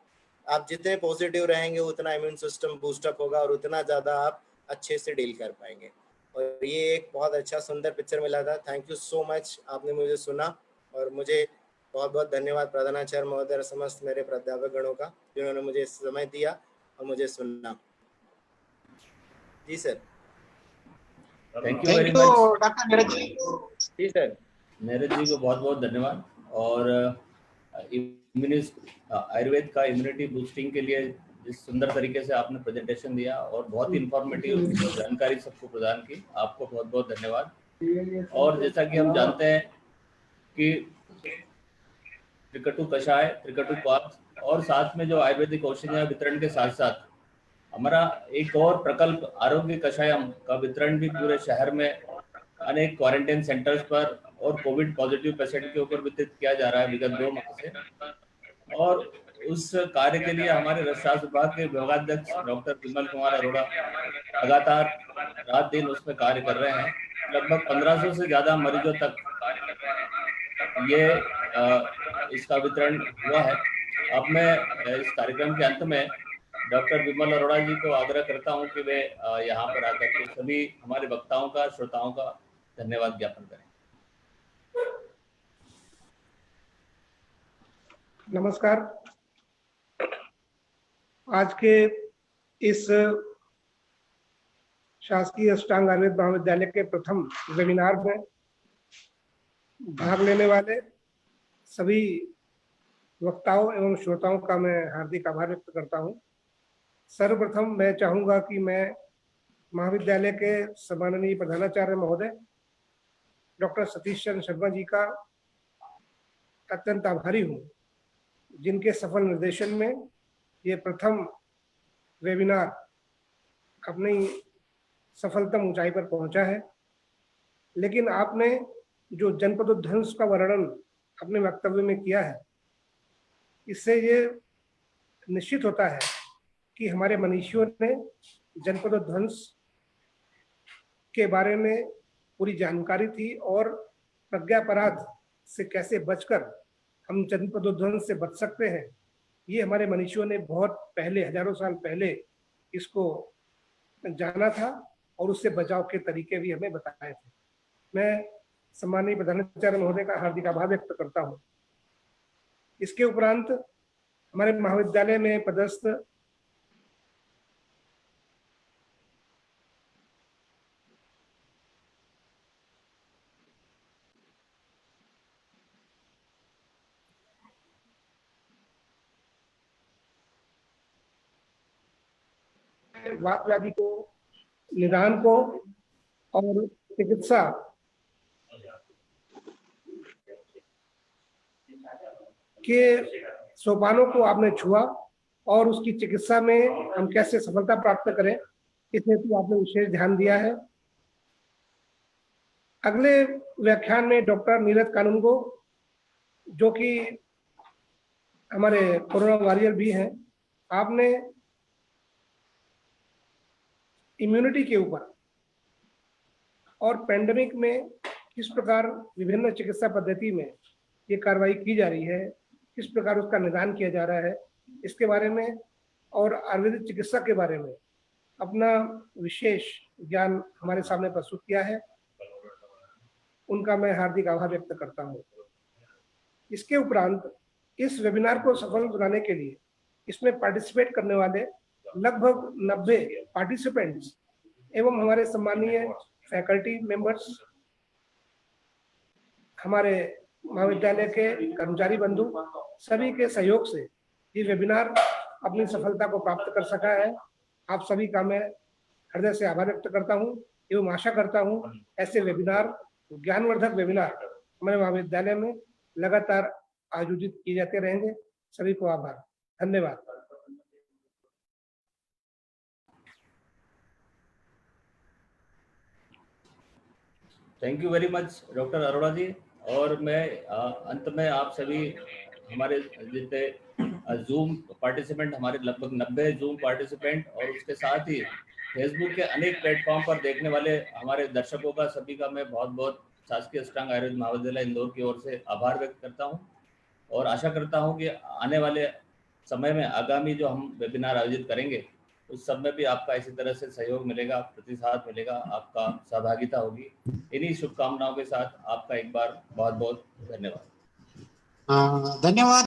आप जितने पॉजिटिव रहेंगे उतना इम्यून सिस्टम बूस्टअप होगा और उतना ज़्यादा आप अच्छे से डील कर पाएंगे। और ये एक बहुत अच्छा सुंदर पिक्चर मिला था। थैंक यू सो मच, आपने मुझे सुना, और मुझे बहुत बहुत धन्यवाद प्रधानाचार्य महोदय, समस्त मेरे प्राध्यापक गणों का, जिन्होंने मुझे समय दिया और मुझे सुनना। जी sir. Thank you very much doctor Neeraj ji. जी सर। नीरज जी को बहुत बहुत धन्यवाद। और आयुर्वेद का इम्यूनिटी बूस्टिंग के लिए जिस सुंदर तरीके से आपने प्रेजेंटेशन दिया और बहुत ही इंफॉर्मेटिव जानकारी सबको प्रदान की, आपको बहुत बहुत धन्यवाद। और जैसा कि हम जानते हैं कि त्रिकटु कषाय, त्रिकटु क्वाथ और साथ में जो आयुर्वेदिक औषधियां वितरण के साथ साथ हमारा एक और प्रकल्प आरोग्य कषायम का वितरण भी पूरे शहर में अनेक क्वारंटाइन सेंटर्स पर और कोविड पॉजिटिव पेशेंट के ऊपर वितरित किया जा रहा है विगत 2 माह से। और उस कार्य के लिए हमारे रसशास्त्र विभाग के विभागाध्यक्ष डॉक्टर विमल कुमार अरोड़ा लगातार रात दिन उसमें कार्य कर रहे हैं। लगभग 1500 से ज्यादा मरीजों तक ये इसका वितरण हुआ है। अब मैं इस कार्यक्रम के अंत में डॉक्टर विमल अरोड़ा जी को आग्रह करता हूं कि वे यहाँ पर आकर के सभी हमारे वक्ताओं का, श्रोताओं का धन्यवाद ज्ञापन करें। नमस्कार। आज के इस शासकीय अष्टांग आयुर्वेद महाविद्यालय के प्रथम वेबिनार में भाग लेने वाले सभी वक्ताओं एवं श्रोताओं का मैं हार्दिक आभार व्यक्त करता हूं। सर्वप्रथम मैं चाहूंगा कि मैं महाविद्यालय के सम्माननीय प्रधानाचार्य महोदय डॉक्टर सतीश चंद्र शर्मा जी का अत्यंत आभारी हूं, जिनके सफल निर्देशन में ये प्रथम वेबिनार अपनी सफलतम ऊंचाई पर पहुंचा है। लेकिन आपने जो जनपदोध्वंस का वर्णन अपने वक्तव्य में किया है, इससे ये निश्चित होता है कि हमारे मनीषियों ने जनपदोध्वंस के बारे में पूरी जानकारी थी और प्रज्ञापराध से कैसे बचकर हम जनपदोध्वंस से बच सकते हैं, ये हमारे मनीषियों ने बहुत पहले, हजारों साल पहले इसको जाना था और उससे बचाव के तरीके भी हमें बताए थे। मैं सम्माननीय प्रधानाचार्य महोदय का हार्दिक आभार व्यक्त करता हूँ। इसके उपरांत हमारे महाविद्यालय में पदस्थ वात व्याधि को, निदान को और चिकित्सा के सोपानों को आपने छुआ और उसकी चिकित्सा में हम कैसे सफलता प्राप्त करें, इस हेतु आपने विशेष ध्यान दिया है। अगले व्याख्यान में डॉक्टर नीरज कानूनगो, जो कि हमारे कोरोना वॉरियर भी हैं, आपने इम्यूनिटी के ऊपर और पेंडेमिक में किस प्रकार विभिन्न चिकित्सा पद्धति में ये कार्रवाई की जा रही है, किस प्रकार उसका निदान किया जा रहा है, इसके बारे में और आयुर्वेदिक चिकित्सा के बारे में अपना विशेष ज्ञान हमारे सामने प्रस्तुत किया है। उनका मैं हार्दिक आभार व्यक्त करता हूँ। इसके उपरांत इस वेबिनार को सफल बनाने के लिए इसमें पार्टिसिपेट करने वाले लगभग 90 पार्टिसिपेंट्स एवं हमारे सम्मानीय फैकल्टी मेंबर्स, हमारे महाविद्यालय के कर्मचारी बंधु, सभी के सहयोग से ये वेबिनार अपनी सफलता को प्राप्त कर सका है। आप सभी का मैं हृदय से आभार व्यक्त करता हूँ एवं आशा करता हूँ ऐसे वेबिनार, ज्ञानवर्धक वेबिनार हमारे महाविद्यालय में लगातार आयोजित किए जाते रहेंगे। सभी को आभार, धन्यवाद। Thank you very much doctor Arora ji. और मैं अंत में आप सभी हमारे जितने जूम पार्टिसिपेंट, हमारे लगभग 90 जूम पार्टिसिपेंट और उसके साथ ही फेसबुक के अनेक प्लेटफॉर्म पर देखने वाले हमारे दर्शकों का, सभी का मैं बहुत बहुत शासकीय अष्टांग आयुर्वेद महाविद्यालय इंदौर की ओर से आभार व्यक्त करता हूं और आशा करता हूं कि आने वाले समय में आगामी जो हम वेबिनार आयोजित करेंगे उस सब में भी आपका इसी तरह से सहयोग मिलेगा, प्रतिसाद मिलेगा, आपका सहभागिता होगी। इन्हीं शुभकामनाओं के साथ आपका एक बार बहुत बहुत धन्यवाद। धन्यवाद।